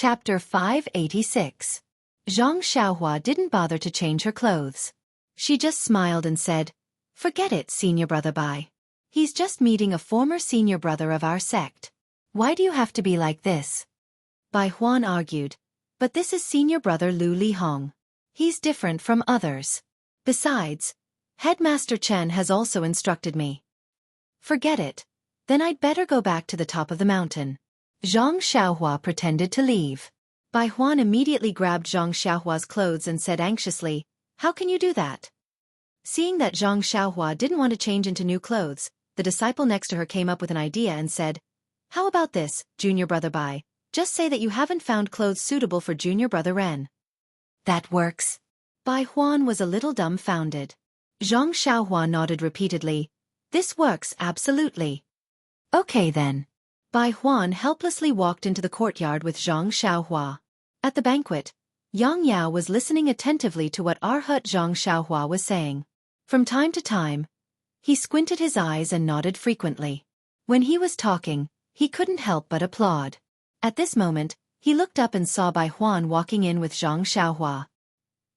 Chapter 586. Xianxia didn't bother to change her clothes. She just smiled and said, "Forget it, senior brother Bai. He's just meeting a former senior brother of our sect. Why do you have to be like this?" Bai Huan argued, "But this is senior brother Lu Lihong. He's different from others. Besides, Headmaster Chen has also instructed me." "Forget it. Then I'd better go back to the top of the mountain." Zhang Xiaohua pretended to leave. Bai Huan immediately grabbed Zhang Xiaohua's clothes and said anxiously, "How can you do that?" Seeing that Zhang Xiaohua didn't want to change into new clothes, the disciple next to her came up with an idea and said, "How about this, junior brother Bai? Just say that you haven't found clothes suitable for junior brother Ren." "That works." Bai Huan was a little dumbfounded. Zhang Xiaohua nodded repeatedly. "This works absolutely." "Okay then." Bai Huan helplessly walked into the courtyard with Zhang Xiaohua. At the banquet, Yang Yao was listening attentively to what Arhat Zhang Xiaohua was saying. From time to time, he squinted his eyes and nodded frequently. When he was talking, he couldn't help but applaud. At this moment, he looked up and saw Bai Huan walking in with Zhang Xiaohua.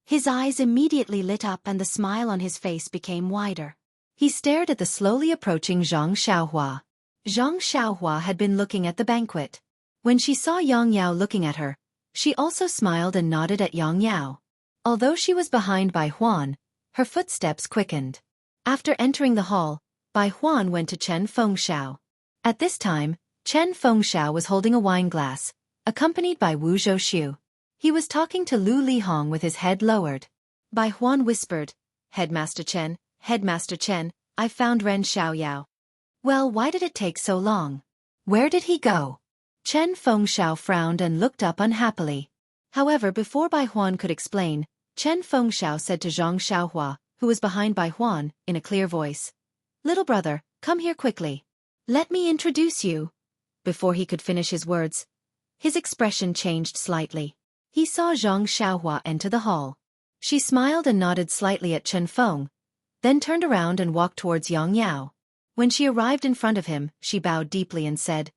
His eyes immediately lit up and the smile on his face became wider. He stared at the slowly approaching Zhang Xiaohua. Zhang Xiaohua had been looking at the banquet. When she saw Yang Yao looking at her, she also smiled and nodded at Yang Yao. Although she was behind Bai Huan, her footsteps quickened. After entering the hall, Bai Huan went to Chen Fengxiao. At this time, Chen Fengxiao was holding a wine glass, accompanied by Wu Zhouxiu. He was talking to Lu Lihong with his head lowered. Bai Huan whispered, Headmaster Chen, I found Ren Xiaoyao." "Well, why did it take so long? Where did he go?" Chen Fengxiao frowned and looked up unhappily. However, before Bai Huan could explain, Chen Fengxiao said to Zhang Xiaohua, who was behind Bai Huan, in a clear voice, "Little brother, come here quickly. Let me introduce you." Before he could finish his words, his expression changed slightly. He saw Zhang Xiaohua enter the hall. She smiled and nodded slightly at Chen Feng, then turned around and walked towards Yang Yao. When she arrived in front of him, she bowed deeply and said,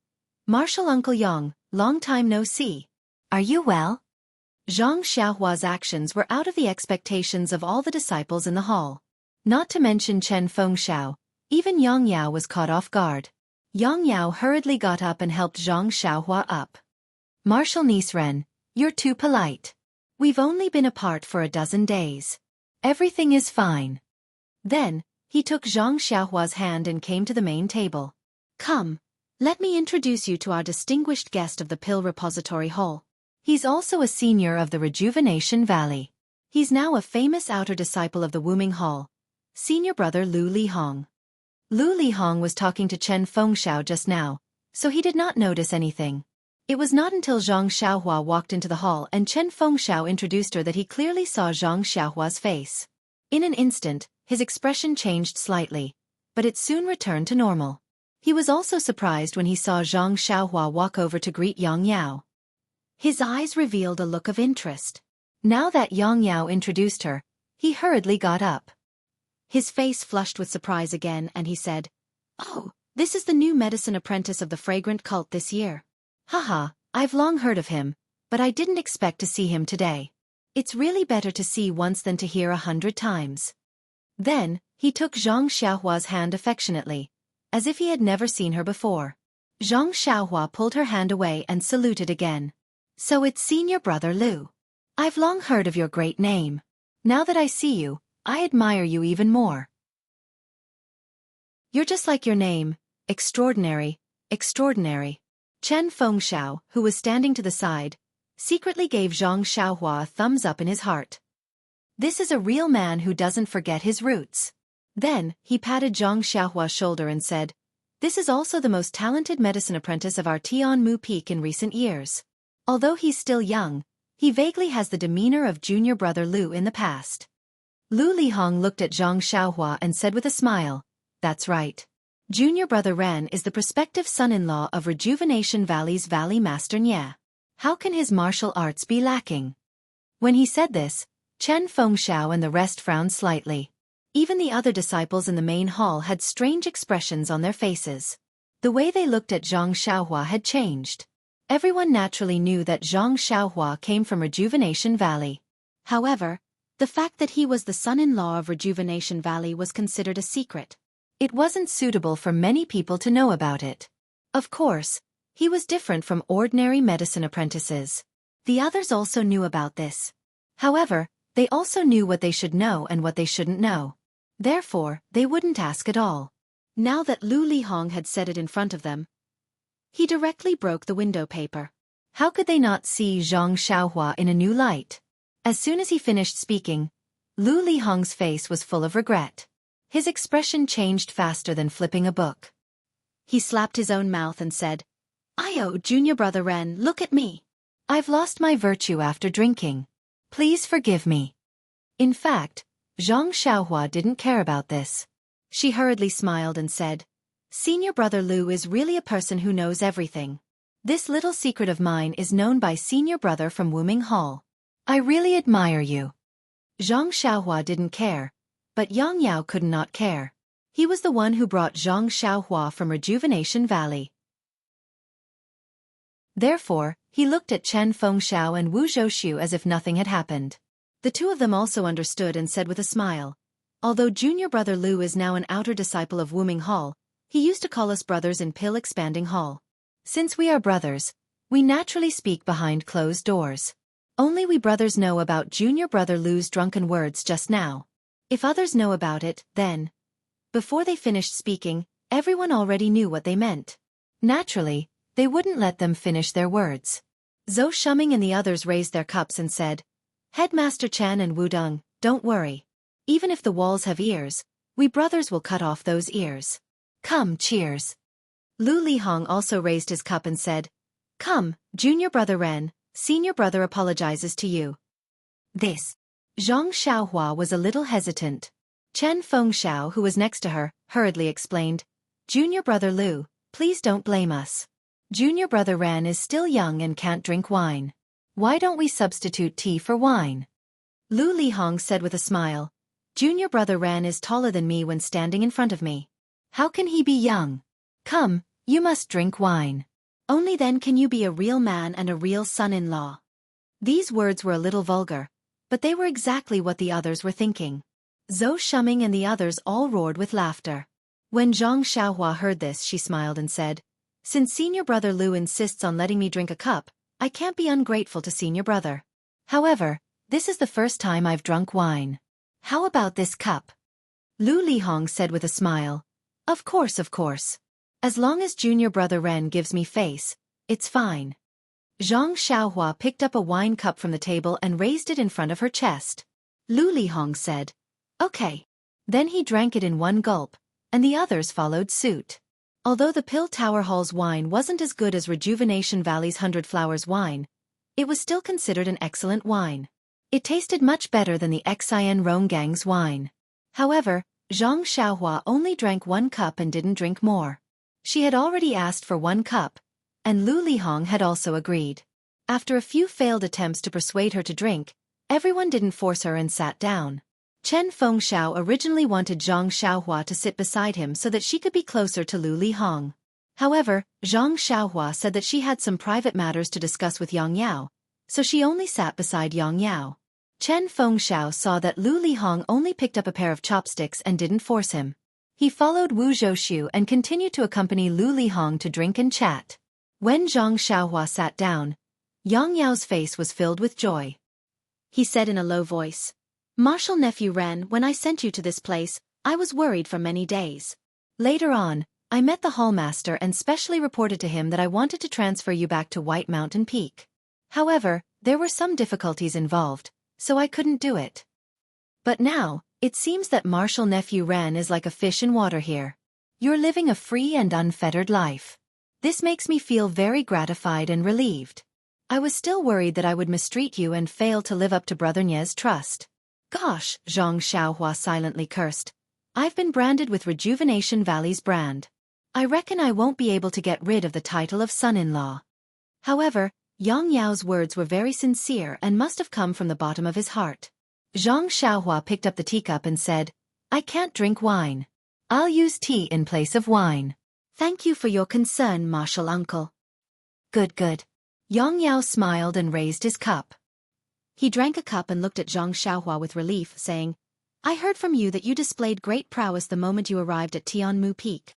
"Martial Uncle Yang, long time no see. Are you well?" Zhang Xiaohua's actions were out of the expectations of all the disciples in the hall. Not to mention Chen Fengxiao, even Yang Yao was caught off guard. Yang Yao hurriedly got up and helped Zhang Xiaohua up. "Martial niece Ren, you're too polite. We've only been apart for a dozen days. Everything is fine." Then, he took Zhang Xiaohua's hand and came to the main table. "Come, let me introduce you to our distinguished guest of the Pill Repository Hall. He's also a senior of the Rejuvenation Valley. He's now a famous outer disciple of the Wuming Hall, senior brother Lu Lihong." Lu Lihong was talking to Chen Fengxiao just now, so he did not notice anything. It was not until Zhang Xiaohua walked into the hall and Chen Fengxiao introduced her that he clearly saw Zhang Xiaohua's face. In an instant, his expression changed slightly, but it soon returned to normal. He was also surprised when he saw Zhang Xiaohua walk over to greet Yang Yao. His eyes revealed a look of interest. Now that Yang Yao introduced her, he hurriedly got up. His face flushed with surprise again and he said, "Oh, this is the new medicine apprentice of the fragrant cult this year. Haha, I've long heard of him, but I didn't expect to see him today. It's really better to see once than to hear 100 times. Then, he took Zhang Xiaohua's hand affectionately, as if he had never seen her before. Zhang Xiaohua pulled her hand away and saluted again. "So it's senior brother Lu. I've long heard of your great name. Now that I see you, I admire you even more. You're just like your name, extraordinary, extraordinary." Chen Fengxiao, who was standing to the side, secretly gave Zhang Xiaohua a thumbs up in his heart. This is a real man who doesn't forget his roots. Then, he patted Zhang Xiaohua's shoulder and said, "This is also the most talented medicine apprentice of our Tianmu Peak in recent years. Although he's still young, he vaguely has the demeanor of junior brother Lu in the past." Lu Lihong looked at Zhang Xiaohua and said with a smile, "That's right. Junior brother Ren is the prospective son-in-law of Rejuvenation Valley's Valley Master Nye. How can his martial arts be lacking?" When he said this, Chen Fengxiao and the rest frowned slightly. Even the other disciples in the main hall had strange expressions on their faces. The way they looked at Zhang Xiaohua had changed. Everyone naturally knew that Zhang Xiaohua came from Rejuvenation Valley. However, the fact that he was the son-in-law of Rejuvenation Valley was considered a secret. It wasn't suitable for many people to know about it. Of course, he was different from ordinary medicine apprentices. The others also knew about this. However, they also knew what they should know and what they shouldn't know. Therefore, they wouldn't ask at all. Now that Lu Lihong had said it in front of them, he directly broke the window paper. How could they not see Zhang Xiaohua in a new light? As soon as he finished speaking, Lu Lihong's face was full of regret. His expression changed faster than flipping a book. He slapped his own mouth and said, "Ayo, junior brother Ren, look at me. I've lost my virtue after drinking. Please forgive me." In fact, Zhang Xiaohua didn't care about this. She hurriedly smiled and said, "Senior brother Lu is really a person who knows everything. This little secret of mine is known by senior brother from Wuming Hall. I really admire you." Zhang Xiaohua didn't care, but Yang Yao could not care. He was the one who brought Zhang Xiaohua from Rejuvenation Valley. Therefore, he looked at Chen Fengxiao and Wu Zhouxiu as if nothing had happened. The two of them also understood and said with a smile, "Although junior brother Lu is now an outer disciple of Wuming Hall, he used to call us brothers in Pill Expanding Hall. Since we are brothers, we naturally speak behind closed doors. Only we brothers know about junior brother Lu's drunken words just now. If others know about it, then..." Before they finished speaking, everyone already knew what they meant. Naturally, they wouldn't let them finish their words. Zhou Shuming and the others raised their cups and said, "Headmaster Chen and Wu Deng, don't worry. Even if the walls have ears, we brothers will cut off those ears. Come, cheers." Lu Lihong also raised his cup and said, "Come, junior brother Ren, senior brother apologizes to you." This. Zhang Xiaohua was a little hesitant. Chen Fengxiao, who was next to her, hurriedly explained, "Junior brother Lu, please don't blame us. Junior brother Ren is still young and can't drink wine. Why don't we substitute tea for wine?" Lu Lihong said with a smile, "Junior brother Ren is taller than me when standing in front of me. How can he be young? Come, you must drink wine. Only then can you be a real man and a real son-in-law." These words were a little vulgar, but they were exactly what the others were thinking. Zhou Shuming and the others all roared with laughter. When Zhang Xiaohua heard this, she smiled and said, "Since senior brother Lu insists on letting me drink a cup, I can't be ungrateful to senior brother. However, this is the first time I've drunk wine. How about this cup?" Lu Lihong said with a smile, Of course. As long as junior brother Ren gives me face, it's fine." Zhang Xiaohua picked up a wine cup from the table and raised it in front of her chest. Lu Lihong said, "Okay." Then he drank it in one gulp, and the others followed suit. Although the Pill Tower Hall's wine wasn't as good as Rejuvenation Valley's 100 Flowers wine, it was still considered an excellent wine. It tasted much better than the Xian Ronggang's wine. However, Zhang Xiaohua only drank one cup and didn't drink more. She had already asked for one cup, and Lu Lihong had also agreed. After a few failed attempts to persuade her to drink, everyone didn't force her and sat down. Chen Fengxiao originally wanted Zhang Xiaohua to sit beside him so that she could be closer to Lu Lihong. However, Zhang Xiaohua said that she had some private matters to discuss with Yang Yao, so she only sat beside Yang Yao. Chen Fengxiao saw that Lu Lihong only picked up a pair of chopsticks and didn't force him. He followed Wu Zhouxiu and continued to accompany Lu Lihong to drink and chat. When Zhang Xiaohua sat down, Yang Yao's face was filled with joy. He said in a low voice, "Martial nephew Ren, when I sent you to this place, I was worried for many days. Later on, I met the hallmaster and specially reported to him that I wanted to transfer you back to White Mountain Peak. However, there were some difficulties involved, so I couldn't do it. But now, it seems that Martial nephew Ren is like a fish in water here. You're living a free and unfettered life. This makes me feel very gratified and relieved. I was still worried that I would mistreat you and fail to live up to Brother Nie's trust." "Gosh," Zhang Xiaohua silently cursed. "I've been branded with Rejuvenation Valley's brand. I reckon I won't be able to get rid of the title of son-in-law." However, Yang Yao's words were very sincere and must have come from the bottom of his heart. Zhang Xiaohua picked up the teacup and said, "I can't drink wine. I'll use tea in place of wine." "Thank you for your concern, martial uncle." Good. Yang Yao smiled and raised his cup. He drank a cup and looked at Zhang Xiaohua with relief, saying, I heard from you that you displayed great prowess the moment you arrived at Tianmu Peak.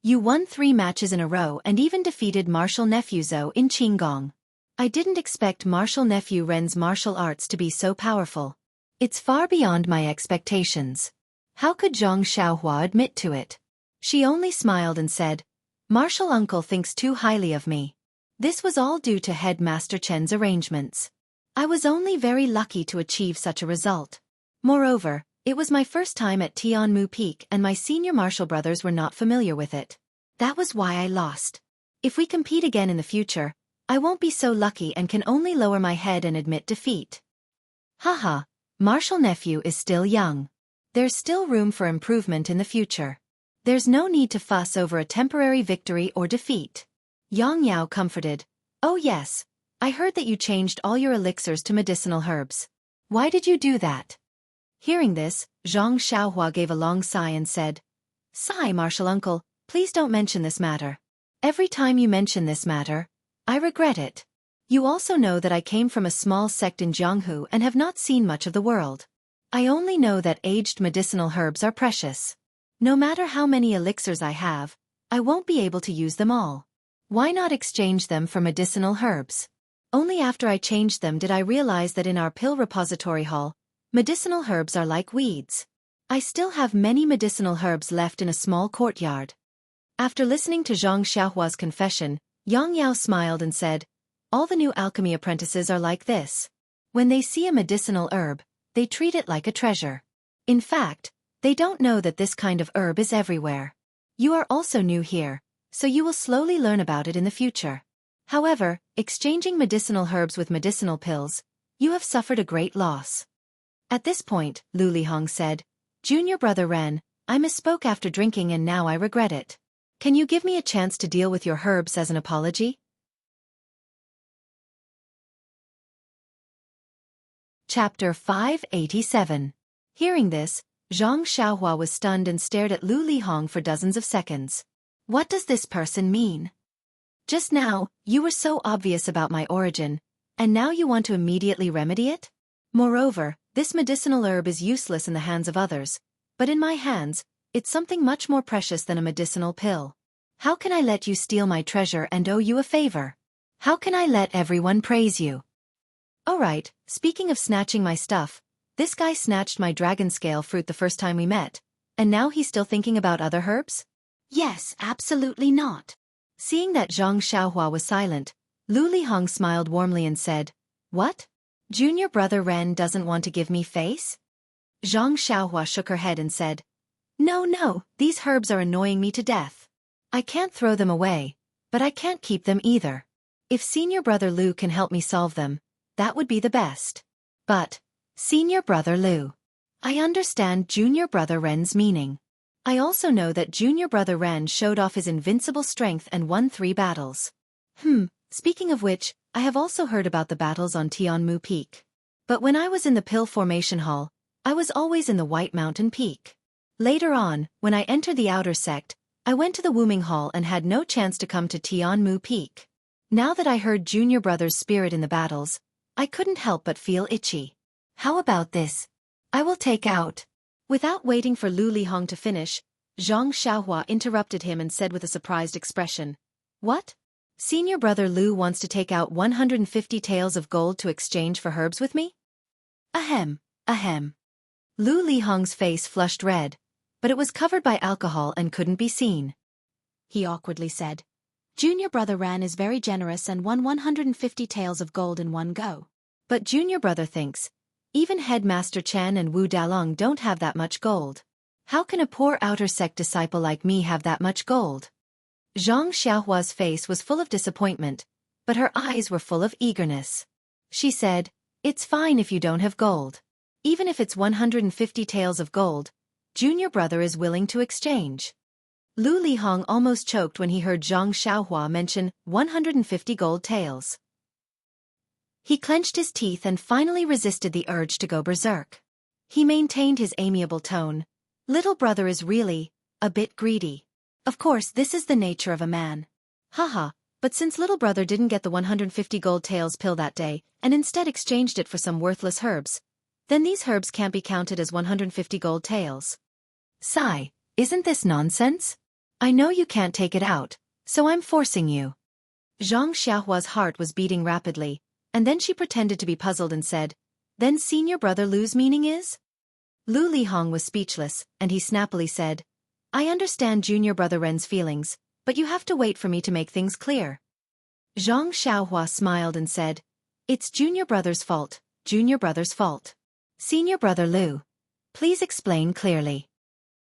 You won 3 matches in a row and even defeated martial nephew Zhou in Qinggong. I didn't expect martial nephew Ren's martial arts to be so powerful. It's far beyond my expectations. How could Zhang Xiaohua admit to it? She only smiled and said, Martial uncle thinks too highly of me. This was all due to Headmaster Chen's arrangements. I was only very lucky to achieve such a result. Moreover, it was my first time at Tianmu Peak and my senior martial brothers were not familiar with it. That was why I lost. If we compete again in the future, I won't be so lucky and can only lower my head and admit defeat. Haha, martial nephew is still young. There's still room for improvement in the future. There's no need to fuss over a temporary victory or defeat. Yang Yao comforted. Oh yes, I heard that you changed all your elixirs to medicinal herbs. Why did you do that? Hearing this, Zhang Xiaohua gave a long sigh and said, Sigh, martial uncle, please don't mention this matter. Every time you mention this matter, I regret it. You also know that I came from a small sect in Jianghu and have not seen much of the world. I only know that aged medicinal herbs are precious. No matter how many elixirs I have, I won't be able to use them all. Why not exchange them for medicinal herbs? Only after I changed them did I realize that in our pill repository hall, medicinal herbs are like weeds. I still have many medicinal herbs left in a small courtyard. After listening to Zhang Xiaohua's confession, Yang Yao smiled and said, All the new alchemy apprentices are like this. When they see a medicinal herb, they treat it like a treasure. In fact, they don't know that this kind of herb is everywhere. You are also new here, so you will slowly learn about it in the future. However, exchanging medicinal herbs with medicinal pills, you have suffered a great loss. At this point, Lu Lihong said, Junior brother Ren, I misspoke after drinking and now I regret it. Can you give me a chance to deal with your herbs as an apology? Chapter 587. Hearing this, Zhang Xiaohua was stunned and stared at Lu Lihong for dozens of seconds. What does this person mean? Just now, you were so obvious about my origin, and now you want to immediately remedy it? Moreover, this medicinal herb is useless in the hands of others, but in my hands, it's something much more precious than a medicinal pill. How can I let you steal my treasure and owe you a favor? How can I let everyone praise you? Alright, speaking of snatching my stuff, this guy snatched my dragon scale fruit the first time we met, and now he's still thinking about other herbs? Yes, absolutely not. Seeing that Zhang Xiaohua was silent, Lu Lihong smiled warmly and said, What? Junior brother Ren doesn't want to give me face? Zhang Xiaohua shook her head and said, No, these herbs are annoying me to death. I can't throw them away, but I can't keep them either. If senior brother Lu can help me solve them, that would be the best. But, senior brother Lu, I understand junior brother Ren's meaning. I also know that junior brother Ren showed off his invincible strength and won 3 battles. Speaking of which, I have also heard about the battles on Tianmu Peak. But when I was in the Pill Formation Hall, I was always in the White Mountain Peak. Later on, when I entered the outer sect, I went to the Wuming Hall and had no chance to come to Tianmu Peak. Now that I heard junior brother's spirit in the battles, I couldn't help but feel itchy. How about this? I will take out. Without waiting for Lu Lihong to finish, Zhang Xiaohua interrupted him and said with a surprised expression, What? Senior brother Lu wants to take out 150 taels of gold to exchange for herbs with me? Ahem. Lu Lihong's face flushed red, but it was covered by alcohol and couldn't be seen. He awkwardly said, Junior brother Ran is very generous and won 150 taels of gold in one go. But junior brother thinks, even Headmaster Chen and Wu Dalong don't have that much gold. How can a poor outer sect disciple like me have that much gold? Zhang Xiaohua's face was full of disappointment, but her eyes were full of eagerness. She said, It's fine if you don't have gold. Even if it's 150 taels of gold, junior brother is willing to exchange. Lu Lihong almost choked when he heard Zhang Xiaohua mention 150 gold taels. He clenched his teeth and finally resisted the urge to go berserk. He maintained his amiable tone. Little brother is really a bit greedy. Of course, this is the nature of a man. Haha, But since little brother didn't get the 150 gold taels pill that day, and instead exchanged it for some worthless herbs, then these herbs can't be counted as 150 gold taels. Sigh, isn't this nonsense? I know you can't take it out, so I'm forcing you. Xianxia's heart was beating rapidly, and then she pretended to be puzzled and said, then senior brother Lu's meaning is? Lu Lihong was speechless, and he snappily said, I understand junior brother Ren's feelings, but you have to wait for me to make things clear. Zhang Xiaohua smiled and said, it's junior brother's fault, junior brother's fault. Senior brother Lu, please explain clearly.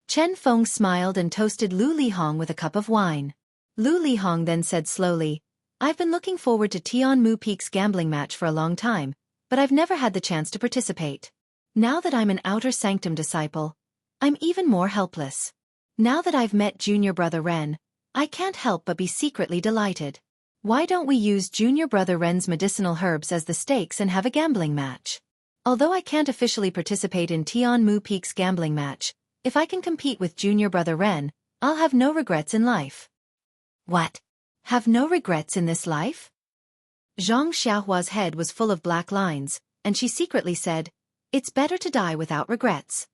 Chen Feng smiled and toasted Lu Lihong with a cup of wine. Lu Lihong then said slowly, I've been looking forward to Tianmu Peak's gambling match for a long time, but I've never had the chance to participate. Now that I'm an Outer Sanctum disciple, I'm even more helpless. Now that I've met junior brother Ren, I can't help but be secretly delighted. Why don't we use junior brother Ren's medicinal herbs as the stakes and have a gambling match? Although I can't officially participate in Tianmu Peak's gambling match, if I can compete with junior brother Ren, I'll have no regrets in life. What? Have no regrets in this life? Zhang Xiaohua's head was full of black lines, and she secretly said, it's better to die without regrets.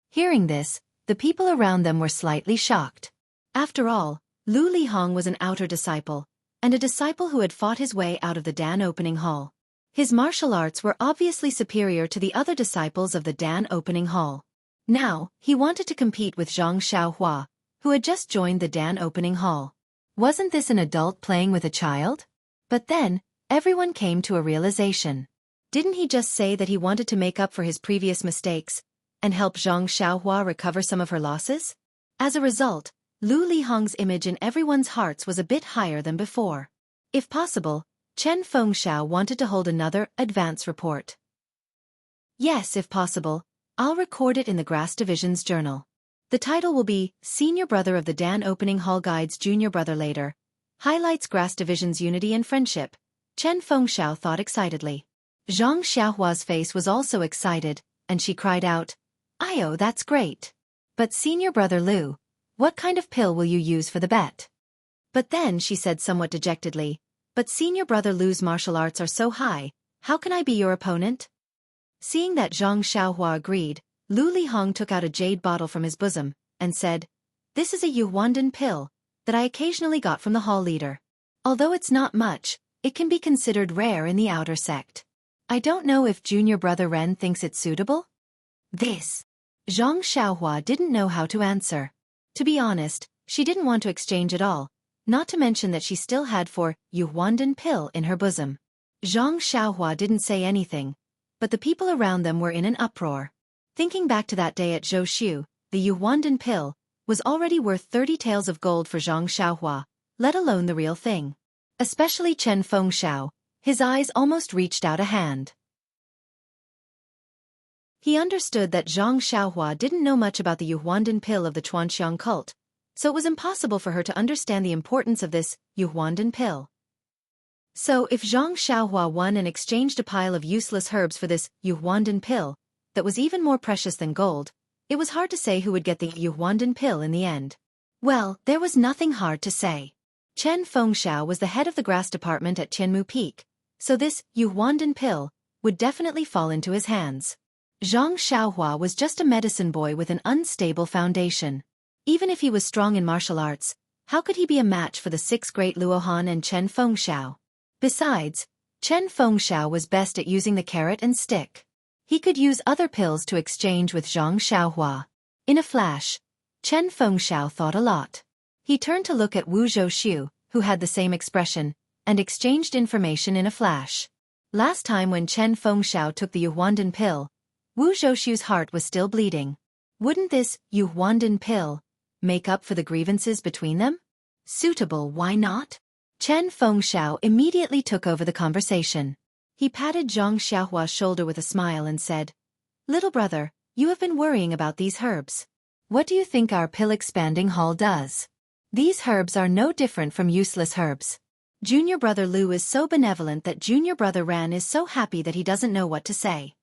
Hearing this, the people around them were slightly shocked. After all, Lu Lihong was an outer disciple, and a disciple who had fought his way out of the Dan opening hall. His martial arts were obviously superior to the other disciples of the Dan opening hall. Now, he wanted to compete with Zhang Xiaohua, who had just joined the Dan opening hall. Wasn't this an adult playing with a child? But then, everyone came to a realization. Didn't he just say that he wanted to make up for his previous mistakes and help Zhang Xiaohua recover some of her losses? As a result, Lu Lihong's image in everyone's hearts was a bit higher than before. If possible, Chen Fengxiao wanted to hold another advance report. Yes, if possible, I'll record it in the Grass Division's journal. The title will be Senior Brother of the Dan Opening Hall Guides Junior Brother Later. Highlights Grass Division's unity and friendship. Chen Fengxiao thought excitedly. Zhang Xiaohua's face was also excited, and she cried out, Ayo, that's great. But Senior Brother Lu, what kind of pill will you use for the bet? But then she said somewhat dejectedly, but Senior Brother Lu's martial arts are so high, how can I be your opponent? Seeing that Zhang Xiaohua agreed, Lu Lihong took out a jade bottle from his bosom, and said, this is a Yuhuandan pill that I occasionally got from the hall leader. Although it's not much, it can be considered rare in the outer sect. I don't know if junior brother Ren thinks it's suitable? This. Zhang Xiaohua didn't know how to answer. To be honest, she didn't want to exchange at all, not to mention that she still had 4 Yuhuandan pill in her bosom. Zhang Xiaohua didn't say anything, but the people around them were in an uproar. Thinking back to that day at Zhoushu, the Yuhuandan pill was already worth 30 taels of gold for Zhang Xiaohua, let alone the real thing. Especially Chen Fengxiao, his eyes almost reached out a hand. He understood that Zhang Xiaohua didn't know much about the Yuhuandan pill of the Chuanxiang cult, so it was impossible for her to understand the importance of this Yuhuandan pill. So if Zhang Xiaohua won and exchanged a pile of useless herbs for this Yuhuandan pill, that was even more precious than gold, it was hard to say who would get the Yuhuandan pill in the end. Well, there was nothing hard to say. Chen Fengxiao was the head of the grass department at Tianmu Peak, so this Yuhuandan pill would definitely fall into his hands. Zhang Xiaohua was just a medicine boy with an unstable foundation. Even if he was strong in martial arts, how could he be a match for the 6 great Luohan and Chen Fengxiao? Besides, Chen Fengxiao was best at using the carrot and stick. He could use other pills to exchange with Zhang Xiaohua. In a flash, Chen Fengxiao thought a lot. He turned to look at Wu Zhoushu, who had the same expression, and exchanged information in a flash. Last time when Chen Fengxiao took the Yuhuandan pill, Wu Zhoushu's heart was still bleeding. Wouldn't this Yuhuandan pill make up for the grievances between them? Suitable, why not? Chen Fengxiao immediately took over the conversation. He patted Zhang Xiaohua's shoulder with a smile and said, little brother, you have been worrying about these herbs. What do you think our pill-expanding hall does? These herbs are no different from useless herbs. Junior brother Lu is so benevolent that junior brother Ran is so happy that he doesn't know what to say.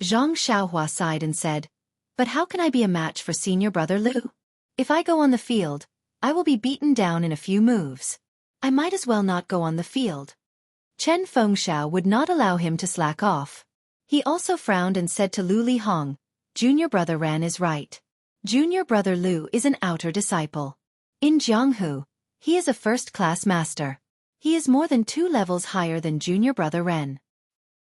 Zhang Xiaohua sighed and said, but how can I be a match for senior brother Lu? If I go on the field, I will be beaten down in a few moves. I might as well not go on the field. Chen Fengxiao would not allow him to slack off. He also frowned and said to Lu Lihong, Junior brother Ran is right. Junior brother Lu is an outer disciple. In Jianghu, he is a first-class master. He is more than 2 levels higher than junior brother Ren.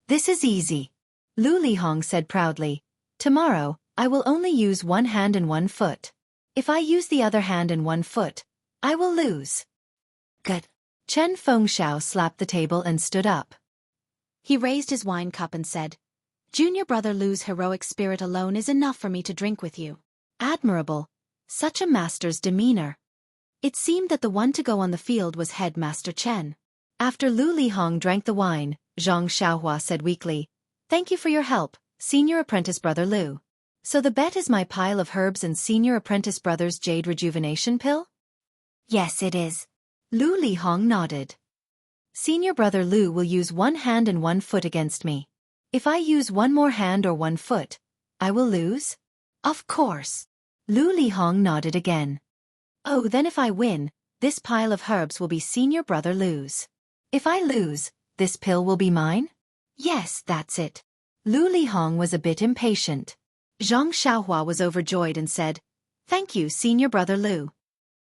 This is easy. Lu Lihong said proudly. Tomorrow, I will only use 1 hand and 1 foot. If I use the other hand and 1 foot, I will lose. Good. Chen Fengxiao slapped the table and stood up. He raised his wine cup and said, Junior brother Lu's heroic spirit alone is enough for me to drink with you. Admirable. Such a master's demeanor. It seemed that the one to go on the field was Headmaster Chen. After Lu Lihong drank the wine, Xianxia said weakly, Thank you for your help, senior apprentice brother Lu. So the bet is my pile of herbs and senior apprentice brother's jade rejuvenation pill? Yes, it is. Lu Lihong nodded. Senior brother Lu will use 1 hand and 1 foot against me. If I use 1 more hand or 1 foot, I will lose? Of course. Lu Lihong nodded again. Oh, then if I win, this pile of herbs will be senior brother Lu's. If I lose, this pill will be mine? Yes, that's it. Lu Lihong was a bit impatient. Xianxia was overjoyed and said, Thank you, senior brother Lu.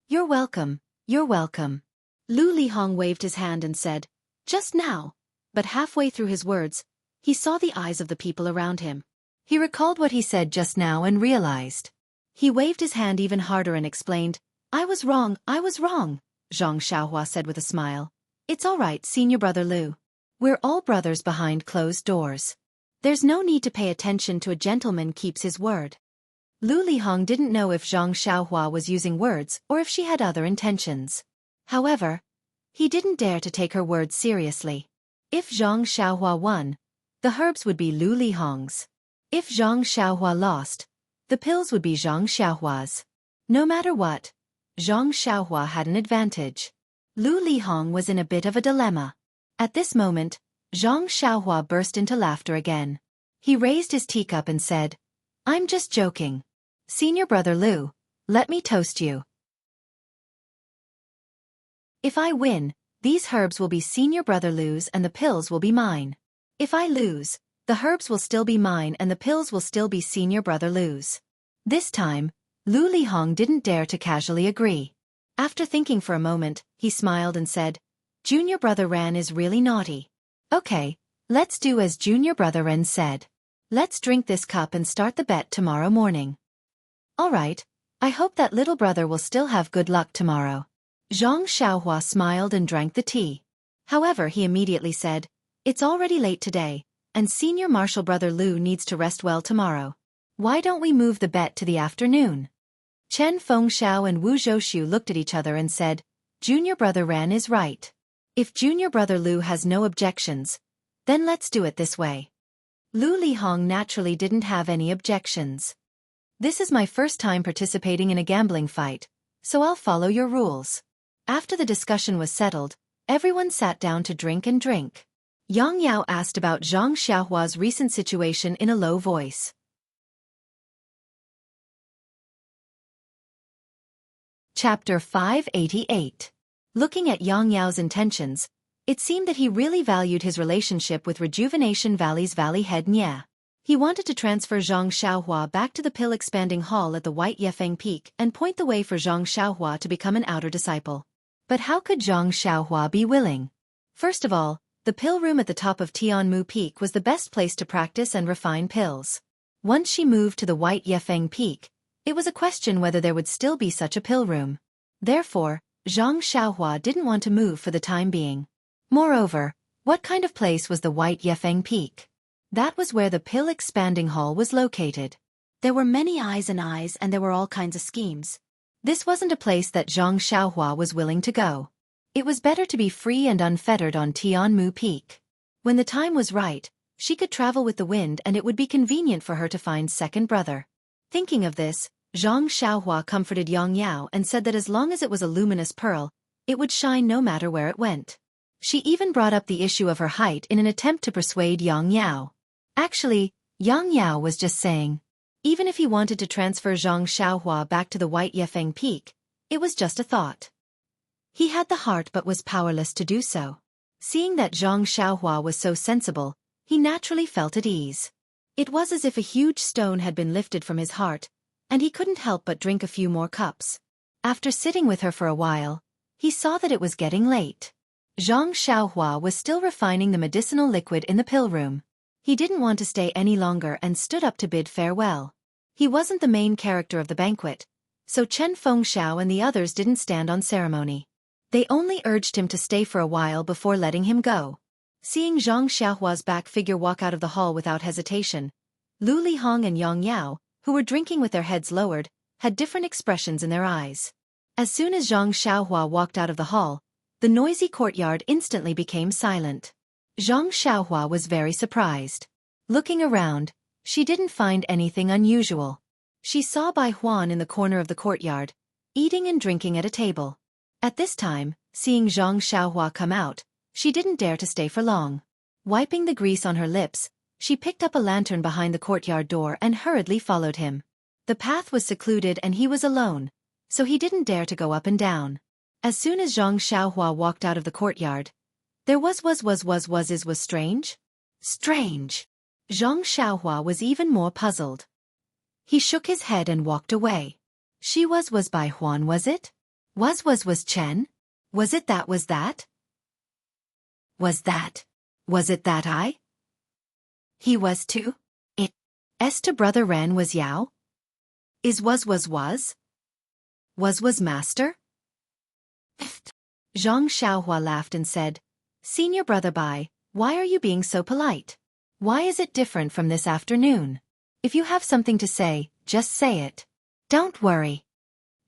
You're welcome, you're welcome. Lu Lihong waved his hand and said, Just now. But halfway through his words, he saw the eyes of the people around him. He recalled what he said just now and realized. He waved his hand even harder and explained, I was wrong, Xianxia said with a smile. It's all right, senior brother Lu. We're all brothers behind closed doors. There's no need to pay attention to a gentleman keeps his word. Lu Lihong didn't know if Xianxia was using words or if she had other intentions. However, he didn't dare to take her words seriously. If Xianxia won, the herbs would be Lu Lihong's. If Xianxia lost, the pills would be Xianxia's. No matter what, Xianxia had an advantage. Lu Lihong was in a bit of a dilemma. At this moment, Xianxia burst into laughter again. He raised his teacup and said, I'm just joking. Senior brother Lu, let me toast you. If I win, these herbs will be senior brother Lu's and the pills will be mine. If I lose, the herbs will still be mine and the pills will still be senior brother Lu's. This time, Lu Lihong didn't dare to casually agree. After thinking for a moment, he smiled and said, Junior brother Ran is really naughty. Okay, let's do as junior brother Ren said. Let's drink this cup and start the bet tomorrow morning. All right, I hope that little brother will still have good luck tomorrow. Xianxia smiled and drank the tea. However, he immediately said, It's already late today, and senior martial brother Lu needs to rest well tomorrow. Why don't we move the bet to the afternoon? Chen Fengxiao and Wu Zhouxiu looked at each other and said, Junior brother Ran is right. If junior brother Lu has no objections, then let's do it this way. Lu Lihong naturally didn't have any objections. This is my first time participating in a gambling fight, so I'll follow your rules. After the discussion was settled, everyone sat down to drink and drink. Yang Yao asked about Zhang Xiaohua's recent situation in a low voice. Chapter 588. Looking at Yang Yao's intentions, it seemed that he really valued his relationship with Rejuvenation Valley's valley head Nye. He wanted to transfer Zhang Xiaohua back to the pill-expanding hall at the White Yefeng Peak and point the way for Zhang Xiaohua to become an outer disciple. But how could Zhang Xiaohua be willing? First of all, the pill room at the top of Tianmu Peak was the best place to practice and refine pills. Once she moved to the White Yefeng Peak, it was a question whether there would still be such a pill room. Therefore, Zhang Xiaohua didn't want to move for the time being. Moreover, what kind of place was the White Yefeng Peak? That was where the pill-expanding hall was located. There were many eyes and there were all kinds of schemes. This wasn't a place that Zhang Xiaohua was willing to go. It was better to be free and unfettered on Tianmu Peak. When the time was right, she could travel with the wind and it would be convenient for her to find second brother. Thinking of this, Zhang Xiaohua comforted Yang Yao and said that as long as it was a luminous pearl, it would shine no matter where it went. She even brought up the issue of her height in an attempt to persuade Yang Yao. Actually, Yang Yao was just saying, even if he wanted to transfer Zhang Xiaohua back to the White Yefeng Peak, It was just a thought. He had the heart but was powerless to do so. Seeing that Zhang Xiaohua was so sensible, he naturally felt at ease. It was as if a huge stone had been lifted from his heart, and he couldn't help but drink a few more cups. After sitting with her for a while, he saw that it was getting late. Zhang Xiaohua was still refining the medicinal liquid in the pill room. He didn't want to stay any longer and stood up to bid farewell. He wasn't the main character of the banquet, so Chen Fengxiao and the others didn't stand on ceremony. They only urged him to stay for a while before letting him go. Seeing Zhang Xiaohua's back figure walk out of the hall without hesitation, Lu Lihong and Yang Yao, who were drinking with their heads lowered, had different expressions in their eyes. As soon as Zhang Xiaohua walked out of the hall, the noisy courtyard instantly became silent. Zhang Xiaohua was very surprised. Looking around, she didn't find anything unusual. She saw Bai Huan in the corner of the courtyard, eating and drinking at a table. At this time, seeing Zhang Xiaohua come out, she didn't dare to stay for long. Wiping the grease on her lips, she picked up a lantern behind the courtyard door and hurriedly followed him. The path was secluded and he was alone, so he didn't dare to go up and down. As soon as Zhang Xiaohua walked out of the courtyard, there was strange? Strange. Zhang Xiaohua was even more puzzled. He shook his head and walked away. She was Bai Huan, was it? Was Chen? Was it that? Was it that I? He was too? It's to brother Ren was Yao? Was master? Zhang Xiaohua laughed and said, Senior brother Bai, why are you being so polite? Why is it different from this afternoon? If you have something to say, just say it. Don't worry.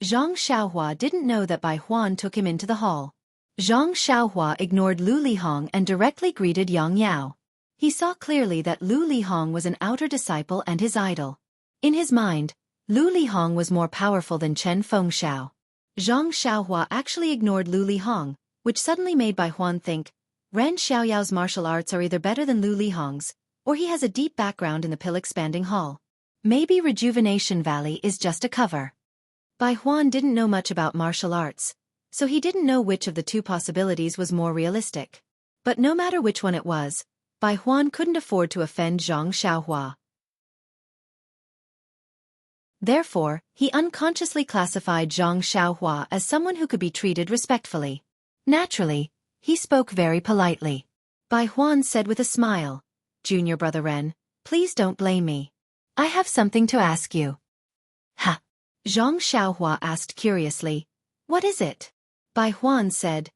Zhang Xiaohua didn't know that Bai Huan took him into the hall. Zhang Xiaohua ignored Lu Lihong and directly greeted Yang Yao. He saw clearly that Lu Lihong was an outer disciple and his idol. In his mind, Lu Lihong was more powerful than Chen Fengxiao. Zhang Xiaohua actually ignored Lu Lihong, which suddenly made Bai Huan think, Ren Xiaoyao's martial arts are either better than Lu Lihong's, or he has a deep background in the pill-expanding hall. Maybe Rejuvenation Valley is just a cover. Bai Huan didn't know much about martial arts, so he didn't know which of the two possibilities was more realistic. But no matter which one it was, Bai Huan couldn't afford to offend Zhang Xiaohua. Therefore, he unconsciously classified Zhang Xiaohua as someone who could be treated respectfully. Naturally, he spoke very politely. Bai Huan said with a smile, Junior brother Ren, please don't blame me. I have something to ask you. Ha! Zhang Xiaohua asked curiously, what is it? Bai Huan said,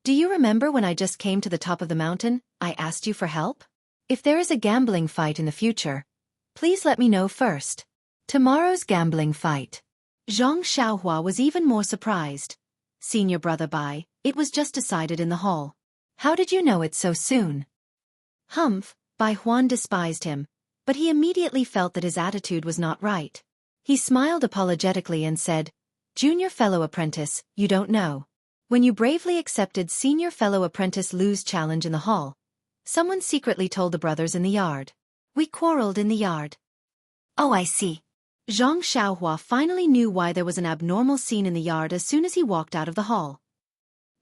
do you remember when I just came to the top of the mountain, I asked you for help? If there is a gambling fight in the future, please let me know first. Tomorrow's gambling fight. Zhang Xiaohua was even more surprised. Senior brother Bai, it was just decided in the hall. How did you know it so soon? Humph, Bai Huan despised him, but he immediately felt that his attitude was not right. He smiled apologetically and said, Junior fellow apprentice, you don't know. When you bravely accepted senior fellow apprentice Lu's challenge in the hall, someone secretly told the brothers in the yard. We quarreled in the yard. Oh, I see. Zhang Xiaohua finally knew why there was an abnormal scene in the yard as soon as he walked out of the hall.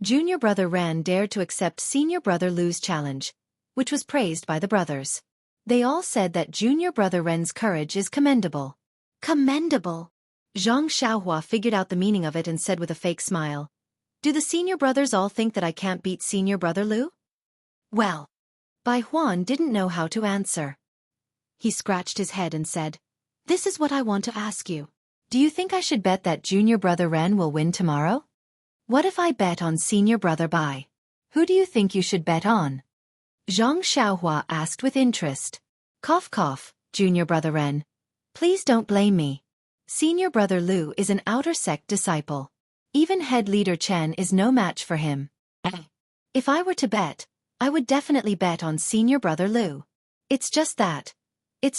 Junior brother Ren dared to accept senior brother Lu's challenge, which was praised by the brothers. They all said that junior brother Ren's courage is commendable. Commendable. Zhang Xiaohua figured out the meaning of it and said with a fake smile, do the senior brothers all think that I can't beat senior brother Lu? Well, Bai Huan didn't know how to answer. He scratched his head and said, this is what I want to ask you. Do you think I should bet that junior brother Ren will win tomorrow? What if I bet on senior brother Bai? Who do you think you should bet on? Zhang Xiaohua asked with interest. Cough cough, junior brother Ren. Please don't blame me. Senior brother Lu is an outer sect disciple. Even head leader Chen is no match for him. If I were to bet, I would definitely bet on senior brother Lu. It's just that. It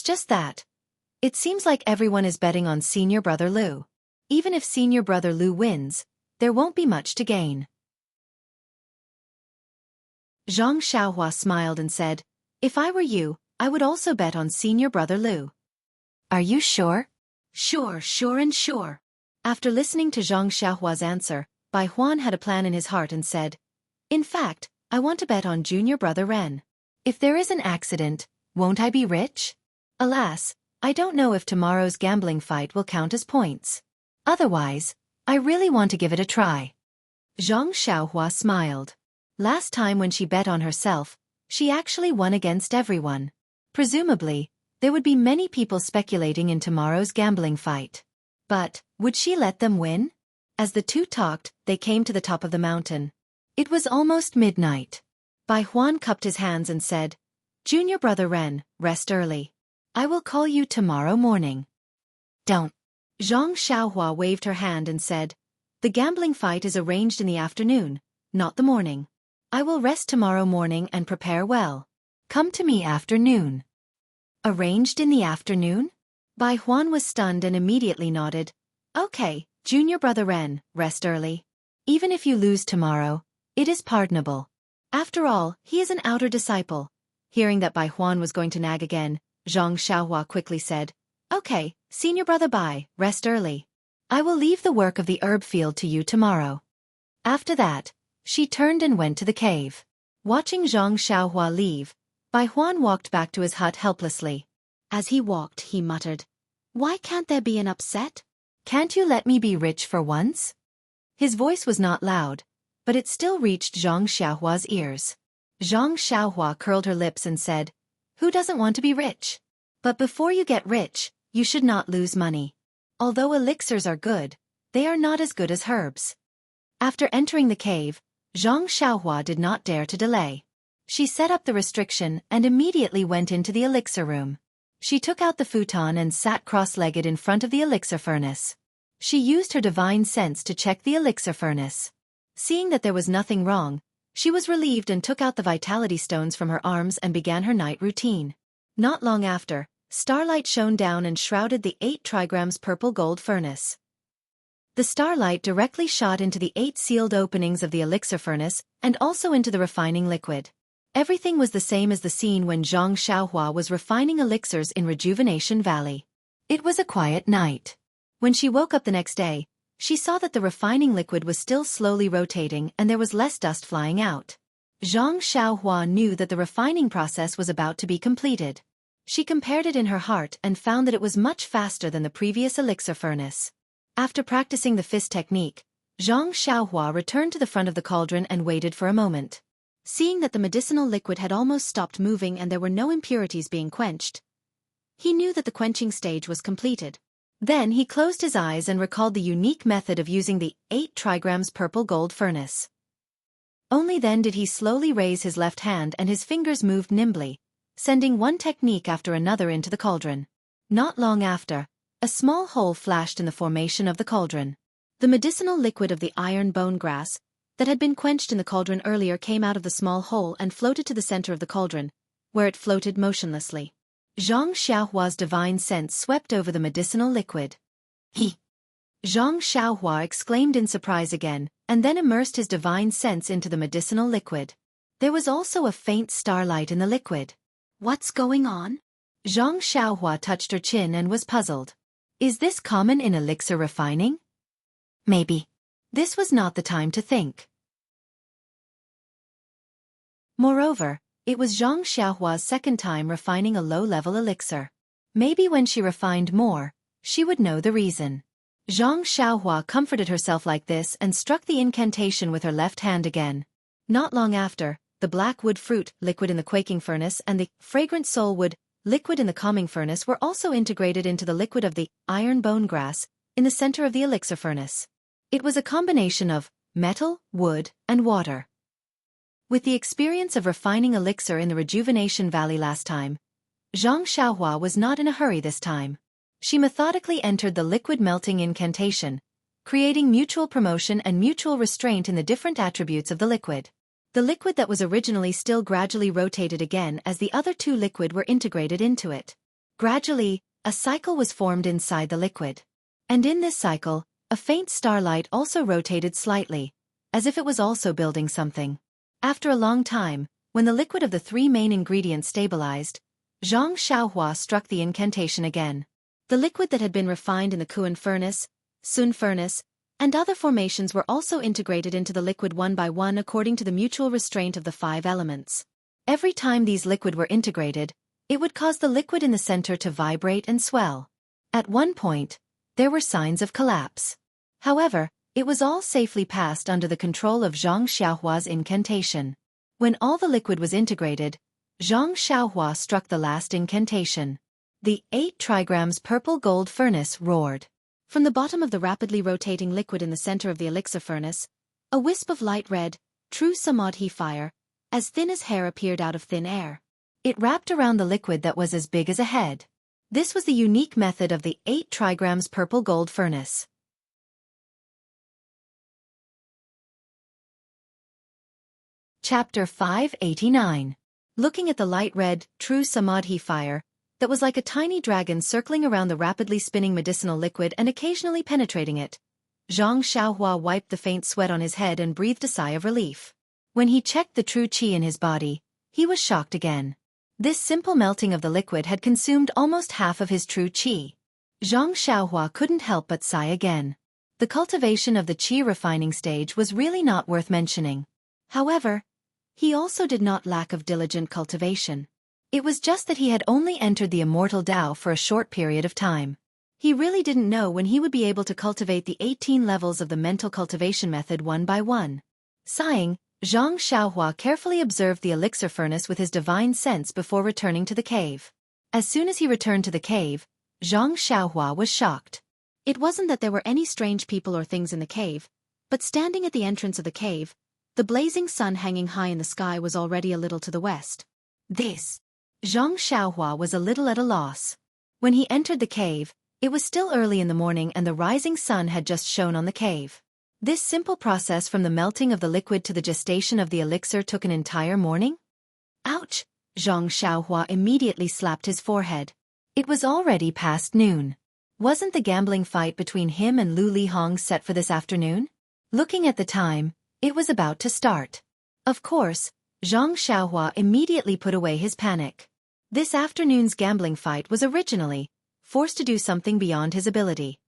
seems like everyone is betting on senior brother Lu. Even if senior brother Lu wins, there won't be much to gain. Zhang Xiaohua smiled and said, if I were you, I would also bet on senior brother Lu. Are you sure? Sure and sure. After listening to Zhang Xiaohua's answer, Bai Huan had a plan in his heart and said, "In fact, I want to bet on junior brother Ren. If there is an accident, won't I be rich? Alas, I don't know if tomorrow's gambling fight will count as points. Otherwise, I really want to give it a try." Zhang Xiaohua smiled. Last time when she bet on herself, she actually won against everyone. Presumably, there would be many people speculating in tomorrow's gambling fight. But, would she let them win? As the two talked, they came to the top of the mountain. It was almost midnight. Bai Huan cupped his hands and said, "Junior brother Ren, rest early. I will call you tomorrow morning." "Don't." Zhang Xiaohua waved her hand and said, "The gambling fight is arranged in the afternoon, not the morning. I will rest tomorrow morning and prepare well. Come to me afternoon." "Arranged in the afternoon?" Bai Huan was stunned and immediately nodded. "Okay, junior brother Ren, rest early. Even if you lose tomorrow, it is pardonable. After all, he is an outer disciple." Hearing that Bai Huan was going to nag again, Zhang Xiaohua quickly said, "Okay, senior brother Bai, rest early. I will leave the work of the herb field to you tomorrow." After that, she turned and went to the cave. Watching Zhang Xiaohua leave, Bai Huan walked back to his hut helplessly. As he walked, he muttered, "Why can't there be an upset? Can't you let me be rich for once?" His voice was not loud, but it still reached Zhang Xiaohua's ears. Zhang Xiaohua curled her lips and said, "Who doesn't want to be rich? But before you get rich, you should not lose money. Although elixirs are good, they are not as good as herbs." After entering the cave, Zhang Xiaohua did not dare to delay. She set up the restriction and immediately went into the elixir room. She took out the futon and sat cross-legged in front of the elixir furnace. She used her divine sense to check the elixir furnace. Seeing that there was nothing wrong, she was relieved and took out the vitality stones from her arms and began her night routine. Not long after, starlight shone down and shrouded the 8 trigrams purple gold furnace. The starlight directly shot into the 8 sealed openings of the elixir furnace and also into the refining liquid. Everything was the same as the scene when Zhang Xiaohua was refining elixirs in Rejuvenation Valley. It was a quiet night. When she woke up the next day, she saw that the refining liquid was still slowly rotating and there was less dust flying out. Zhang Xiaohua knew that the refining process was about to be completed. She compared it in her heart and found that it was much faster than the previous elixir furnace. After practicing the fist technique, Zhang Xiaohua returned to the front of the cauldron and waited for a moment. Seeing that the medicinal liquid had almost stopped moving and there were no impurities being quenched, he knew that the quenching stage was completed. Then he closed his eyes and recalled the unique method of using the 8 trigrams purple gold furnace. Only then did he slowly raise his left hand and his fingers moved nimbly, sending one technique after another into the cauldron. Not long after, a small hole flashed in the formation of the cauldron. The medicinal liquid of the iron bone grass that had been quenched in the cauldron earlier came out of the small hole and floated to the center of the cauldron, where it floated motionlessly. Zhang Xiaohua's divine sense swept over the medicinal liquid. "He!" Zhang Xiaohua exclaimed in surprise again, and then immersed his divine sense into the medicinal liquid. There was also a faint starlight in the liquid. "What's going on?" Zhang Xiaohua touched her chin and was puzzled. Is this common in elixir refining? Maybe. This was not the time to think. Moreover, it was Zhang Xiaohua's second time refining a low-level elixir. Maybe when she refined more, she would know the reason. Zhang Xiaohua comforted herself like this and struck the incantation with her left hand again. Not long after, the black wood fruit liquid in the quaking furnace and the fragrant soul wood liquid in the calming furnace were also integrated into the liquid of the iron bone grass in the center of the elixir furnace. It was a combination of metal, wood, and water. With the experience of refining elixir in the Rejuvenation Valley last time, Zhang Xiaohua was not in a hurry this time. She methodically entered the liquid melting incantation, creating mutual promotion and mutual restraint in the different attributes of the liquid. The liquid that was originally still gradually rotated again as the other two liquid were integrated into it. Gradually, a cycle was formed inside the liquid. And in this cycle, a faint starlight also rotated slightly, as if it was also building something. After a long time, when the liquid of the three main ingredients stabilized, Zhang Xiaohua struck the incantation again. The liquid that had been refined in the Kuan furnace Sun furnace, and other formations were also integrated into the liquid one by one according to the mutual restraint of the 5 elements. Every time these liquid were integrated, it would cause the liquid in the center to vibrate and swell. At one point, there were signs of collapse. However, it was all safely passed under the control of Zhang Xiaohua's incantation. When all the liquid was integrated, Zhang Xiaohua struck the last incantation. The 8 trigrams purple gold furnace roared. From the bottom of the rapidly rotating liquid in the center of the elixir furnace, a wisp of light red, true samadhi fire, as thin as hair appeared out of thin air. It wrapped around the liquid that was as big as a head. This was the unique method of the 8 trigrams purple gold furnace. Chapter 589. Looking at the light red, true samadhi fire, that was like a tiny dragon circling around the rapidly spinning medicinal liquid and occasionally penetrating it, Zhang Xiaohua wiped the faint sweat on his head and breathed a sigh of relief. When he checked the true qi in his body, he was shocked again. This simple melting of the liquid had consumed almost half of his true qi. Zhang Xiaohua couldn't help but sigh again. The cultivation of the qi refining stage was really not worth mentioning. However, he also did not lack of diligent cultivation. It was just that he had only entered the Immortal Dao for a short period of time. He really didn't know when he would be able to cultivate the 18 levels of the mental cultivation method one by one. Sighing, Zhang Xiaohua carefully observed the elixir furnace with his divine sense before returning to the cave. As soon as he returned to the cave, Zhang Xiaohua was shocked. It wasn't that there were any strange people or things in the cave, but standing at the entrance of the cave, the blazing sun hanging high in the sky was already a little to the west. Zhang Xiaohua was a little at a loss. When he entered the cave, it was still early in the morning and the rising sun had just shone on the cave. This simple process from the melting of the liquid to the gestation of the elixir took an entire morning? Ouch! Zhang Xiaohua immediately slapped his forehead. It was already past noon. Wasn't the gambling fight between him and Lu Lihong set for this afternoon? Looking at the time, it was about to start. Of course, Zhang Xiaohua immediately put away his panic. This afternoon's gambling fight was originally forced to do something beyond his ability.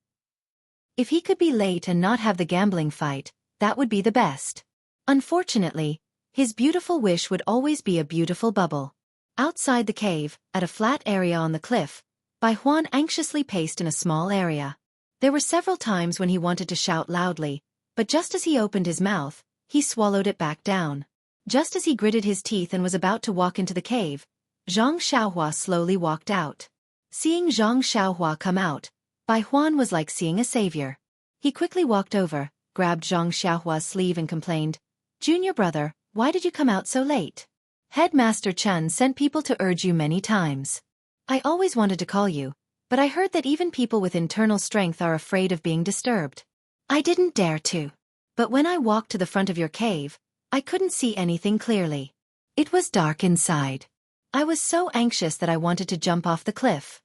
If he could be late and not have the gambling fight, that would be the best. Unfortunately, his beautiful wish would always be a beautiful bubble. Outside the cave, at a flat area on the cliff, Bai Huan anxiously paced in a small area. There were several times when he wanted to shout loudly, but just as he opened his mouth, he swallowed it back down. Just as he gritted his teeth and was about to walk into the cave, Zhang Xiaohua slowly walked out. Seeing Zhang Xiaohua come out, Bai Huan was like seeing a savior. He quickly walked over, grabbed Zhang Xiaohua's sleeve and complained, "Junior brother, why did you come out so late? Headmaster Chen sent people to urge you many times. I always wanted to call you, but I heard that even people with internal strength are afraid of being disturbed. I didn't dare to. But when I walked to the front of your cave, I couldn't see anything clearly. It was dark inside. I was so anxious that I wanted to jump off the cliff."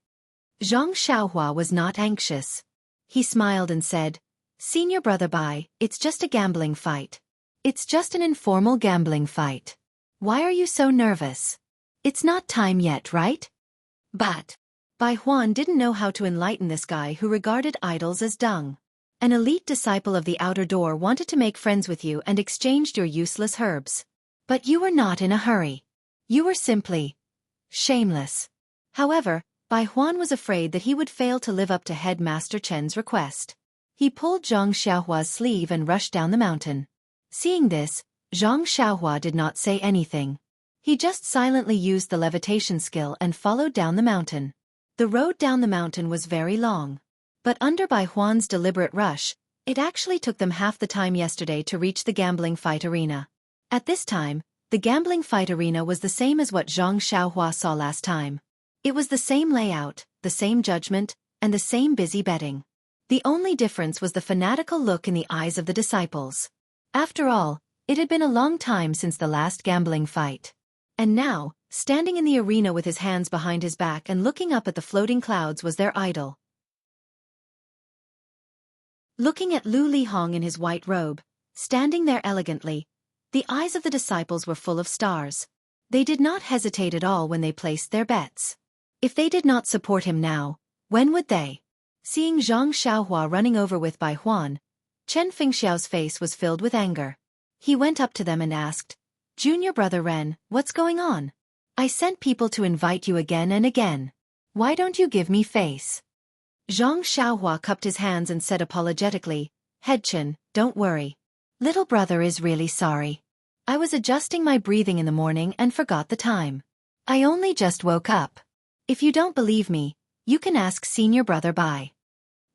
Zhang Xiaohua was not anxious. He smiled and said, "Senior brother Bai, it's just a gambling fight. It's just an informal gambling fight. Why are you so nervous? It's not time yet, right?" But Bai Huan didn't know how to enlighten this guy who regarded idols as dung. An elite disciple of the outer door wanted to make friends with you and exchanged your useless herbs. But you were not in a hurry. You were simply shameless. However, Bai Huan was afraid that he would fail to live up to Headmaster Chen's request. He pulled Zhang Xiaohua's sleeve and rushed down the mountain. Seeing this, Zhang Xiaohua did not say anything. He just silently used the levitation skill and followed down the mountain. The road down the mountain was very long. But under Bai Huan's deliberate rush, it actually took them half the time yesterday to reach the gambling fight arena. At this time, the gambling fight arena was the same as what Zhang Xiaohua saw last time. It was the same layout, the same judgment, and the same busy betting. The only difference was the fanatical look in the eyes of the disciples. After all, it had been a long time since the last gambling fight. And now, standing in the arena with his hands behind his back and looking up at the floating clouds was their idol. Looking at Lu Lihong in his white robe, standing there elegantly, the eyes of the disciples were full of stars. They did not hesitate at all when they placed their bets. If they did not support him now, when would they? Seeing Zhang Xiaohua running over with Bai Huan, Chen Fengxiao's face was filled with anger. He went up to them and asked, "Junior brother Ren, what's going on? I sent people to invite you again and again. Why don't you give me face?" Zhang Xiaohua cupped his hands and said apologetically, "Head Chen, don't worry. Little brother is really sorry. I was adjusting my breathing in the morning and forgot the time. I only just woke up. If you don't believe me, you can ask senior brother Bai."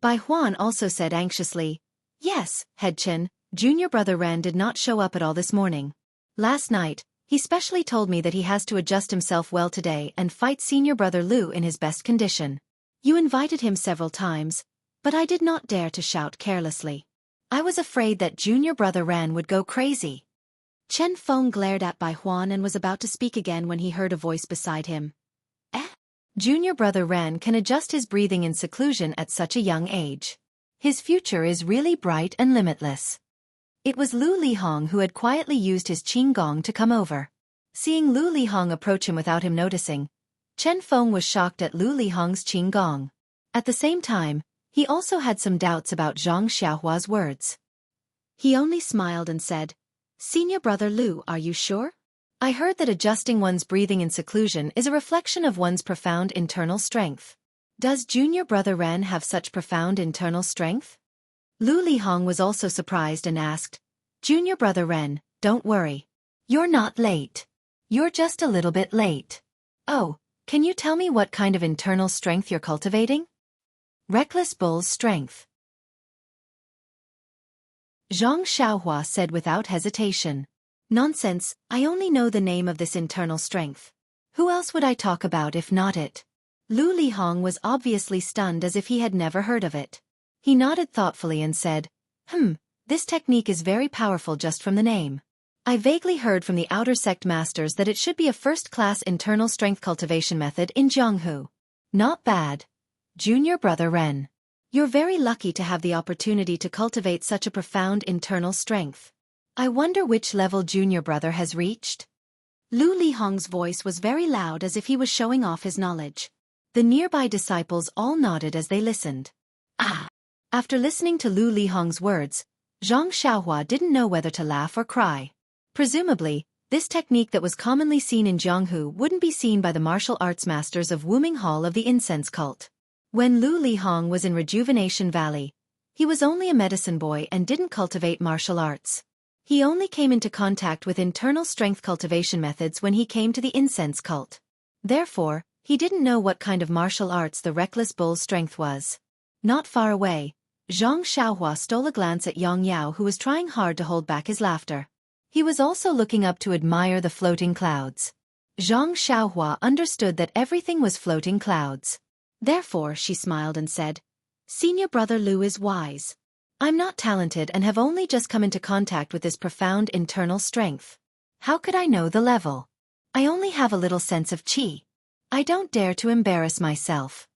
Bai Huan also said anxiously, "Yes, Head Chen, junior brother Ren did not show up at all this morning. Last night, he specially told me that he has to adjust himself well today and fight senior brother Lu in his best condition. You invited him several times, but I did not dare to shout carelessly. I was afraid that junior brother Ren would go crazy." Chen Feng glared at Bai Huan and was about to speak again when he heard a voice beside him. Junior brother Ren can adjust his breathing in seclusion at such a young age. His future is really bright and limitless." It was Lu Lihong who had quietly used his qing gong to come over. Seeing Lu Lihong approach him without him noticing, Chen Feng was shocked at Lu Lihong's qing gong. At the same time, he also had some doubts about Zhang Xiaohua's words. He only smiled and said, "Senior brother Lu, are you sure? I heard that adjusting one's breathing in seclusion is a reflection of one's profound internal strength. Does junior brother Ren have such profound internal strength?" Lu Lihong was also surprised and asked, "Junior brother Ren, don't worry. You're not late. You're just a little bit late. Oh, can you tell me what kind of internal strength you're cultivating?" Reckless bull's strength. Zhang Xiaohua said without hesitation. "Nonsense, I only know the name of this internal strength. Who else would I talk about if not it?" Lu Lihong was obviously stunned as if he had never heard of it. He nodded thoughtfully and said, This technique is very powerful just from the name. I vaguely heard from the outer sect masters that it should be a first-class internal strength cultivation method in Jianghu. Not bad. Junior brother Ren. You're very lucky to have the opportunity to cultivate such a profound internal strength. I wonder which level junior brother has reached?" Lu Lihong's voice was very loud as if he was showing off his knowledge. The nearby disciples all nodded as they listened. After listening to Lu Lihong's words, Zhang Xiaohua didn't know whether to laugh or cry. Presumably, this technique that was commonly seen in Jianghu wouldn't be seen by the martial arts masters of Wuming Hall of the Incense Cult. When Lu Lihong was in Rejuvenation Valley, he was only a medicine boy and didn't cultivate martial arts. He only came into contact with internal strength cultivation methods when he came to the incense cult. Therefore, he didn't know what kind of martial arts the reckless bull's strength was. Not far away, Zhang Xiaohua stole a glance at Yang Yao, who was trying hard to hold back his laughter. He was also looking up to admire the floating clouds. Zhang Xiaohua understood that everything was floating clouds. Therefore, she smiled and said, "Senior brother Lu is wise. I'm not talented and have only just come into contact with this profound internal strength. How could I know the level? I only have a little sense of qi. I don't dare to embarrass myself."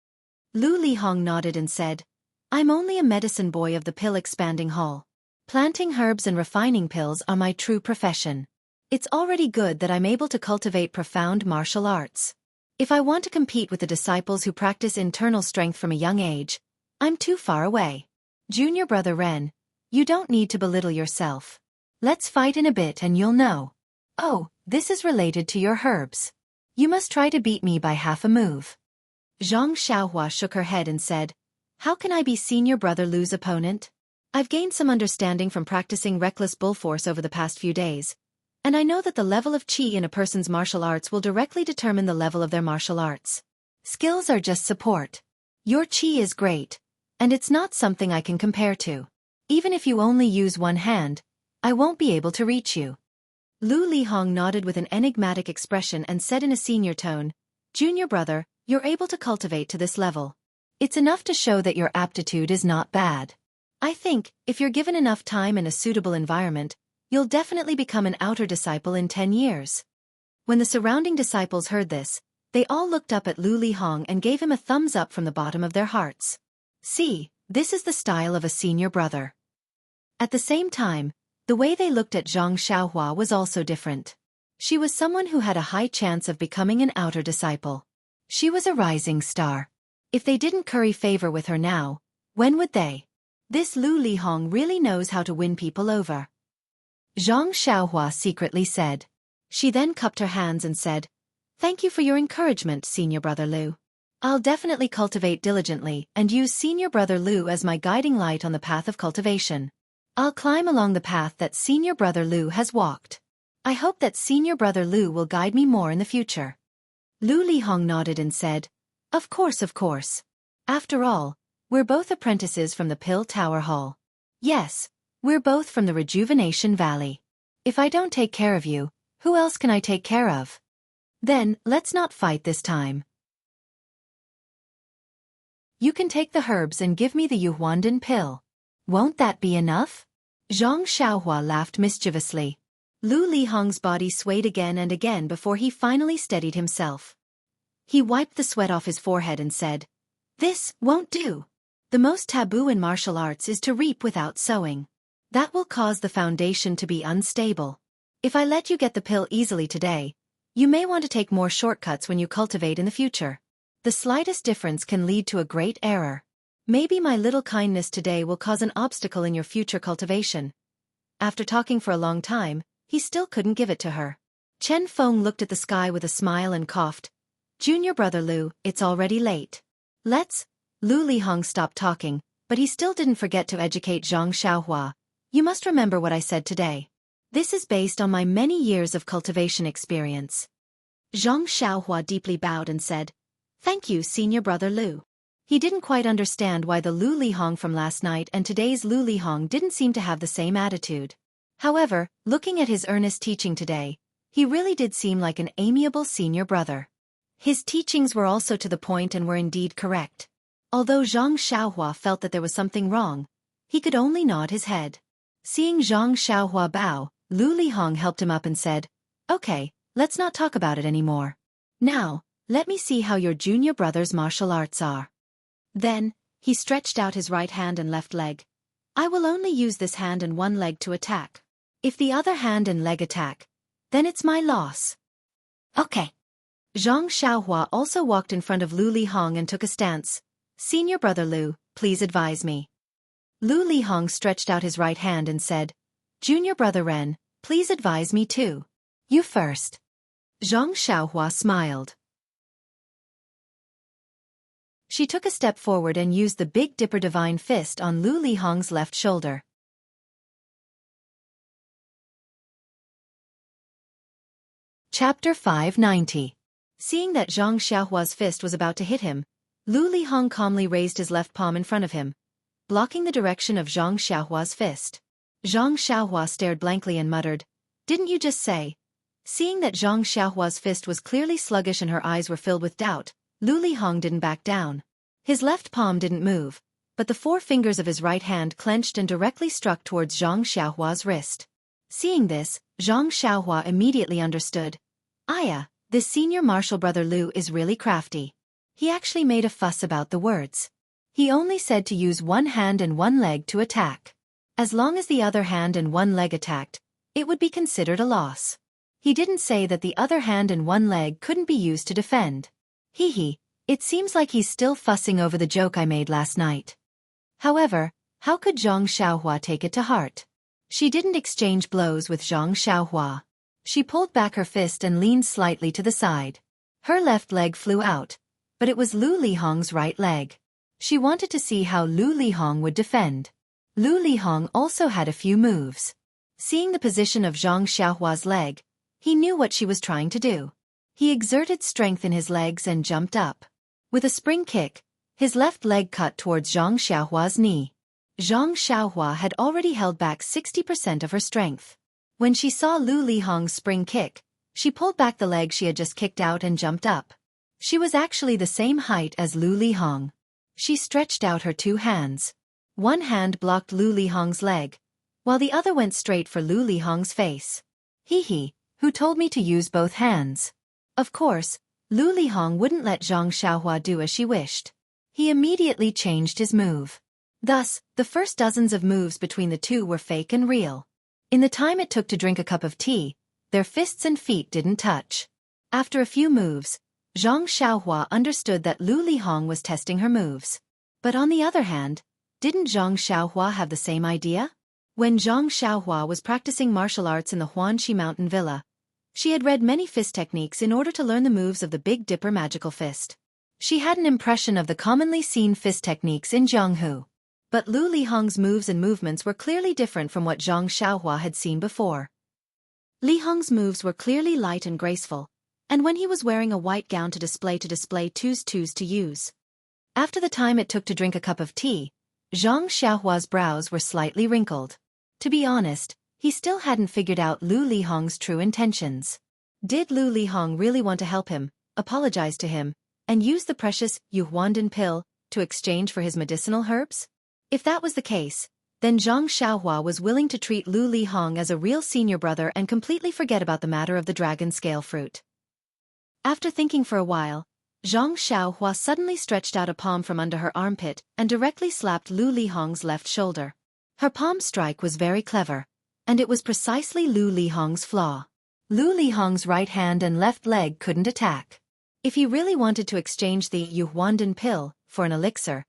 Lu Lihong nodded and said, "I'm only a medicine boy of the pill expanding hall. Planting herbs and refining pills are my true profession. It's already good that I'm able to cultivate profound martial arts. If I want to compete with the disciples who practice internal strength from a young age, I'm too far away. Junior brother Ren, you don't need to belittle yourself. Let's fight in a bit and you'll know. Oh, this is related to your herbs. You must try to beat me by half a move." Zhang Xiaohua shook her head and said, "How can I be senior brother Lu's opponent? I've gained some understanding from practicing reckless bull force over the past few days, and I know that the level of qi in a person's martial arts will directly determine the level of their martial arts. Skills are just support. Your qi is great, and it's not something I can compare to. Even if you only use one hand, I won't be able to reach you." Lu Lihong nodded with an enigmatic expression and said in a senior tone, "Junior brother, you're able to cultivate to this level. It's enough to show that your aptitude is not bad. I think, if you're given enough time and a suitable environment, you'll definitely become an outer disciple in 10 years. When the surrounding disciples heard this, they all looked up at Lu Lihong and gave him a thumbs up from the bottom of their hearts. See, this is the style of a senior brother. At the same time, the way they looked at Zhang Xiaohua was also different. She was someone who had a high chance of becoming an outer disciple. She was a rising star. If they didn't curry favor with her now, When would they? This Lu Lihong really knows how to win people over. Zhang Xiaohua secretly said. She then cupped her hands and said, "Thank you for your encouragement, Senior Brother Lu. I'll definitely cultivate diligently and use Senior Brother Lu as my guiding light on the path of cultivation. I'll climb along the path that Senior Brother Lu has walked. I hope that Senior Brother Lu will guide me more in the future." Lu Lihong nodded and said, Of course, of course. After all, we're both apprentices from the Pill Tower Hall. Yes, we're both from the Rejuvenation Valley. If I don't take care of you, who else can I take care of? Then, let's not fight this time. You can take the herbs and give me the Yuhuandin pill. Won't that be enough? Zhang Xiaohua laughed mischievously. Lu Lihong's body swayed again and again before he finally steadied himself. He wiped the sweat off his forehead and said, "This won't do. The most taboo in martial arts is to reap without sowing. That will cause the foundation to be unstable. If I let you get the pill easily today, you may want to take more shortcuts when you cultivate in the future. The slightest difference can lead to a great error. Maybe my little kindness today will cause an obstacle in your future cultivation." After talking for a long time, he still couldn't give it to her. Chen Feng looked at the sky with a smile and coughed. "Junior Brother Lu, it's already late. Let's..." Lu Lihong stopped talking, but he still didn't forget to educate Zhang Xiaohua. "You must remember what I said today. This is based on my many years of cultivation experience." Zhang Xiaohua deeply bowed and said, "Thank you, Senior Brother Lu." He didn't quite understand why the Lu Lihong from last night and today's Lu Lihong didn't seem to have the same attitude. However, looking at his earnest teaching today, he really did seem like an amiable senior brother. His teachings were also to the point and were indeed correct. Although Zhang Xiaohua felt that there was something wrong, he could only nod his head. Seeing Zhang Xiaohua bow, Lu Lihong helped him up and said, "Okay, let's not talk about it anymore. Now, let me see how your junior brother's martial arts are." Then, he stretched out his right hand and left leg. "I will only use this hand and one leg to attack. If the other hand and leg attack, then it's my loss." "Okay." Zhang Xiaohua also walked in front of Lu Lihong and took a stance. "Senior Brother Lu, please advise me." Lu Lihong stretched out his right hand and said, "Junior Brother Ren, please advise me too. You first." Zhang Xiaohua smiled. She took a step forward and used the Big Dipper Divine Fist on Lu Lihong's left shoulder. Chapter 590. Seeing that Zhang Xiaohua's fist was about to hit him, Lu Lihong calmly raised his left palm in front of him, blocking the direction of Zhang Xiaohua's fist. Zhang Xiaohua stared blankly and muttered, "Didn't you just say?" Seeing that Zhang Xiaohua's fist was clearly sluggish and her eyes were filled with doubt, Lu Lihong didn't back down. His left palm didn't move, but the four fingers of his right hand clenched and directly struck towards Zhang Xiaohua's wrist. Seeing this, Zhang Xiaohua immediately understood. Aya, this senior martial brother Lu is really crafty. He actually made a fuss about the words. He only said to use one hand and one leg to attack. As long as the other hand and one leg attacked, it would be considered a loss. He didn't say that the other hand and one leg couldn't be used to defend. Hee, it seems like he's still fussing over the joke I made last night. However, how could Zhang Xiaohua take it to heart? She didn't exchange blows with Zhang Xiaohua. She pulled back her fist and leaned slightly to the side. Her left leg flew out, but it was Lu Lihong's right leg. She wanted to see how Lu Lihong would defend. Lu Lihong also had a few moves. Seeing the position of Zhang Xiaohua's leg, he knew what she was trying to do. He exerted strength in his legs and jumped up. With a spring kick, his left leg cut towards Zhang Xiaohua's knee. Zhang Xiaohua had already held back 60% of her strength. When she saw Lu Lihong's spring kick, she pulled back the leg she had just kicked out and jumped up. She was actually the same height as Lu Lihong. She stretched out her two hands. One hand blocked Lu Lihong's leg, while the other went straight for Lu Lihong's face. Hee, who told me to use both hands? Of course, Lu Lihong wouldn't let Zhang Xiaohua do as she wished. He immediately changed his move. Thus, the first dozens of moves between the two were fake and real. In the time it took to drink a cup of tea, their fists and feet didn't touch. After a few moves, Zhang Xiaohua understood that Lu Lihong was testing her moves. But on the other hand, Didn't Zhang Xiaohua have the same idea? When Zhang Xiaohua was practicing martial arts in the Huanxi Mountain Villa, she had read many fist techniques in order to learn the moves of the Big Dipper magical fist. She had an impression of the commonly seen fist techniques in Jianghu. But Lu Lihong's moves and movements were clearly different from what Zhang Xiaohua had seen before. Lihong's moves were clearly light and graceful, and when he was wearing a white gown to display twos to use. After the time it took to drink a cup of tea, Zhang Xiaohua's brows were slightly wrinkled. To be honest, he still hadn't figured out Lu Lihong's true intentions. Did Lu Lihong really want to help him, apologize to him, and use the precious Yuhuandan pill to exchange for his medicinal herbs? If that was the case, then Zhang Xiaohua was willing to treat Lu Lihong as a real senior brother and completely forget about the matter of the dragon scale fruit. After thinking for a while, Zhang Xiaohua suddenly stretched out a palm from under her armpit and directly slapped Lu Lihong's left shoulder. Her palm strike was very clever, and it was precisely Lu Lihong's flaw. Lu Lihong's right hand and left leg couldn't attack. If he really wanted to exchange the Yuhuandan pill for an elixir,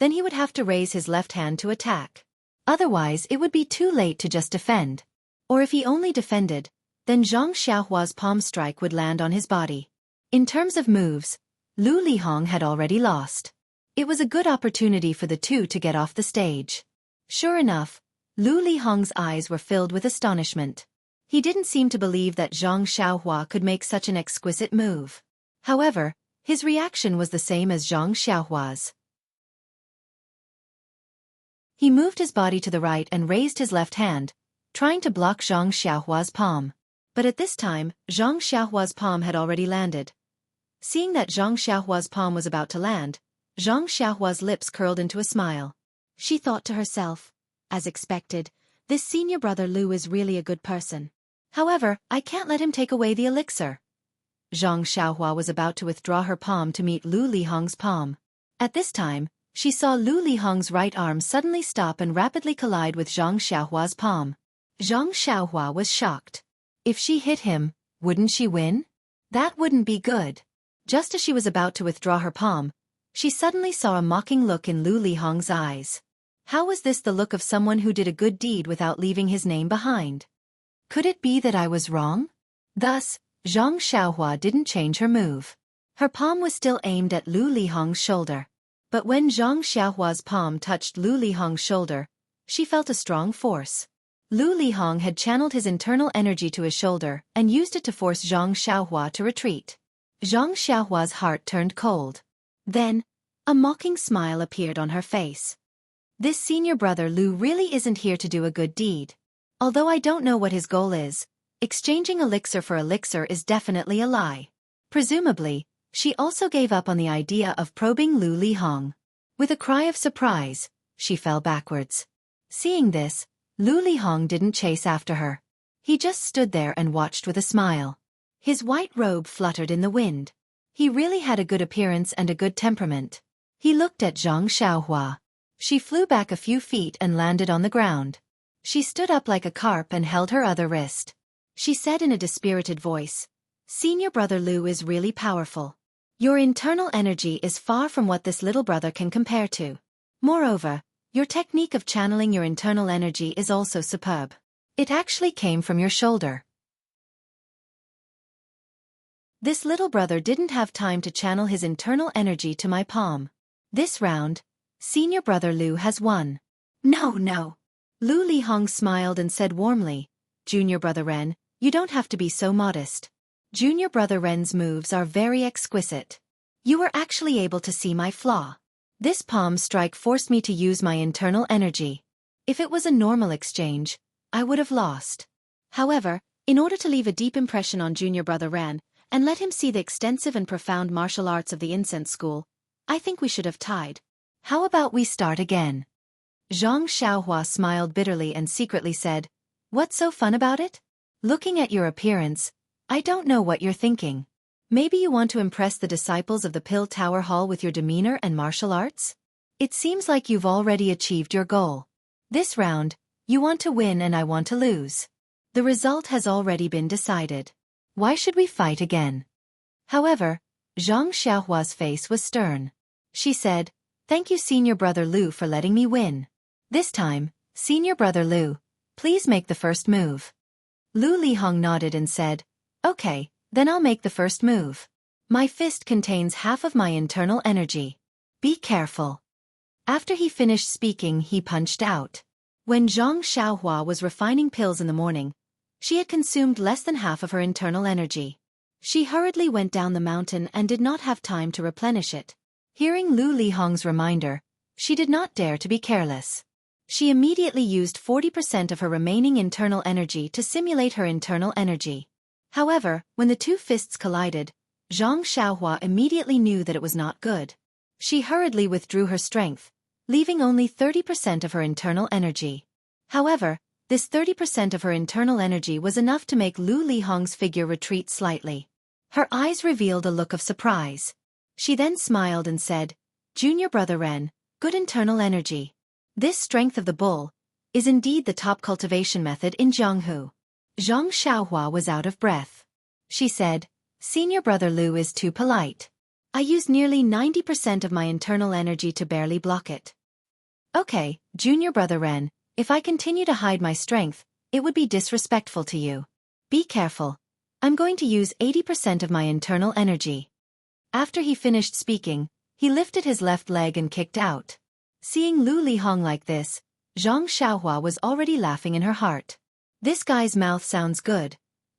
then he would have to raise his left hand to attack. Otherwise it would be too late to just defend. Or if he only defended, then Zhang Xiaohua's palm strike would land on his body. In terms of moves, Lu Lihong had already lost. It was a good opportunity for the two to get off the stage. Sure enough, Lu Lihong's eyes were filled with astonishment. He didn't seem to believe that Zhang Xiaohua could make such an exquisite move. However, his reaction was the same as Zhang Xiaohua's. He moved his body to the right and raised his left hand, trying to block Zhang Xiaohua's palm. But at this time, Zhang Xiaohua's palm had already landed. Seeing that Zhang Xiaohua's palm was about to land, Zhang Xiaohua's lips curled into a smile. She thought to herself, as expected, this senior brother Lu is really a good person. However, I can't let him take away the elixir. Zhang Xiaohua was about to withdraw her palm to meet Lu Lihong's palm. At this time, she saw Lu Lihong's right arm suddenly stop and rapidly collide with Zhang Xiaohua's palm. Zhang Xiaohua was shocked. If she hit him, wouldn't she win? That wouldn't be good. Just as she was about to withdraw her palm, she suddenly saw a mocking look in Lu Lihong's eyes. How was this the look of someone who did a good deed without leaving his name behind? Could it be that I was wrong? Thus, Zhang Xiaohua didn't change her move. Her palm was still aimed at Lu Lihong's shoulder. But when Zhang Xiaohua's palm touched Lu Lihong's shoulder, she felt a strong force. Lu Lihong had channeled his internal energy to his shoulder and used it to force Zhang Xiaohua to retreat. Zhang Xiaohua's heart turned cold. Then, a mocking smile appeared on her face. This senior brother Lu really isn't here to do a good deed. Although I don't know what his goal is, exchanging elixir for elixir is definitely a lie. Presumably, she also gave up on the idea of probing Lu Lihong. With a cry of surprise, she fell backwards. Seeing this, Lu Lihong didn't chase after her. He just stood there and watched with a smile. His white robe fluttered in the wind. He really had a good appearance and a good temperament. He looked at Zhang Xiaohua. She flew back a few feet and landed on the ground. She stood up like a carp and held her other wrist. She said in a dispirited voice, "Senior brother Lu is really powerful. Your internal energy is far from what this little brother can compare to. Moreover, your technique of channeling your internal energy is also superb. It actually came from your shoulder." This little brother didn't have time to channel his internal energy to my palm. This round, senior brother Lu has won. No. Lu Lihong smiled and said warmly, "Junior brother Ren, you don't have to be so modest. Junior brother Ren's moves are very exquisite. You were actually able to see my flaw. This palm strike forced me to use my internal energy. If it was a normal exchange, I would have lost. However, in order to leave a deep impression on junior brother Ren, and let him see the extensive and profound martial arts of the incense school, I think we should have tied. How about we start again?" Zhang Xiaohua smiled bitterly and secretly said, "What's so fun about it? Looking at your appearance, I don't know what you're thinking. Maybe you want to impress the disciples of the Pill Tower Hall with your demeanor and martial arts? It seems like you've already achieved your goal. This round, you want to win and I want to lose. The result has already been decided. Why should we fight again?" However, Zhang Xiaohua's face was stern. She said, Thank you Senior Brother Lu for letting me win. This time, Senior Brother Lu, please make the first move. Lu Lihong nodded and said, Okay, then I'll make the first move. My fist contains half of my internal energy. Be careful. After he finished speaking, he punched out. When Zhang Xiaohua was refining pills in the morning, she had consumed less than half of her internal energy. She hurriedly went down the mountain and did not have time to replenish it. Hearing Lu Lihong's reminder, she did not dare to be careless. She immediately used 40% of her remaining internal energy to simulate her internal energy. However, when the two fists collided, Zhang Xiaohua immediately knew that it was not good. She hurriedly withdrew her strength, leaving only 30% of her internal energy. However, this 30% of her internal energy was enough to make Lu Lihong's figure retreat slightly. Her eyes revealed a look of surprise. She then smiled and said, Junior Brother Ren, good internal energy. This strength of the bull is indeed the top cultivation method in Jianghu. Zhang Xiaohua was out of breath. She said, Senior Brother Lu is too polite. I used nearly 90% of my internal energy to barely block it. Okay, Junior Brother Ren, if I continue to hide my strength, it would be disrespectful to you. Be careful. I'm going to use 80% of my internal energy. After he finished speaking, he lifted his left leg and kicked out. Seeing Lu Lihong like this, Zhang Xiaohua was already laughing in her heart. This guy's mouth sounds good,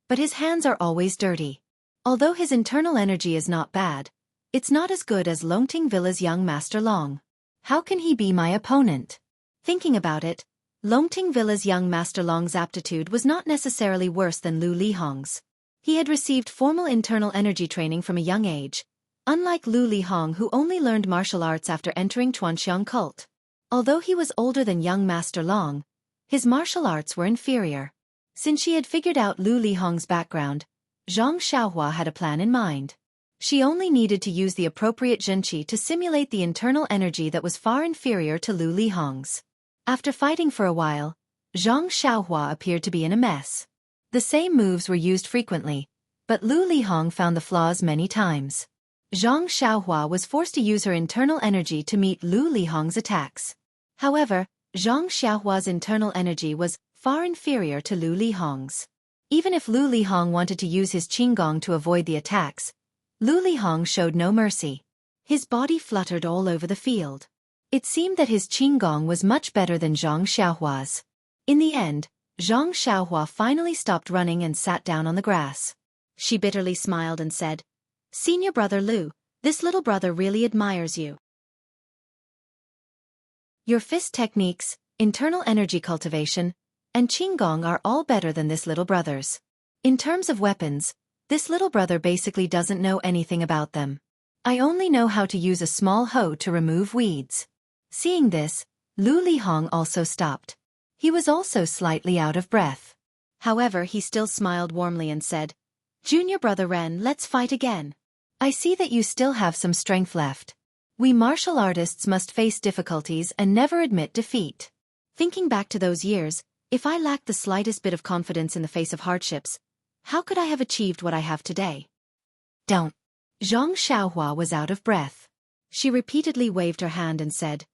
but his hands are always dirty. Although his internal energy is not bad, it's not as good as Longting Villa's young Master Long. How can he be my opponent? Thinking about it, Longting Villa's young Master Long's aptitude was not necessarily worse than Lu Lihong's. He had received formal internal energy training from a young age, unlike Lu Lihong who only learned martial arts after entering Chuanxiang cult. Although he was older than young Master Long, his martial arts were inferior. Since she had figured out Lu Lihong's background, Zhang Xiaohua had a plan in mind. She only needed to use the appropriate zhenqi to simulate the internal energy that was far inferior to Lu Lihong's. After fighting for a while, Zhang Xiaohua appeared to be in a mess. The same moves were used frequently, but Lu Lihong found the flaws many times. Zhang Xiaohua was forced to use her internal energy to meet Lu Lihong's attacks. However, Zhang Xiaohua's internal energy was far inferior to Lu Lihong's. Even if Lu Lihong wanted to use his qinggong to avoid the attacks, Lu Lihong showed no mercy. His body fluttered all over the field. It seemed that his qinggong was much better than Zhang Xiaohua's. In the end, Zhang Xiaohua finally stopped running and sat down on the grass. She bitterly smiled and said, Senior Brother Lu, this little brother really admires you. Your fist techniques, internal energy cultivation, and qinggong are all better than this little brother's. In terms of weapons, this little brother basically doesn't know anything about them. I only know how to use a small hoe to remove weeds. Seeing this, Lu Lihong also stopped. He was also slightly out of breath. However, he still smiled warmly and said, Junior Brother Ren, let's fight again. I see that you still have some strength left. We martial artists must face difficulties and never admit defeat. Thinking back to those years, if I lacked the slightest bit of confidence in the face of hardships, how could I have achieved what I have today? Don't. Zhang Xiaohua was out of breath. She repeatedly waved her hand and said,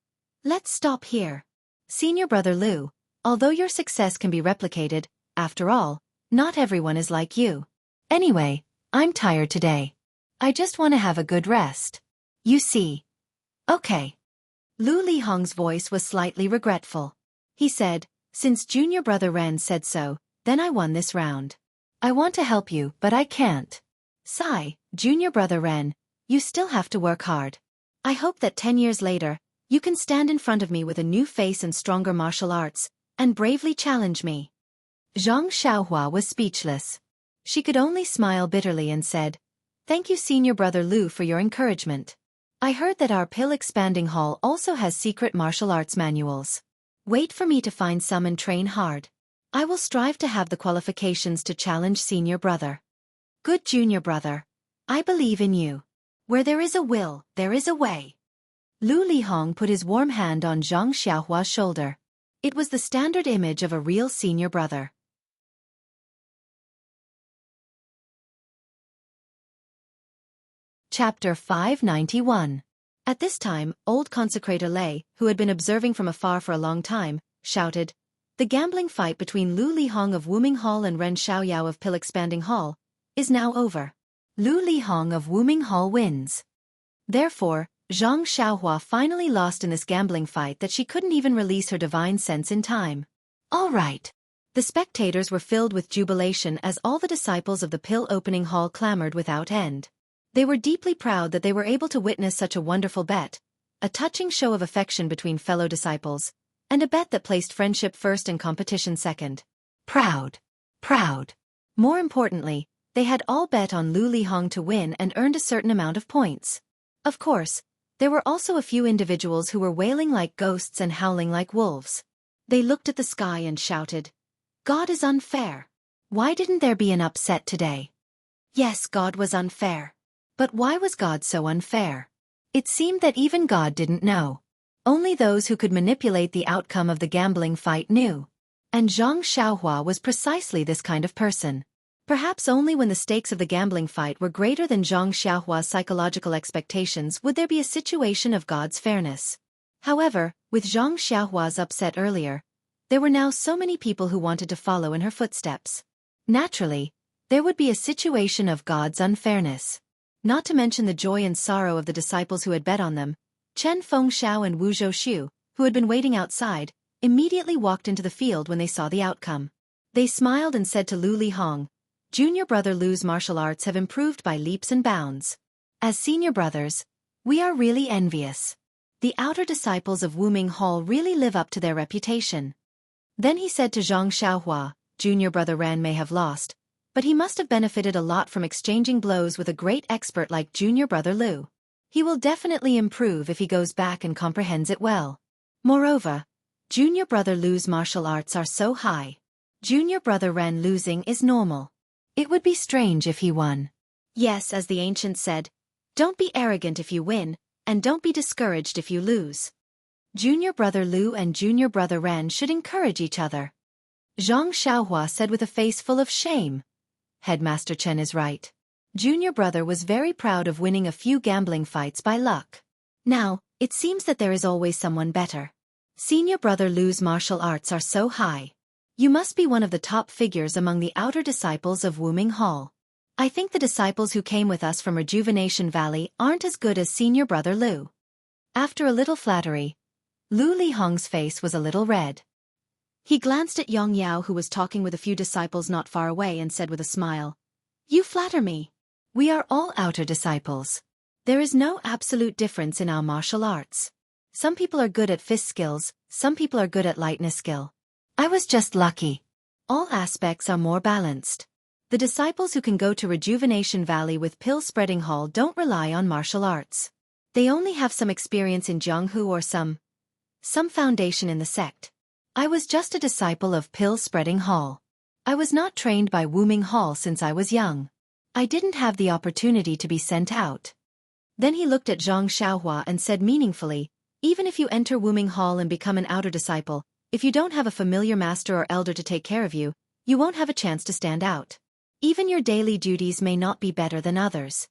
Let's stop here. Senior Brother Lu, although your success can be replicated, after all, not everyone is like you. Anyway, I'm tired today. I just want to have a good rest. You see. Okay. Lu Lihong's voice was slightly regretful. He said, Since Junior Brother Ren said so, then I won this round. I want to help you, but I can't. Sigh, Junior Brother Ren, you still have to work hard. I hope that 10 years later, you can stand in front of me with a new face and stronger martial arts, and bravely challenge me. Zhang Xiaohua was speechless. She could only smile bitterly and said, Thank you Senior Brother Lu for your encouragement. I heard that our pill expanding hall also has secret martial arts manuals. Wait for me to find some and train hard. I will strive to have the qualifications to challenge Senior Brother. Good Junior Brother. I believe in you. Where there is a will, there is a way. Lu Lihong put his warm hand on Zhang Xiaohua's shoulder. It was the standard image of a real senior brother. Chapter 591. At this time, old consecrator Lei, who had been observing from afar for a long time, shouted, "The gambling fight between Lu Lihong of Wuming Hall and Ren Xiaoyao of Pill Expanding Hall is now over. Lu Lihong of Wuming Hall wins." Therefore, Zhang Xiaohua finally lost in this gambling fight that she couldn't even release her divine sense in time. All right. The spectators were filled with jubilation as all the disciples of the Pill Opening Hall clamored without end. They were deeply proud that they were able to witness such a wonderful bet, a touching show of affection between fellow disciples, and a bet that placed friendship first and competition second. Proud. Proud. More importantly, they had all bet on Lu Lihong to win and earned a certain amount of points. Of course, there were also a few individuals who were wailing like ghosts and howling like wolves. They looked at the sky and shouted, "God is unfair. Why didn't there be an upset today?" Yes, God was unfair. But why was God so unfair? It seemed that even God didn't know. Only those who could manipulate the outcome of the gambling fight knew. And Zhang Xiaohua was precisely this kind of person. Perhaps only when the stakes of the gambling fight were greater than Zhang Xiaohua's psychological expectations would there be a situation of God's fairness. However, with Zhang Xiaohua's upset earlier, there were now so many people who wanted to follow in her footsteps. Naturally, there would be a situation of God's unfairness. Not to mention the joy and sorrow of the disciples who had bet on them. Chen Fengxiao and Wu Zhouxiu, who had been waiting outside, immediately walked into the field when they saw the outcome. They smiled and said to Lu Lihong, "Junior brother Lu's martial arts have improved by leaps and bounds. As senior brothers, we are really envious. The outer disciples of Wuming Hall really live up to their reputation." Then he said to Zhang Xiaohua, "Junior brother Ran may have lost, but he must have benefited a lot from exchanging blows with a great expert like junior brother Lu. He will definitely improve if he goes back and comprehends it well. Moreover, junior brother Lu's martial arts are so high. Junior brother Ran losing is normal. It would be strange if he won. Yes, as the ancient said, don't be arrogant if you win, and don't be discouraged if you lose. Junior brother Lu and junior brother Ran should encourage each other." Zhang Xiaohua said with a face full of shame. Headmaster Chen is right. Junior brother was very proud of winning a few gambling fights by luck. Now, it seems that there is always someone better. Senior brother Lu's martial arts are so high. You must be one of the top figures among the outer disciples of Wuming Hall. I think the disciples who came with us from Rejuvenation Valley aren't as good as senior brother Lu. After a little flattery, Lu Lihong's face was a little red. He glanced at Yang Yao, who was talking with a few disciples not far away, and said with a smile, "You flatter me. We are all outer disciples. There is no absolute difference in our martial arts. Some people are good at fist skills, some people are good at lightness skill. I was just lucky. All aspects are more balanced. The disciples who can go to Rejuvenation Valley with Pill Spreading Hall don't rely on martial arts. They only have some experience in Jianghu or some foundation in the sect. I was just a disciple of Pill Spreading Hall. I was not trained by Wuming Hall since I was young. I didn't have the opportunity to be sent out." Then he looked at Zhang Xiaohua and said meaningfully, "Even if you enter Wuming Hall and become an outer disciple, if you don't have a familiar master or elder to take care of you, you won't have a chance to stand out. Even your daily duties may not be better than others."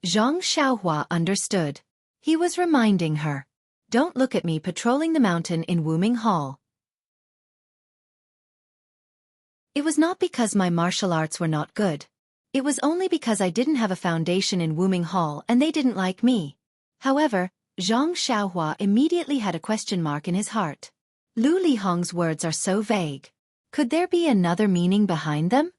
Zhang Xiaohua understood. He was reminding her, "Don't look at me patrolling the mountain in Wuming Hall. It was not because my martial arts were not good. It was only because I didn't have a foundation in Wuming Hall and they didn't like me." However, Zhang Xiaohua immediately had a question mark in his heart. Lu Lihong's words are so vague. Could there be another meaning behind them?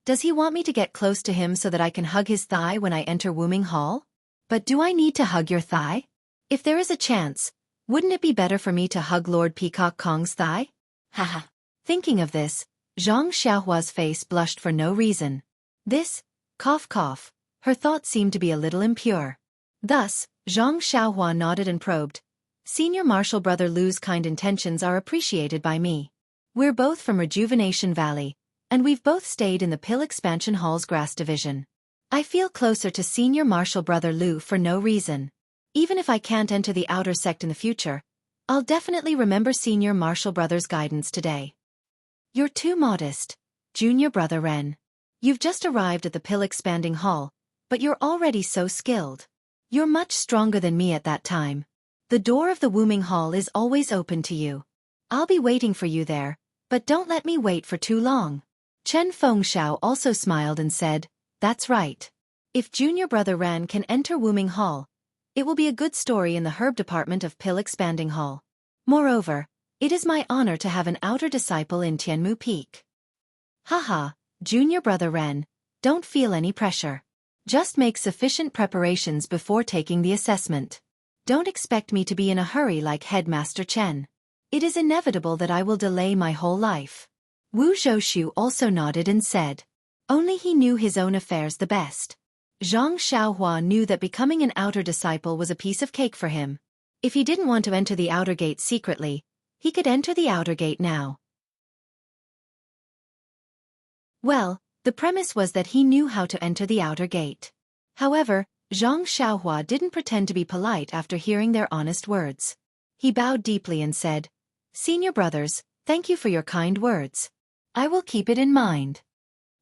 Does he want me to get close to him so that I can hug his thigh when I enter Wuming Hall? But do I need to hug your thigh? If there is a chance, wouldn't it be better for me to hug Lord Peacock Kong's thigh? Haha. Thinking of this, Zhang Xiaohua's face blushed for no reason. This, cough cough, her thoughts seemed to be a little impure. Thus, Zhang Xiaohua nodded and probed. "Senior martial brother Lu's kind intentions are appreciated by me. We're both from Rejuvenation Valley, and we've both stayed in the Pill Expansion Hall's grass division. I feel closer to senior martial brother Lu for no reason. Even if I can't enter the outer sect in the future, I'll definitely remember senior martial brother's guidance today." "You're too modest, junior brother Ren. You've just arrived at the Pill Expanding Hall, but you're already so skilled. You're much stronger than me at that time. The door of the Wuming Hall is always open to you. I'll be waiting for you there, but don't let me wait for too long. Chen Fengxiao also smiled and said, That's right. If junior brother Ran can enter Wuming Hall, it will be a good story in the herb department of Pill Expanding Hall. Moreover, it is my honor to have an outer disciple in Tianmu Peak. Haha, junior brother Ren, don't feel any pressure. Just make sufficient preparations before taking the assessment. Don't expect me to be in a hurry like Headmaster Chen. It is inevitable that I will delay my whole life. Wu Zhoushu also nodded and said. Only he knew his own affairs the best. Zhang Xiaohua knew that becoming an outer disciple was a piece of cake for him. If he didn't want to enter the outer gate secretly, he could enter the outer gate now. Well, the premise was that he knew how to enter the outer gate. However, Zhang Xiaohua didn't pretend to be polite after hearing their honest words. He bowed deeply and said, Senior brothers, thank you for your kind words. I will keep it in mind.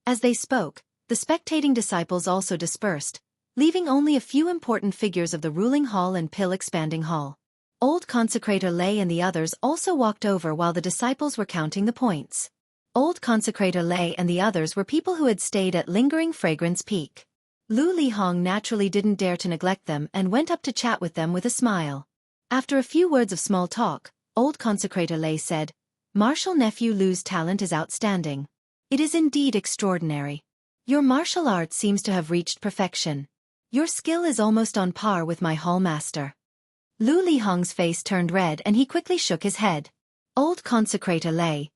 As they spoke, the spectating disciples also dispersed, leaving only a few important figures of the ruling hall and Pill Expanding Hall. Old Consecrator Lei and the others also walked over while the disciples were counting the points. Old Consecrator Lei and the others were people who had stayed at Lingering Fragrance Peak. Lu Lihong naturally didn't dare to neglect them and went up to chat with them with a smile. After a few words of small talk, Old Consecrator Lei said, Martial nephew Lu's talent is outstanding. It is indeed extraordinary. Your martial art seems to have reached perfection. Your skill is almost on par with my hall master. Lu Lihong's face turned red and he quickly shook his head. Old Consecrator Lei,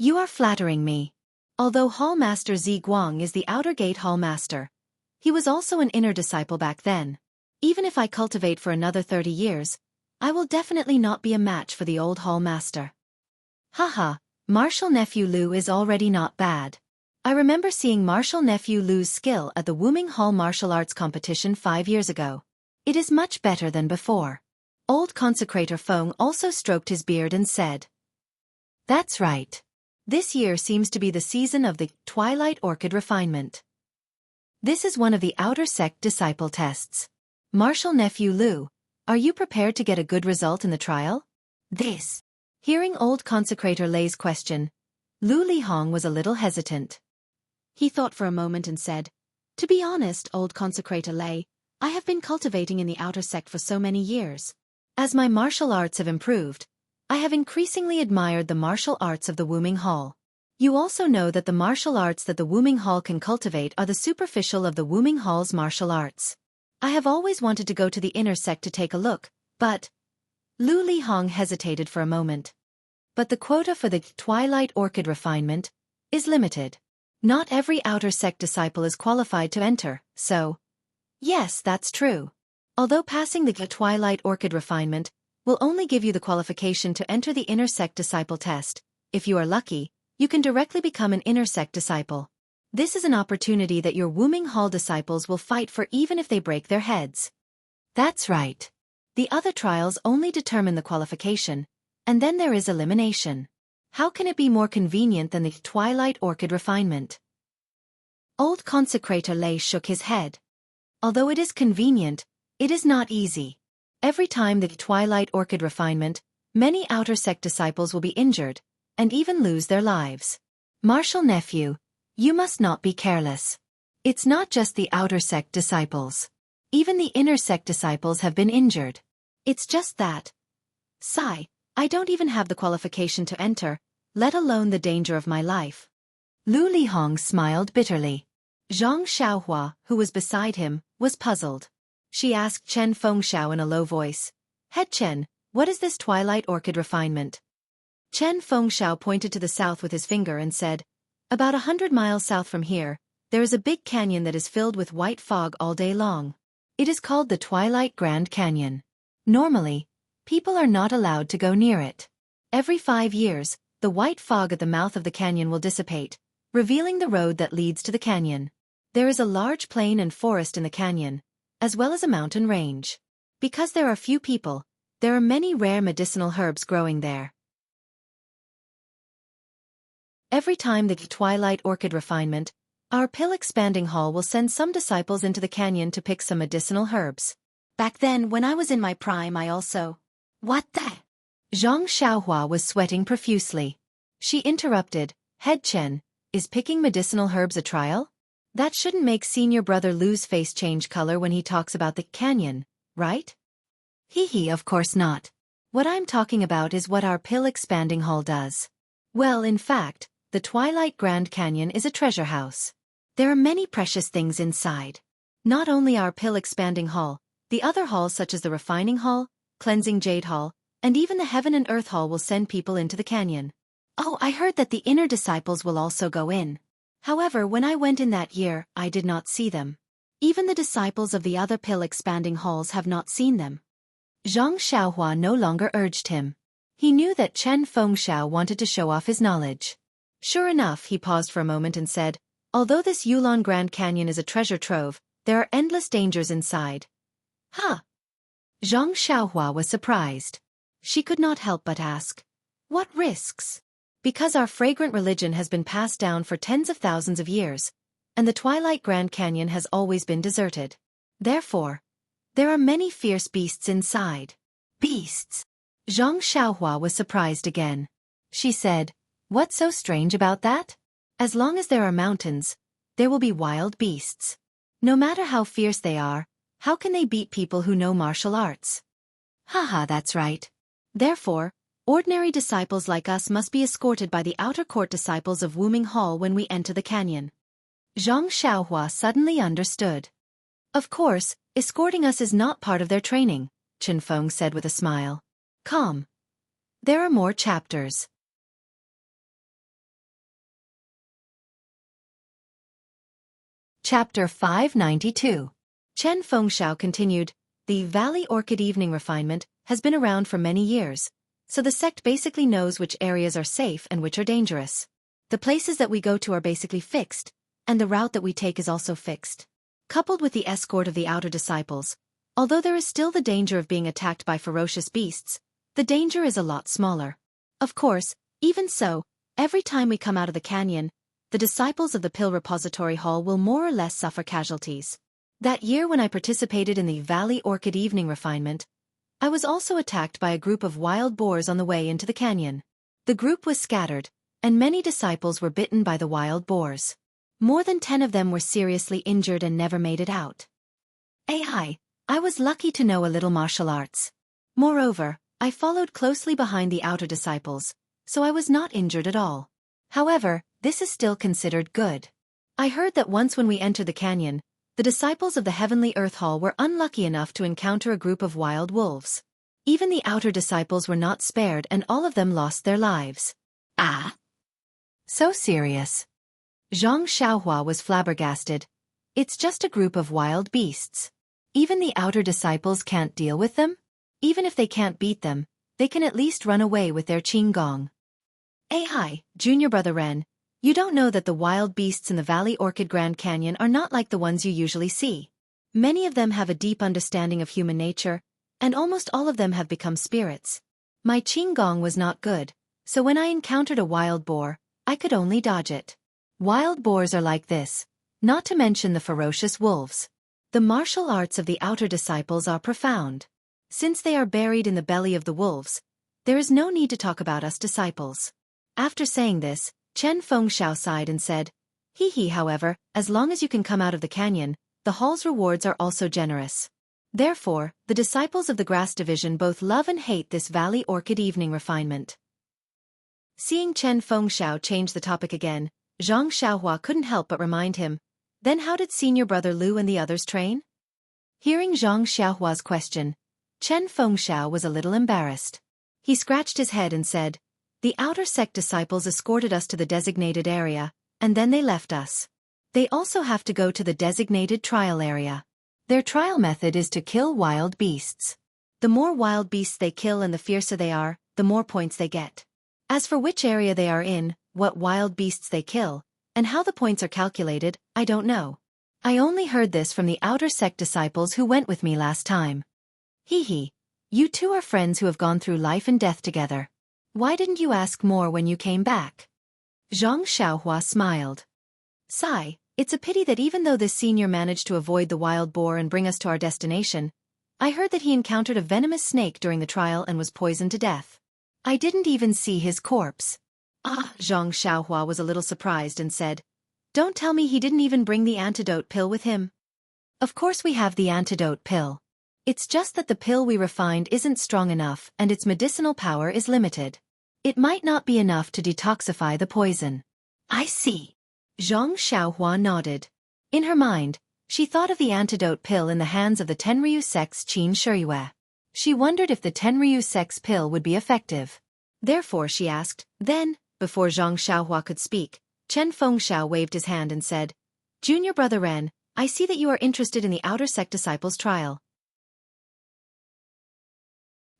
you are flattering me. Although Hall Master Zi Guang is the outer gate Hall Master, he was also an inner disciple back then. Even if I cultivate for another 30 years, I will definitely not be a match for the old Hall Master. Haha, Martial Nephew Lu is already not bad. I remember seeing Martial Nephew Lu's skill at the Wuming Hall Martial Arts competition 5 years ago. It is much better than before. Old Consecrator Feng also stroked his beard and said, That's right. This year seems to be the season of the Twilight Orchid Refinement. This is one of the outer sect disciple tests. Martial Nephew Lu, are you prepared to get a good result in the trial? Hearing Old Consecrator Lei's question, Lu Lihong was a little hesitant. He thought for a moment and said, To be honest, Old Consecrator Lei, I have been cultivating in the outer sect for so many years. As my martial arts have improved, I have increasingly admired the martial arts of the Wuming Hall. You also know that the martial arts that the Wuming Hall can cultivate are the superficial of the Wuming Hall's martial arts. I have always wanted to go to the inner sect to take a look, but... Lu Lihong hesitated for a moment. But the quota for the Twilight Orchid Refinement is limited. Not every outer sect disciple is qualified to enter, so... Yes, that's true. Although passing the Twilight Orchid Refinement will only give you the qualification to enter the inner sect disciple test, if you are lucky, you can directly become an inner sect disciple. This is an opportunity that your Wuming Hall disciples will fight for even if they break their heads. That's right. The other trials only determine the qualification, and then there is elimination. How can it be more convenient than the Twilight Orchid Refinement? Old Consecrator Lei shook his head. Although it is convenient, it is not easy. Every time the Twilight Orchid Refinement, many outer sect disciples will be injured, and even lose their lives. Martial nephew, you must not be careless. It's not just the outer sect disciples. Even the inner sect disciples have been injured. It's just that. Sigh, I don't even have the qualification to enter, let alone the danger of my life. Lu Lihong smiled bitterly. Zhang Xiaohua, who was beside him, was puzzled. She asked Chen Fengxiao in a low voice, Head Chen, what is this Twilight Orchid Refinement? Chen Fengxiao pointed to the south with his finger and said, About 100 miles south from here, there is a big canyon that is filled with white fog all day long. It is called the Twilight Grand Canyon. Normally, people are not allowed to go near it. Every 5 years, the white fog at the mouth of the canyon will dissipate, revealing the road that leads to the canyon. There is a large plain and forest in the canyon, as well as a mountain range. Because there are few people, there are many rare medicinal herbs growing there. Every time the Twilight Orchid Refinement, our Pill Expanding Hall will send some disciples into the canyon to pick some medicinal herbs. Back then, when I was in my prime, I also... What the? Zhang Xiaohua was sweating profusely. She interrupted, Head Chen, is picking medicinal herbs a trial? That shouldn't make senior brother Lu's face change color when he talks about the canyon, right? Hee, of course not. What I'm talking about is what our pill-expanding hall does. Well, in fact, the Twilight Grand Canyon is a treasure house. There are many precious things inside. Not only our pill-expanding hall, the other halls such as the Refining Hall, Cleansing Jade Hall, and even the Heaven and Earth Hall will send people into the canyon. Oh, I heard that the inner disciples will also go in. However, when I went in that year, I did not see them. Even the disciples of the other pill-expanding halls have not seen them. Zhang Xiaohua no longer urged him. He knew that Chen Fengxiao wanted to show off his knowledge. Sure enough, he paused for a moment and said, although this Yulon Grand Canyon is a treasure trove, there are endless dangers inside. Huh? Zhang Xiaohua was surprised. She could not help but ask, what risks? Because our fragrant religion has been passed down for tens of thousands of years, and the Twilight Grand Canyon has always been deserted. Therefore, there are many fierce beasts inside. Beasts? Zhang Xiaohua was surprised again. She said, what's so strange about that? As long as there are mountains, there will be wild beasts. No matter how fierce they are, how can they beat people who know martial arts? Haha, that's right. Therefore, ordinary disciples like us must be escorted by the outer court disciples of Wuming Hall when we enter the canyon. Zhang Xiaohua suddenly understood. Of course, escorting us is not part of their training, Chen Feng said with a smile. Calm. There are more chapters. Chapter 592. Chen Fengxiao continued, the Valley Orchid Evening Refinement has been around for many years, so the sect basically knows which areas are safe and which are dangerous. The places that we go to are basically fixed, and the route that we take is also fixed. Coupled with the escort of the outer disciples, although there is still the danger of being attacked by ferocious beasts, the danger is a lot smaller. Of course, even so, every time we come out of the canyon, the disciples of the Pill Repository Hall will more or less suffer casualties. That year when I participated in the Valley Orchid Evening Refinement, I was also attacked by a group of wild boars on the way into the canyon. The group was scattered, and many disciples were bitten by the wild boars. More than 10 of them were seriously injured and never made it out. I was lucky to know a little martial arts. Moreover, I followed closely behind the outer disciples, so I was not injured at all. However, this is still considered good. I heard that once when we entered the canyon, the disciples of the Heavenly Earth Hall were unlucky enough to encounter a group of wild wolves. Even the outer disciples were not spared and all of them lost their lives. Ah! So serious. Zhang Xiaohua was flabbergasted. It's just a group of wild beasts. Even the outer disciples can't deal with them? Even if they can't beat them, they can at least run away with their qinggong. Hi, Junior Brother Ren, you don't know that the wild beasts in the Valley Orchid Grand Canyon are not like the ones you usually see. Many of them have a deep understanding of human nature, and almost all of them have become spirits. My qinggong was not good, so when I encountered a wild boar, I could only dodge it. Wild boars are like this, not to mention the ferocious wolves. The martial arts of the outer disciples are profound. Since they are buried in the belly of the wolves, there is no need to talk about us disciples. After saying this, Chen Fengxiao sighed and said, however, as long as you can come out of the canyon, the hall's rewards are also generous. Therefore, the disciples of the Grass Division both love and hate this Valley Orchid Evening Refinement. Seeing Chen Fengxiao change the topic again, Zhang Xiaohua couldn't help but remind him, then how did senior brother Lu and the others train? Hearing Zhang Xiaohua's question, Chen Fengxiao was a little embarrassed. He scratched his head and said, the outer sect disciples escorted us to the designated area, and then they left us. They also have to go to the designated trial area. Their trial method is to kill wild beasts. The more wild beasts they kill and the fiercer they are, the more points they get. As for which area they are in, what wild beasts they kill, and how the points are calculated, I don't know. I only heard this from the outer sect disciples who went with me last time. You two are friends who have gone through life and death together. Why didn't you ask more when you came back? Zhang Xiaohua smiled. Sigh, it's a pity that even though this senior managed to avoid the wild boar and bring us to our destination, I heard that he encountered a venomous snake during the trial and was poisoned to death. I didn't even see his corpse. Zhang Xiaohua was a little surprised and said, "Don't tell me he didn't even bring the antidote pill with him." "Of course we have the antidote pill. It's just that the pill we refined isn't strong enough and its medicinal power is limited. It might not be enough to detoxify the poison." "I see." Zhang Xiaohua nodded. In her mind, she thought of the antidote pill in the hands of the Tenryu sect's Qin Shiyue. She wondered if the Tenryu sect's pill would be effective. Therefore she asked, then, before Zhang Xiaohua could speak, Chen Fengxiao waved his hand and said, "Junior brother Ren, I see that you are interested in the Outer Sect disciples' trial.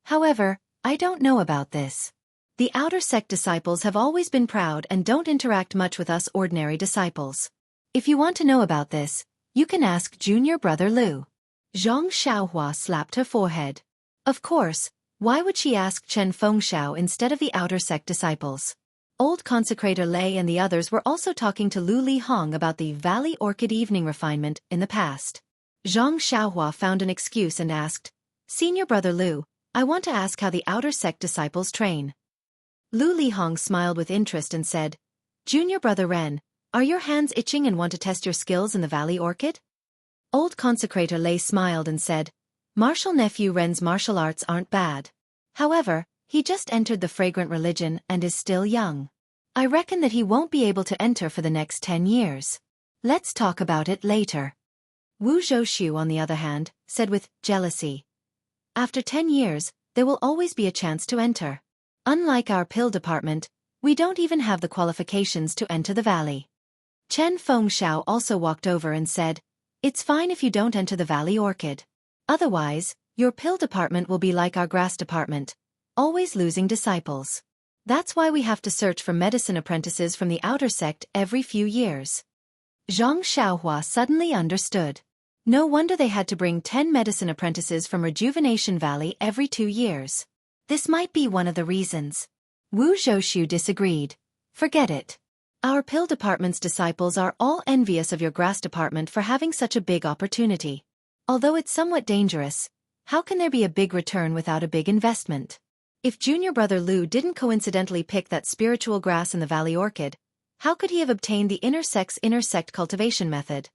However, I don't know about this. The Outer Sect disciples have always been proud and don't interact much with us ordinary disciples. If you want to know about this, you can ask junior brother Lu." Zhang Xiaohua slapped her forehead. Of course, why would she ask Chen Fengxiao instead of the Outer Sect disciples? Old Consecrator Lei and the others were also talking to Lu Lihong about the Valley Orchid evening refinement in the past. Zhang Xiaohua found an excuse and asked, "Senior brother Lu, I want to ask how the Outer Sect disciples train." Lu Lihong smiled with interest and said, "Junior brother Ren, are your hands itching and want to test your skills in the Valley Orchid?" Old Consecrator Lei smiled and said, "Martial nephew Ren's martial arts aren't bad. However, he just entered the fragrant religion and is still young. I reckon that he won't be able to enter for the next 10 years. Let's talk about it later." Wu Zhouxiu, on the other hand, said with jealousy, "After 10 years, there will always be a chance to enter. Unlike our pill department, we don't even have the qualifications to enter the valley." Chen Fengxiao also walked over and said, "It's fine if you don't enter the Valley Orchid. Otherwise, your pill department will be like our grass department, always losing disciples. That's why we have to search for medicine apprentices from the Outer Sect every few years." Zhang Xiaohua suddenly understood. No wonder they had to bring 10 medicine apprentices from Rejuvenation Valley every 2 years. This might be one of the reasons. Wu Zhouxiu disagreed. "Forget it. Our pill department's disciples are all envious of your grass department for having such a big opportunity. Although it's somewhat dangerous, how can there be a big return without a big investment? If junior brother Lu didn't coincidentally pick that spiritual grass in the Valley Orchid, how could he have obtained the inner sect cultivation method?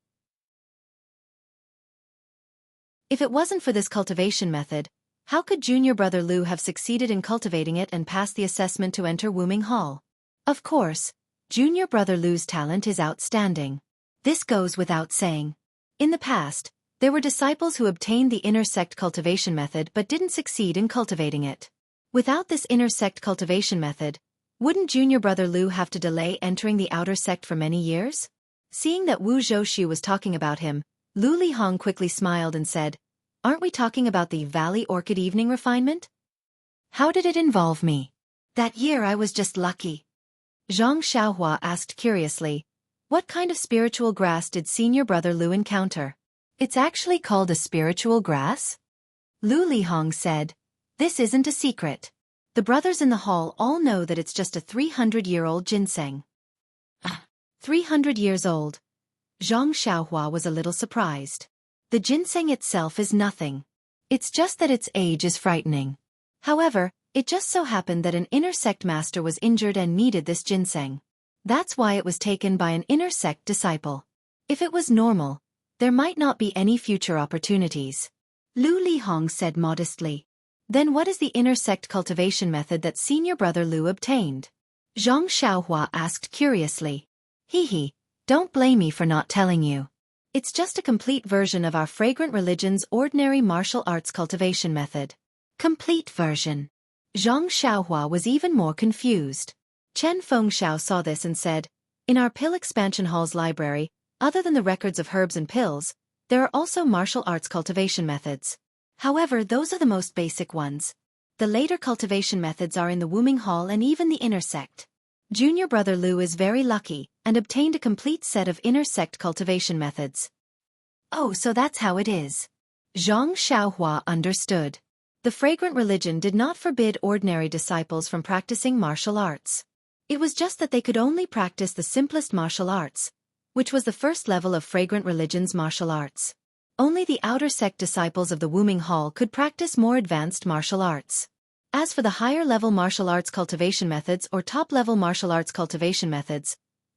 If it wasn't for this cultivation method, how could junior brother Lu have succeeded in cultivating it and passed the assessment to enter Wuming Hall? Of course, junior brother Lu's talent is outstanding. This goes without saying. In the past, there were disciples who obtained the inner sect cultivation method but didn't succeed in cultivating it. Without this inner sect cultivation method, wouldn't junior brother Lu have to delay entering the outer sect for many years? Seeing that Wu Zhouxiu was talking about him, Lu Lihong quickly smiled and said, "Aren't we talking about the Valley Orchid evening refinement? How did it involve me? That year I was just lucky." Zhang Xiaohua asked curiously, "What kind of spiritual grass did senior brother Lu encounter?" "It's actually called a spiritual grass?" Lu Lihong said, "This isn't a secret. The brothers in the hall all know that it's just a 300-year-old ginseng." 300 years old. Zhang Xiaohua was a little surprised. The ginseng itself is nothing. It's just that its age is frightening. However, it just so happened that an inner sect master was injured and needed this ginseng. That's why it was taken by an inner sect disciple. If it was normal, there might not be any future opportunities. Lu Lihong said modestly. Then what is the inner sect cultivation method that senior brother Lu obtained? Zhang Xiaohua asked curiously. Hee, don't blame me for not telling you. It's just a complete version of our fragrant religion's ordinary martial arts cultivation method. Complete version. Zhang Xiaohua was even more confused. Chen Fengxiao saw this and said, "In our pill expansion hall's library, other than the records of herbs and pills, there are also martial arts cultivation methods. However, those are the most basic ones. The later cultivation methods are in the Wuming Hall and even the inner sect. Junior brother Lu is very lucky and obtained a complete set of inner sect cultivation methods." Oh, so that's how it is. Zhang Xiaohua understood. The fragrant religion did not forbid ordinary disciples from practicing martial arts. It was just that they could only practice the simplest martial arts, which was the first level of fragrant religion's martial arts. Only the outer sect disciples of the Wuming Hall could practice more advanced martial arts. As for the higher-level martial arts cultivation methods or top-level martial arts cultivation methods,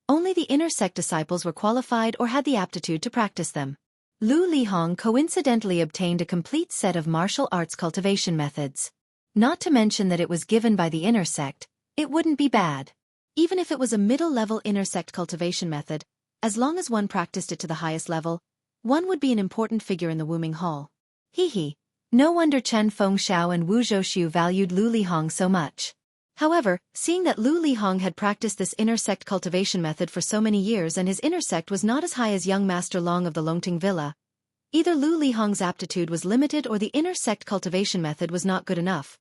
only the inner sect disciples were qualified or had the aptitude to practice them. Lu Lihong coincidentally obtained a complete set of martial arts cultivation methods. Not to mention that it was given by the inner sect, it wouldn't be bad. Even if it was a middle-level inner sect cultivation method, as long as one practiced it to the highest level, one would be an important figure in the Wuming Hall. Hee. No wonder Chen Fengxiao and Wu Zhouxiu valued Lu Lihong so much. However, seeing that Lu Lihong had practiced this inner sect cultivation method for so many years and his inner sect was not as high as young Master Long of the Longting Villa, either Lu Lihong's aptitude was limited or the inner sect cultivation method was not good enough.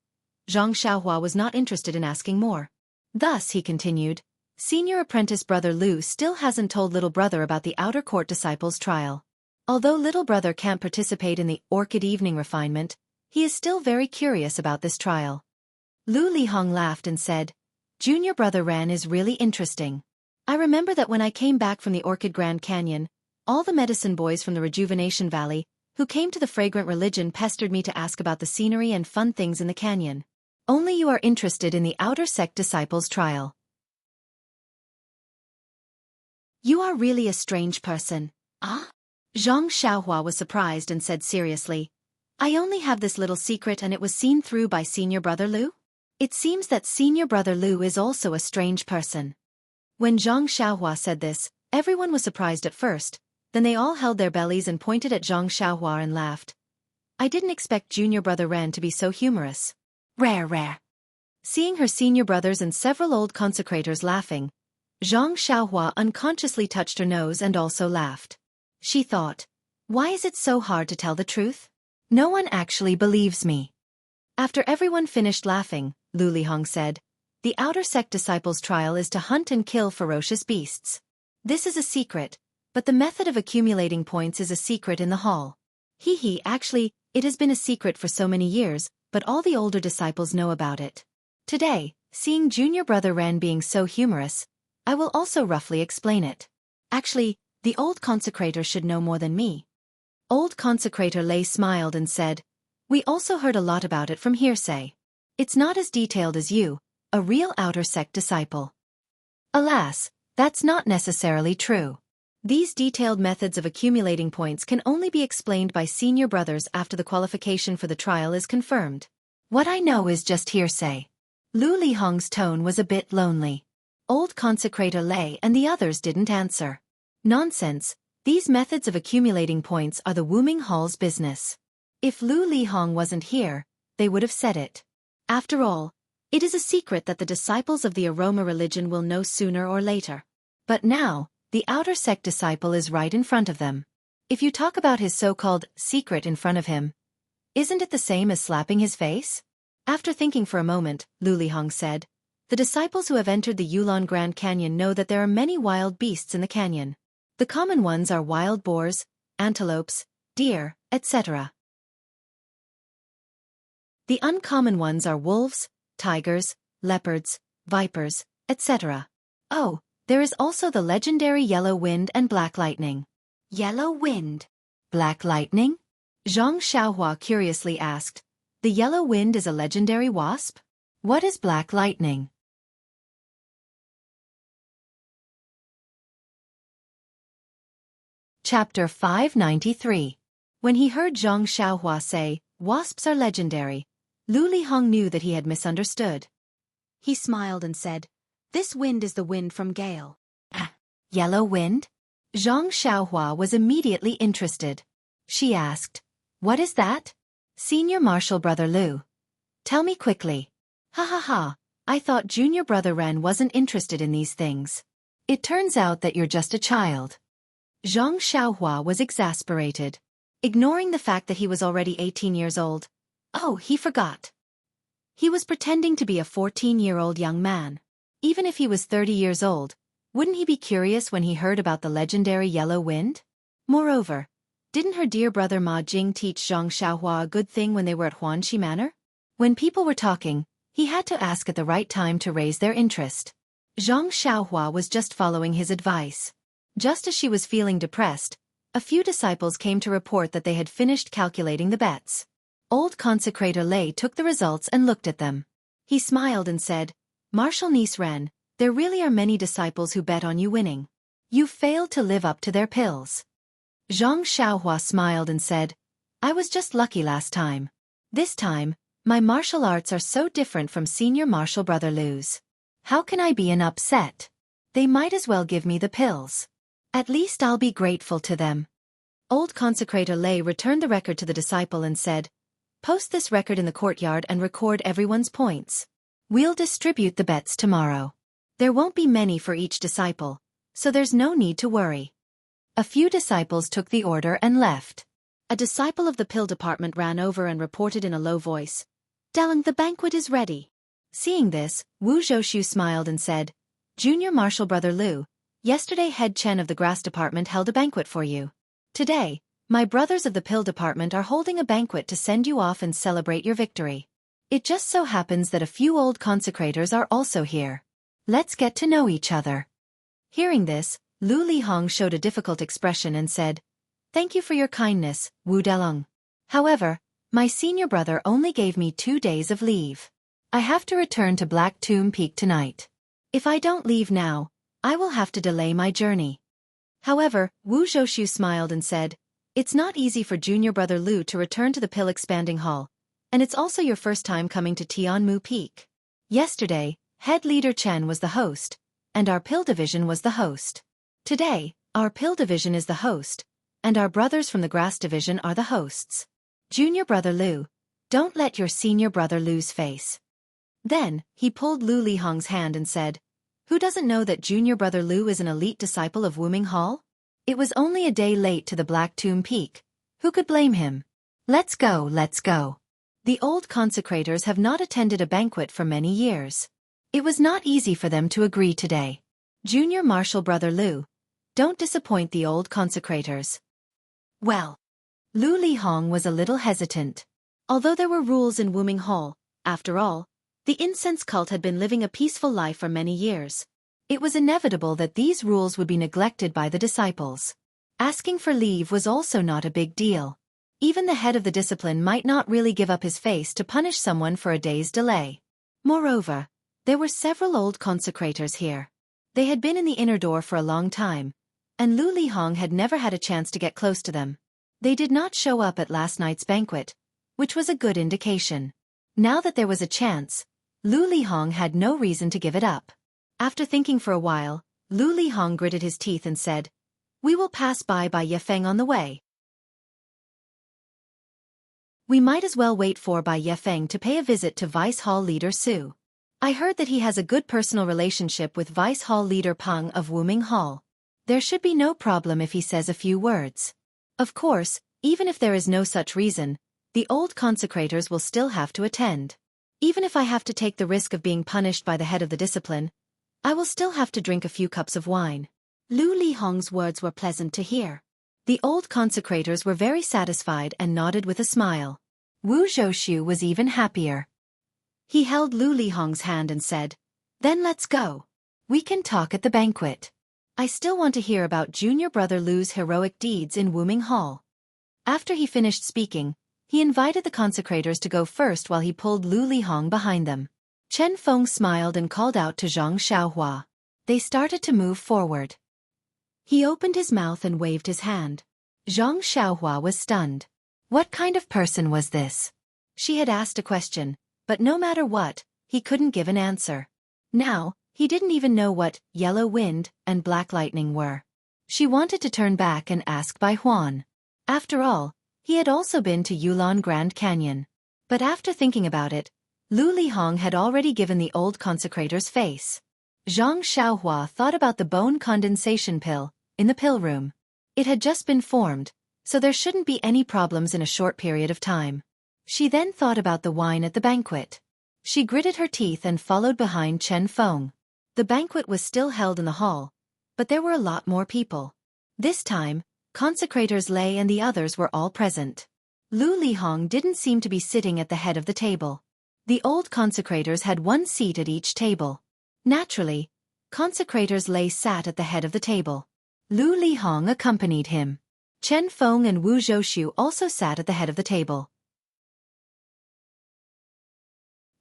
Zhang Xiaohua was not interested in asking more. Thus, he continued, senior apprentice brother Lu still hasn't told little brother about the outer court disciples trial. Although little brother can't participate in the Orchid Evening refinement, he is still very curious about this trial. Lu Lihong laughed and said, Junior brother Ran is really interesting. I remember that when I came back from the Orchid Grand Canyon, all the medicine boys from the Rejuvenation Valley, who came to the Fragrant Religion, pestered me to ask about the scenery and fun things in the canyon. Only you are interested in the outer sect disciples trial. You are really a strange person. Ah? Zhang Xiaohua was surprised and said seriously, I only have this little secret and it was seen through by senior brother Lu? It seems that senior brother Lu is also a strange person. When Zhang Xiaohua said this, everyone was surprised at first, then they all held their bellies and pointed at Zhang Xiaohua and laughed. I didn't expect junior brother Ren to be so humorous. Rare. Seeing her senior brothers and several old consecrators laughing, Zhang Xiaohua unconsciously touched her nose and also laughed. She thought, why is it so hard to tell the truth? No one actually believes me. After everyone finished laughing, Lu Lihong said, the outer sect disciples' trial is to hunt and kill ferocious beasts. This is a secret, but the method of accumulating points is a secret in the hall. Actually, it has been a secret for so many years, but all the older disciples know about it. Today, seeing junior brother Ren being so humorous, I will also roughly explain it. Actually, the old consecrator should know more than me. Old consecrator Lei smiled and said, we also heard a lot about it from hearsay. It's not as detailed as you, a real outer sect disciple. Alas, that's not necessarily true. These detailed methods of accumulating points can only be explained by senior brothers after the qualification for the trial is confirmed. What I know is just hearsay. Lu Lihong's tone was a bit lonely. Old consecrator Lei and the others didn't answer. Nonsense, these methods of accumulating points are the Wuming Hall's business. If Lu Lihong wasn't here, they would have said it. After all, it is a secret that the disciples of the Aroma religion will know sooner or later. But now, the outer sect disciple is right in front of them. If you talk about his so-called secret in front of him, isn't it the same as slapping his face? After thinking for a moment, Lu Lihong said, the disciples who have entered the Yulon Grand Canyon know that there are many wild beasts in the canyon. The common ones are wild boars, antelopes, deer, etc. The uncommon ones are wolves, tigers, leopards, vipers, etc. Oh, there is also the legendary yellow wind and black lightning. Yellow wind? Black lightning? Zhang Xiaohua curiously asked. The yellow wind is a legendary wasp? What is black lightning? Chapter 593. When he heard Zhang Xiaohua say, wasps are legendary, Lu Lihong knew that he had misunderstood. He smiled and said, this wind is the wind from Gale. Yellow wind? Zhang Xiaohua was immediately interested. She asked, what is that? Senior Marshal Brother Lu. Tell me quickly. Ha, I thought Junior Brother Ren wasn't interested in these things. It turns out that you're just a child. Zhang Xiaohua was exasperated. Ignoring the fact that he was already 18 years old. Oh, he forgot. He was pretending to be a 14-year-old young man. Even if he was 30 years old, wouldn't he be curious when he heard about the legendary yellow wind? Moreover, didn't her dear brother Ma Jing teach Zhang Xiaohua a good thing when they were at Huanxi Manor? When people were talking, he had to ask at the right time to raise their interest. Zhang Xiaohua was just following his advice. Just as she was feeling depressed, A few disciples came to report that they had finished calculating the bets. Old consecrator Lei took the results and looked at them. He smiled and said, "Marshal Niece Ren, there really are many disciples who bet on you winning. You failed to live up to their pills." Zhang Xiaohua smiled and said, "I was just lucky last time. This time, my martial arts are so different from senior martial brother Lu's. How can I be an upset? They might as well give me the pills. At least I'll be grateful to them." Old consecrator Lei returned the record to the disciple and said, "Post this record in the courtyard and record everyone's points. We'll distribute the bets tomorrow. There won't be many for each disciple, so there's no need to worry." A few disciples took the order and left. A disciple of the pill department ran over and reported in a low voice, "Dalang, the banquet is ready." Seeing this, Wu Zhoushu smiled and said, "Junior Marshal Brother Lu, yesterday Head Chen of the Grass Department held a banquet for you. Today, my brothers of the pill department are holding a banquet to send you off and celebrate your victory. It just so happens that a few old consecrators are also here. Let's get to know each other." Hearing this, Lu Lihong showed a difficult expression and said, "Thank you for your kindness, Wu Delong. However, my senior brother only gave me 2 days of leave. I have to return to Black Tomb Peak tonight. If I don't leave now, I will have to delay my journey." However, Wu Zhoushu smiled and said, "It's not easy for junior brother Lu to return to the Pill Expanding Hall, and it's also your first time coming to Tianmu Peak. Yesterday, head leader Chen was the host, and our pill division was the host. Today, our pill division is the host, and our brothers from the grass division are the hosts. Junior brother Lu, don't let your senior brother lose face." Then, he pulled Lu Lihong's hand and said, "Who doesn't know that junior brother Lu is an elite disciple of Wuming Hall? It was only a day late to the Black Tomb Peak. Who could blame him? Let's go, let's go." The old consecrators have not attended a banquet for many years. It was not easy for them to agree today. Junior Marshal Brother Lu, don't disappoint the old consecrators. Well, Lu Lihong was a little hesitant. Although there were rules in Wuming Hall, after all, the incense cult had been living a peaceful life for many years. It was inevitable that these rules would be neglected by the disciples. Asking for leave was also not a big deal. Even the head of the discipline might not really give up his face to punish someone for a day's delay. Moreover, there were several old consecrators here. They had been in the inner door for a long time, and Lu Lihong had never had a chance to get close to them. They did not show up at last night's banquet, which was a good indication. Now that there was a chance, Lu Lihong had no reason to give it up. After thinking for a while, Lu Lihong gritted his teeth and said, "We will pass by Yefeng on the way. We might as well wait for Bai Yefeng to pay a visit to Vice Hall leader Su. I heard that he has a good personal relationship with Vice Hall leader Peng of Wuming Hall. There should be no problem if he says a few words. Of course, even if there is no such reason, the old consecrators will still have to attend. Even if I have to take the risk of being punished by the head of the discipline, I will still have to drink a few cups of wine." Lu Lihong's words were pleasant to hear. The old consecrators were very satisfied and nodded with a smile. Wu Zhoushu was even happier. He held Lu Lihong's hand and said, "Then let's go. We can talk at the banquet. I still want to hear about junior brother Lu's heroic deeds in Wuming Hall." After he finished speaking, he invited the consecrators to go first while he pulled Lu Lihong behind them. Chen Feng smiled and called out to Zhang Xiaohua. They started to move forward. He opened his mouth and waved his hand. Zhang Xiaohua was stunned. What kind of person was this? She had asked a question, but no matter what, he couldn't give an answer. Now, he didn't even know what yellow wind and black lightning were. She wanted to turn back and ask Bai Huan. After all, he had also been to Yulon Grand Canyon. But after thinking about it, Lu Lihong had already given the old consecrator's face. Zhang Xiaohua thought about the bone condensation pill in the pill room. It had just been formed, so there shouldn't be any problems in a short period of time. She then thought about the wine at the banquet. She gritted her teeth and followed behind Chen Feng. The banquet was still held in the hall, but there were a lot more people. This time, consecrators Lei and the others were all present. Lu Lihong didn't seem to be sitting at the head of the table. The old consecrators had one seat at each table. Naturally, consecrators Lei sat at the head of the table. Lu Lihong accompanied him. Chen Feng and Wu Zhouxiu also sat at the head of the table.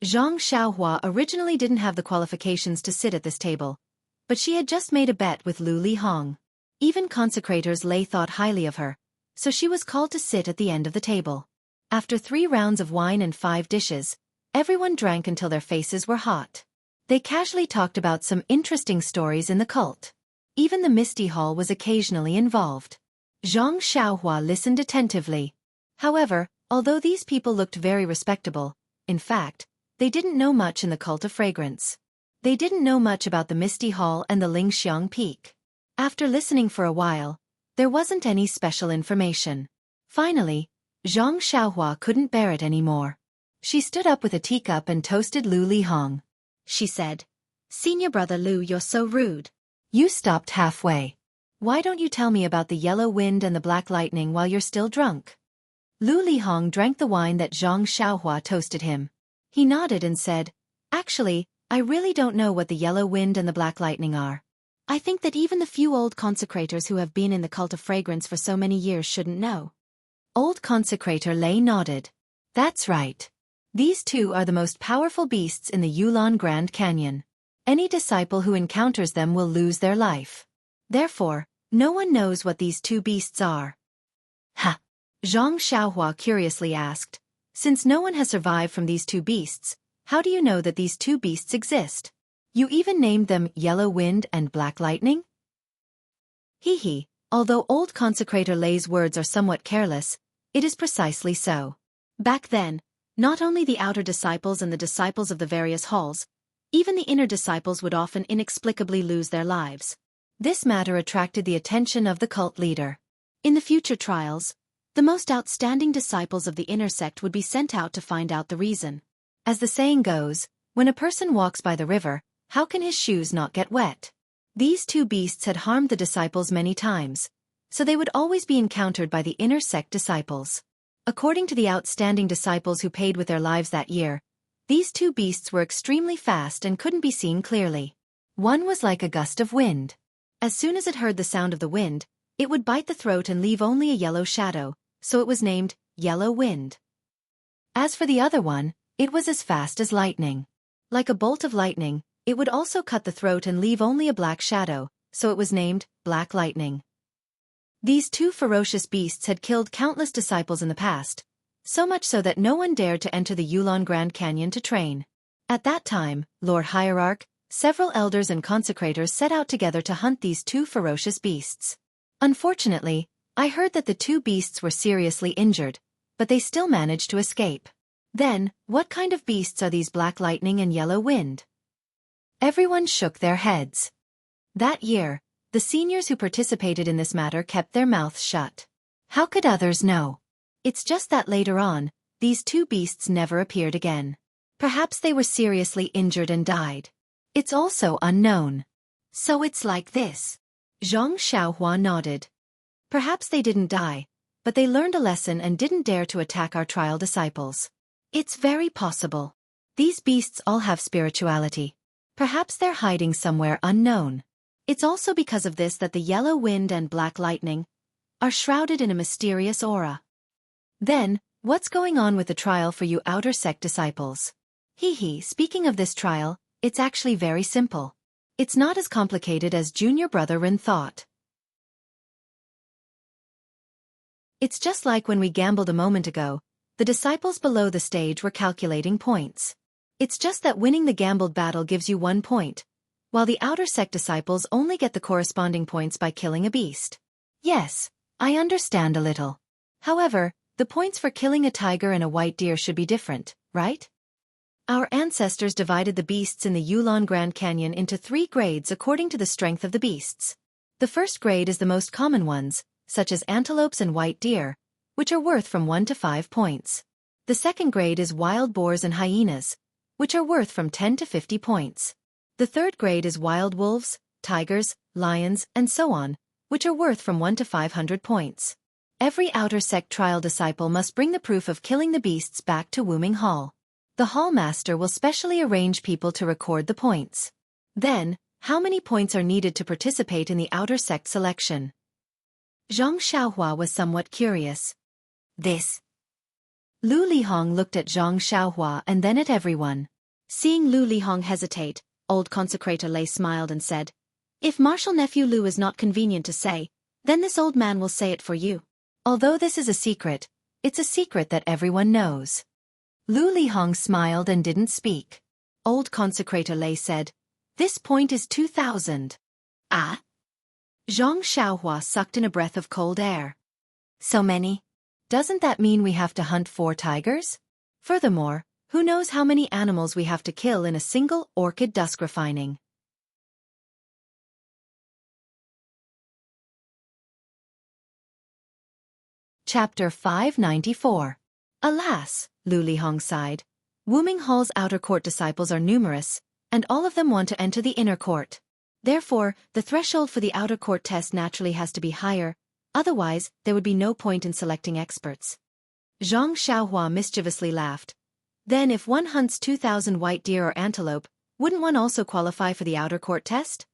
Xianxia originally didn't have the qualifications to sit at this table, but she had just made a bet with Lu Lihong. Even consecrators Lei thought highly of her, so she was called to sit at the end of the table. After 3 rounds of wine and 5 dishes, everyone drank until their faces were hot. They casually talked about some interesting stories in the cult. Even the Misty Hall was occasionally involved. Zhang Xiaohua listened attentively. However, although these people looked very respectable, in fact, they didn't know much in the cult of fragrance. They didn't know much about the Misty Hall and the Lingxiang Peak. After listening for a while, there wasn't any special information. Finally, Zhang Xiaohua couldn't bear it anymore. She stood up with a teacup and toasted Lu Lihong. She said, "Senior brother Lu, you're so rude. You stopped halfway. Why don't you tell me about the yellow wind and the black lightning while you're still drunk?" Lu Lihong drank the wine that Zhang Xiaohua toasted him. He nodded and said, "Actually, I really don't know what the yellow wind and the black lightning are. I think that even the few old consecrators who have been in the cult of fragrance for so many years shouldn't know." Old consecrator Lei nodded. "That's right. These two are the most powerful beasts in the Yulon Grand Canyon. Any disciple who encounters them will lose their life. Therefore, no one knows what these 2 beasts are." "Ha!" Zhang Xiaohua curiously asked. "Since no one has survived from these 2 beasts, how do you know that these 2 beasts exist? You even named them Yellow Wind and Black Lightning?" Hee. Although old consecrator Lei's words are somewhat careless, it is precisely so. Back then, not only the outer disciples and the disciples of the various halls, even the inner disciples would often inexplicably lose their lives. This matter attracted the attention of the cult leader. In the future trials, the most outstanding disciples of the inner sect would be sent out to find out the reason. As the saying goes, when a person walks by the river, how can his shoes not get wet? These 2 beasts had harmed the disciples many times, so they would always be encountered by the inner sect disciples. According to the outstanding disciples who paid with their lives that year, these 2 beasts were extremely fast and couldn't be seen clearly. One was like a gust of wind. As soon as it heard the sound of the wind, it would bite the throat and leave only a yellow shadow, so it was named Yellow Wind. As for the other one, it was as fast as lightning. Like a bolt of lightning, it would also cut the throat and leave only a black shadow, so it was named Black Lightning. These 2 ferocious beasts had killed countless disciples in the past, so much so that no one dared to enter the Yulon Grand Canyon to train. At that time, Lord Hierarch, several elders and consecrators set out together to hunt these 2 ferocious beasts. Unfortunately, I heard that the 2 beasts were seriously injured, but they still managed to escape. Then, what kind of beasts are these Black Lightning and Yellow Wind? Everyone shook their heads. That year, the seniors who participated in this matter kept their mouths shut. How could others know? It's just that later on, these 2 beasts never appeared again. Perhaps they were seriously injured and died. It's also unknown. So it's like this. Zhang Xiaohua nodded. Perhaps they didn't die, but they learned a lesson and didn't dare to attack our trial disciples. It's very possible. These beasts all have spirituality. Perhaps they're hiding somewhere unknown. It's also because of this that the Yellow Wind and Black Lightning are shrouded in a mysterious aura. Then, what's going on with the trial for you outer sect disciples? Speaking of this trial, it's actually very simple. It's not as complicated as Junior Brother Ren thought. It's just like when we gambled a moment ago, the disciples below the stage were calculating points. It's just that winning the gambled battle gives you 1 point, while the outer sect disciples only get the corresponding points by killing a beast. Yes, I understand a little. However, the points for killing a tiger and a white deer should be different, right? Our ancestors divided the beasts in the Yulon Grand Canyon into 3 grades according to the strength of the beasts. The first grade is the most common ones, such as antelopes and white deer, which are worth from 1 to 5 points. The second grade is wild boars and hyenas, which are worth from 10 to 50 points. The third grade is wild wolves, tigers, lions, and so on, which are worth from 1 to 500 points. Every outer sect trial disciple must bring the proof of killing the beasts back to Wuming Hall. The hall master will specially arrange people to record the points. Then, how many points are needed to participate in the outer sect selection? Zhang Xiaohua was somewhat curious. This. Lu Lihong looked at Zhang Xiaohua and then at everyone. Seeing Lu Lihong hesitate, old consecrator Lei smiled and said, "If martial nephew Lu is not convenient to say, then this old man will say it for you. Although this is a secret, it's a secret that everyone knows." Lu Lihong smiled and didn't speak. Old consecrator Lei said, "This point is 2,000. Ah?" Zhang Xiaohua sucked in a breath of cold air. "So many? Doesn't that mean we have to hunt 4 tigers? Furthermore, who knows how many animals we have to kill in a single orchid dusk refining?" Chapter 594. Alas, Lu Lihong sighed. Wuming Hall's outer court disciples are numerous, and all of them want to enter the inner court. Therefore, the threshold for the outer court test naturally has to be higher, otherwise there would be no point in selecting experts. Zhang Xiaohua mischievously laughed. Then if one hunts 2,000 white deer or antelope, wouldn't one also qualify for the outer court test?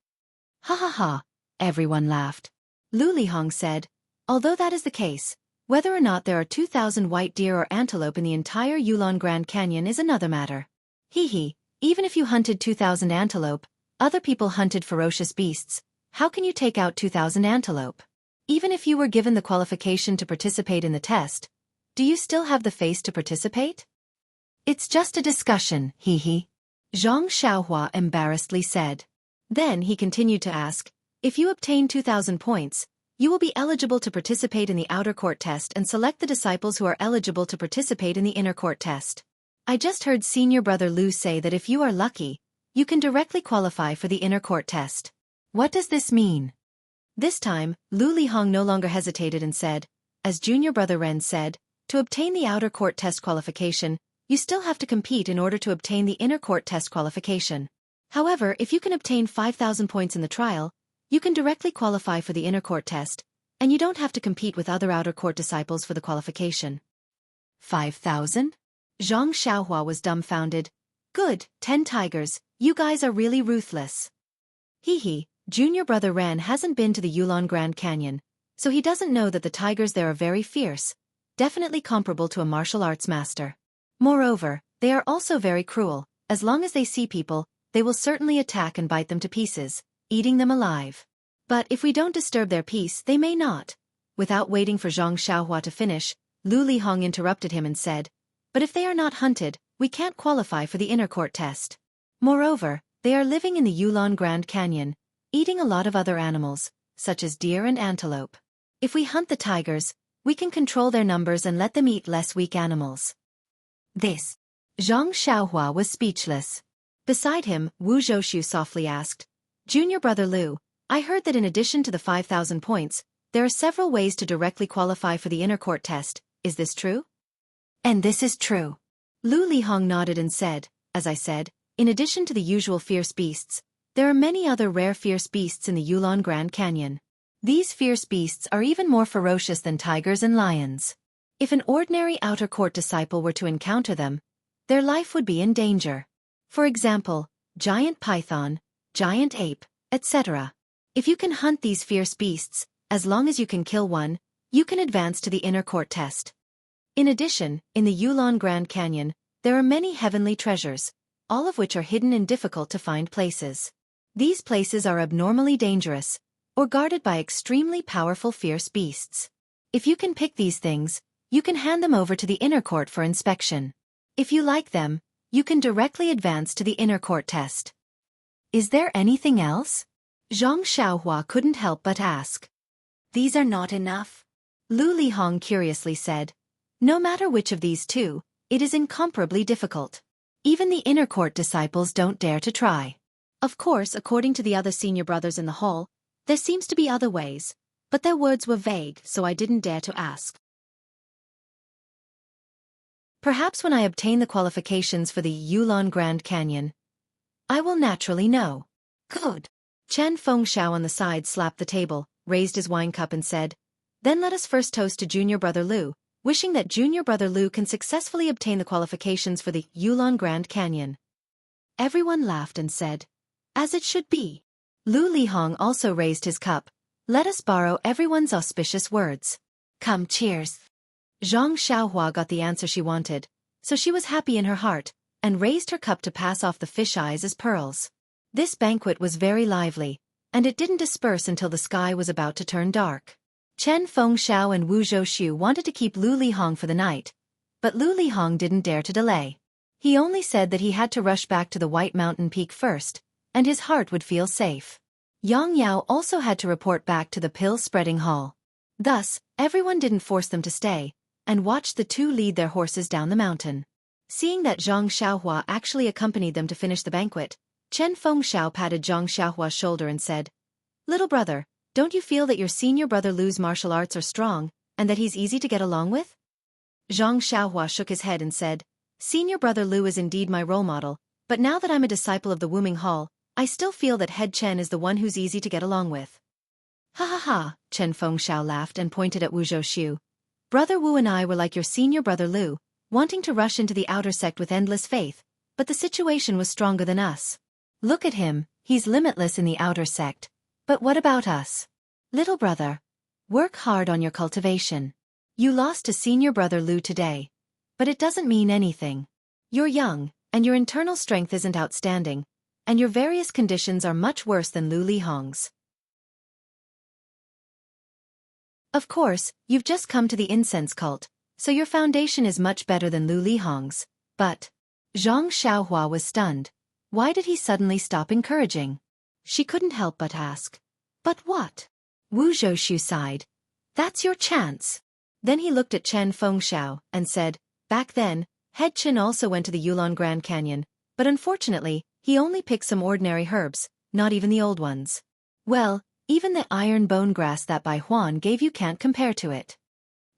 Ha ha ha, everyone laughed. Lu Lihong said, "Although that is the case, whether or not there are 2,000 white deer or antelope in the entire Yulon Grand Canyon is another matter. Hee, even if you hunted 2,000 antelope, other people hunted ferocious beasts, how can you take out 2,000 antelope? Even if you were given the qualification to participate in the test, do you still have the face to participate?" "It's just a discussion, hee. Zhang Xiaohua embarrassedly said. Then he continued to ask, "If you obtain 2,000 points, you will be eligible to participate in the outer court test and select the disciples who are eligible to participate in the inner court test. I just heard senior brother Lu say that if you are lucky, you can directly qualify for the inner court test. What does this mean?" This time, Lu Lihong no longer hesitated and said, "As junior brother Ren said, to obtain the outer court test qualification, you still have to compete in order to obtain the inner court test qualification. However, if you can obtain 5,000 points in the trial, you can directly qualify for the inner court test, and you don't have to compete with other outer court disciples for the qualification." 5,000? Zhang Xiaohua was dumbfounded. "Good, 10 tigers, you guys are really ruthless." Hee, junior brother Ren hasn't been to the Yulon Grand Canyon, so he doesn't know that the tigers there are very fierce, definitely comparable to a martial arts master. Moreover, they are also very cruel. As long as they see people, they will certainly attack and bite them to pieces, eating them alive. But if we don't disturb their peace, they may not. Without waiting for Zhang Xiaohua to finish, Lu Lihong interrupted him and said, "But if they are not hunted, we can't qualify for the inner court test. Moreover, they are living in the Yulon Grand Canyon, eating a lot of other animals, such as deer and antelope. If we hunt the tigers, we can control their numbers and let them eat less weak animals." This. Zhang Xiaohua was speechless. Beside him, Wu Zhoushu softly asked, "Junior brother Lu, I heard that in addition to the 5,000 points, there are several ways to directly qualify for the inner court test, is this true?" "And this is true." Lu Lihong nodded and said, "As I said, in addition to the usual fierce beasts, there are many other rare fierce beasts in the Yulon Grand Canyon. These fierce beasts are even more ferocious than tigers and lions. If an ordinary outer court disciple were to encounter them, their life would be in danger. For example, giant python, giant ape, etc. If you can hunt these fierce beasts, as long as you can kill one, you can advance to the inner court test. In addition, in the Yulon Grand Canyon, there are many heavenly treasures, all of which are hidden in difficult-to-find places. These places are abnormally dangerous, or guarded by extremely powerful fierce beasts. If you can pick these things, you can hand them over to the inner court for inspection. If you like them, you can directly advance to the inner court test." "Is there anything else?" Zhang Xiaohua couldn't help but ask. "These are not enough?" Lu Lihong curiously said. "No matter which of these two, it is incomparably difficult. Even the inner court disciples don't dare to try. Of course, according to the other senior brothers in the hall, there seems to be other ways, but their words were vague, so I didn't dare to ask. Perhaps when I obtain the qualifications for the Yulon Grand Canyon, I will naturally know." "Good." Chen Fengxiao on the side slapped the table, raised his wine cup and said, "Then let us first toast to junior brother Lu, wishing that junior brother Lu can successfully obtain the qualifications for the Yulon Grand Canyon." Everyone laughed and said, "As it should be." Lu Lihong also raised his cup, Let us borrow everyone's auspicious words. Come, cheers. Zhang Xiaohua got the answer she wanted, so she was happy in her heart, and raised her cup to pass off the fish eyes as pearls. This banquet was very lively, and it didn't disperse until the sky was about to turn dark. Chen Fengxiao and Wu Zhouxiu wanted to keep Lu Lihong for the night, but Lu Lihong didn't dare to delay. He only said that he had to rush back to the White Mountain Peak first, and his heart would feel safe. Yang Yao also had to report back to the pill-spreading hall. Thus, everyone didn't force them to stay, and watched the two lead their horses down the mountain. Seeing that Zhang Xiaohua actually accompanied them to finish the banquet, Chen Fengxiao patted Zhang Xiaohua's shoulder and said, "Little brother, don't you feel that your senior brother Lu's martial arts are strong, and that he's easy to get along with?" Zhang Xiaohua shook his head and said, "Senior brother Lu is indeed my role model, but now that I'm a disciple of the Wuming Hall, I still feel that head Chen is the one who's easy to get along with." "Ha ha ha," Chen Fengxiao laughed and pointed at Wu Zhouxiu. "Brother Wu and I were like your senior brother Lu, wanting to rush into the outer sect with endless faith, but the situation was stronger than us. Look at him, he's limitless in the outer sect. But what about us? Little brother, work hard on your cultivation. You lost to senior brother Lu today, but it doesn't mean anything. You're young, and your internal strength isn't outstanding, and your various conditions are much worse than Lu Lihong's. Of course, you've just come to the incense cult, so your foundation is much better than Lu Lihong's, but..." Zhang Xiaohua was stunned. Why did he suddenly stop encouraging? She couldn't help but ask. "But what?" Wu Zhouxiu sighed. "That's your chance." Then he looked at Chen Fengxiao and said, "Back then, Head Chen also went to the Yulon Grand Canyon, but unfortunately, he only picked some ordinary herbs, not even the old ones. Well, even the iron bone grass that Bai Huan gave you can't compare to it."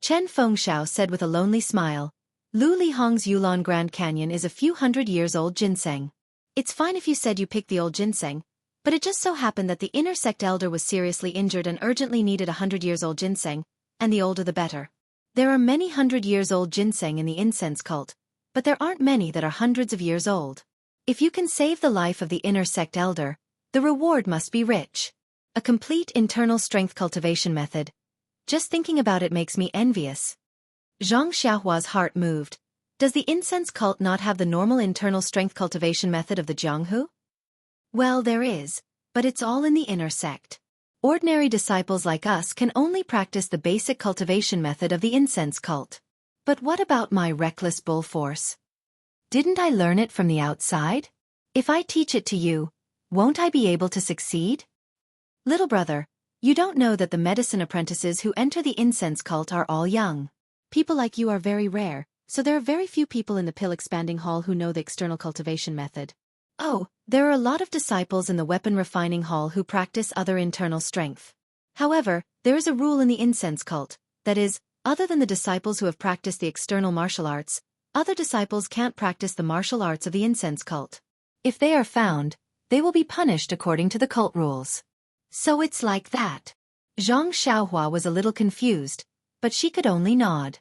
Chen Fengxiao said with a lonely smile, "Lu Lihong's Yulon Grand Canyon is a few hundred years old ginseng. It's fine if you said you picked the old ginseng, but it just so happened that the inner sect elder was seriously injured and urgently needed 100 years old ginseng, and the older the better. There are many 100 years old ginseng in the incense cult, but there aren't many that are hundreds of years old. If you can save the life of the inner sect elder, the reward must be rich. A complete internal strength cultivation method. Just thinking about it makes me envious." Zhang Xiaohua's heart moved. Does the incense cult not have the normal internal strength cultivation method of the Jianghu? Well, there is, but it's all in the inner sect. Ordinary disciples like us can only practice the basic cultivation method of the incense cult. But what about my reckless bull force? Didn't I learn it from the outside? If I teach it to you, won't I be able to succeed? Little brother, you don't know that the medicine apprentices who enter the incense cult are all young. People like you are very rare, so there are very few people in the pill expanding hall who know the external cultivation method. Oh, there are a lot of disciples in the weapon refining hall who practice other internal strength. However, there is a rule in the incense cult, that is, other than the disciples who have practiced the external martial arts, other disciples can't practice the martial arts of the incense cult. If they are found, they will be punished according to the cult rules. So it's like that. Zhang Xiaohua was a little confused, but she could only nod.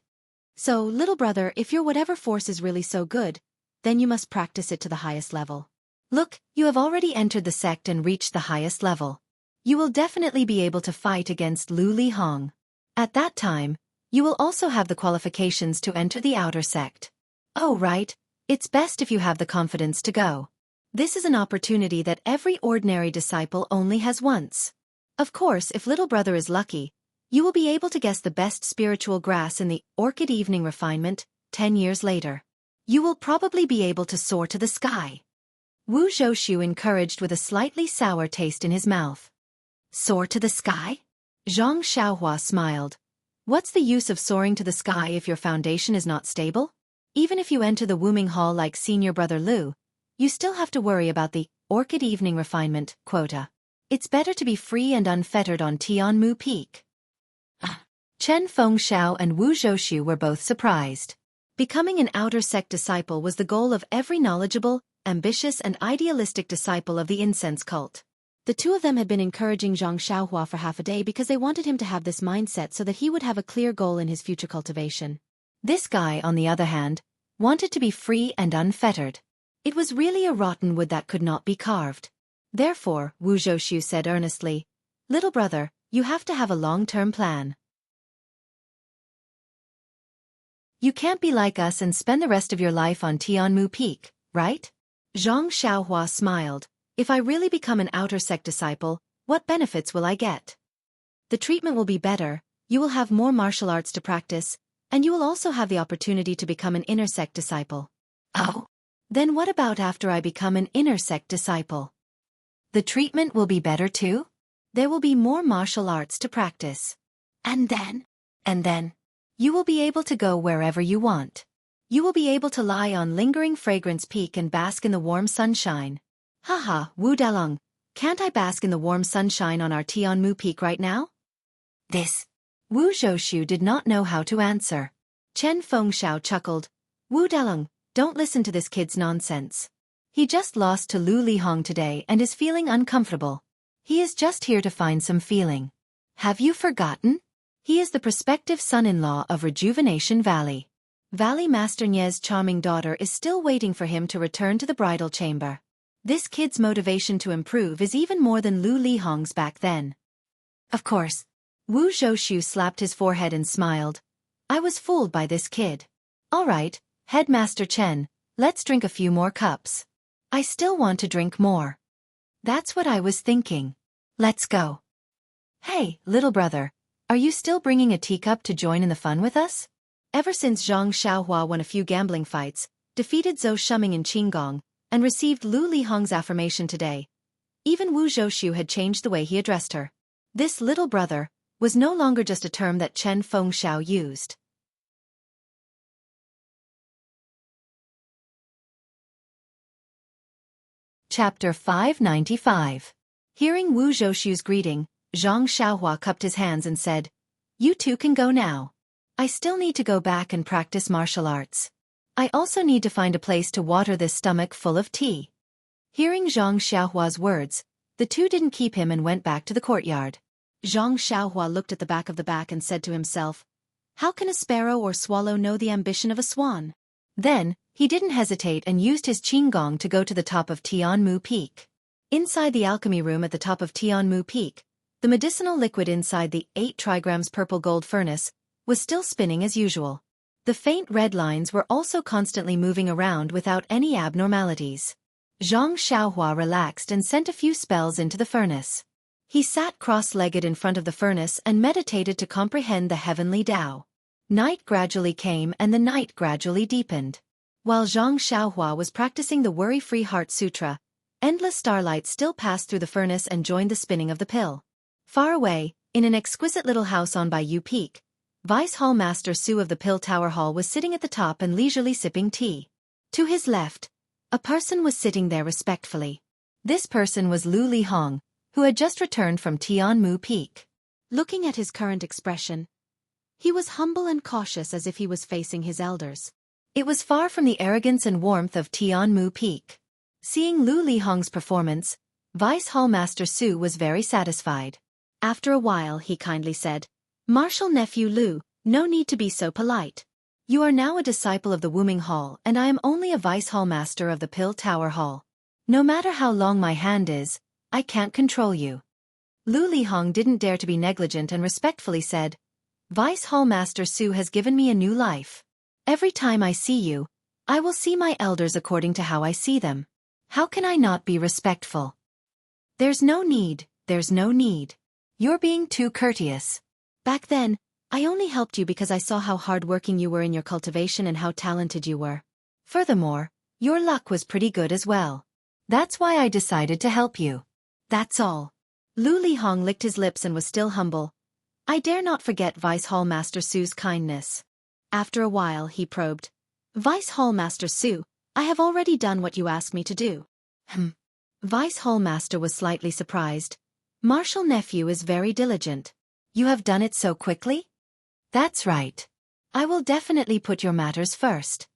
So, little brother, if your whatever force is really so good, then you must practice it to the highest level. Look, you have already entered the sect and reached the highest level. You will definitely be able to fight against Lu Lihong. At that time, you will also have the qualifications to enter the outer sect. Oh right, it's best if you have the confidence to go. This is an opportunity that every ordinary disciple only has once. Of course, if little brother is lucky, you will be able to guess the best spiritual grass in the Orchid Evening Refinement, 10 years later. You will probably be able to soar to the sky. Wu Zhouxiu encouraged with a slightly sour taste in his mouth. Soar to the sky? Zhang Xiaohua smiled. What's the use of soaring to the sky if your foundation is not stable? Even if you enter the Wuming Hall like senior brother Lu, you still have to worry about the Orchid Evening Refinement quota. It's better to be free and unfettered on Tianmu Peak. Chen Fengxiao and Wu Zhouxiu were both surprised. Becoming an outer sect disciple was the goal of every knowledgeable, ambitious and idealistic disciple of the incense cult. The two of them had been encouraging Zhang Xiaohua for half a day because they wanted him to have this mindset so that he would have a clear goal in his future cultivation. This guy, on the other hand, wanted to be free and unfettered. It was really a rotten wood that could not be carved. Therefore, Wu Zhouxiu said earnestly, "Little brother, You have to have a long-term plan. You can't be like us and spend the rest of your life on Tianmu Peak, right? Zhang Xiaohua smiled. If I really become an outer sect disciple, what benefits will I get? The treatment will be better, you will have more martial arts to practice, and you will also have the opportunity to become an inner sect disciple. Oh. Then what about after I become an inner sect disciple? The treatment will be better too? There will be more martial arts to practice. And then, you will be able to go wherever you want. You will be able to lie on lingering fragrance peak and bask in the warm sunshine. Haha, Wu Dalong, can't I bask in the warm sunshine on our Tianmu Peak right now? This. Wu Zhoushu did not know how to answer. Chen Fengxiao chuckled. Wu Dalong, don't listen to this kid's nonsense. He just lost to Lu Lihong today and is feeling uncomfortable. He is just here to find some feeling. Have you forgotten? He is the prospective son-in-law of Rejuvenation Valley. Valley Master Nie's charming daughter is still waiting for him to return to the bridal chamber. This kid's motivation to improve is even more than Lu Lihong's back then. Of course. Wu Zhoushu slapped his forehead and smiled. I was fooled by this kid. All right, Headmaster Chen, let's drink a few more cups. I still want to drink more. That's what I was thinking. Let's go. Hey, little brother, are you still bringing a teacup to join in the fun with us? Ever since Zhang Xiaohua won a few gambling fights, defeated Zhou Shuming in Qinggong, and received Lu Lihong's affirmation today, even Wu Zhoushu had changed the way he addressed her. This little brother was no longer just a term that Chen Fengxiao used. Chapter 595. Hearing Wu Zhoushu's greeting, Zhang Xiaohua cupped his hands and said, You two can go now. I still need to go back and practice martial arts. I also need to find a place to water this stomach full of tea. Hearing Zhang Xiaohua's words, the two didn't keep him and went back to the courtyard. Zhang Xiaohua looked at the back and said to himself, How can a sparrow or swallow know the ambition of a swan? Then, he didn't hesitate and used his Qinggong to go to the top of Tianmu Peak. Inside the alchemy room at the top of Tianmu Peak, the medicinal liquid inside the 8 trigrams purple gold furnace was still spinning as usual. The faint red lines were also constantly moving around without any abnormalities. Zhang Xiaohua relaxed and sent a few spells into the furnace. He sat cross-legged in front of the furnace and meditated to comprehend the heavenly Tao. Night gradually came and the night gradually deepened. While Zhang Xiaohua was practicing the Worry-Free Heart Sutra, endless starlight still passed through the furnace and joined the spinning of the pill. Far away, in an exquisite little house on Baiyu Peak, Vice Hall Master Su of the Pill Tower Hall was sitting at the top and leisurely sipping tea. To his left, a person was sitting there respectfully. This person was Lu Lihong, who had just returned from Tianmu Peak. Looking at his current expression, he was humble and cautious as if he was facing his elders. It was far from the arrogance and warmth of Tianmu Peak. Seeing Lu Lihong's performance, Vice Hall Master Su was very satisfied. After a while he kindly said, Martial nephew Lu, no need to be so polite. You are now a disciple of the Wuming Hall and I am only a Vice Hall Master of the Pill Tower Hall. No matter how long my hand is, I can't control you. Lu Lihong didn't dare to be negligent and respectfully said, Vice Hall Master Su has given me a new life. Every time I see you, I will see my elders according to how I see them. How can I not be respectful? There's no need. You're being too courteous. Back then, I only helped you because I saw how hard-working you were in your cultivation and how talented you were. Furthermore, your luck was pretty good as well. That's why I decided to help you. That's all. Lu Lihong licked his lips and was still humble. I dare not forget Vice Hall Master Su's kindness. After a while he probed. Vice Hall Master Su, I have already done what you asked me to do. Vice Hall Master was slightly surprised. Martial nephew is very diligent. You have done it so quickly? That's right. I will definitely put your matters first.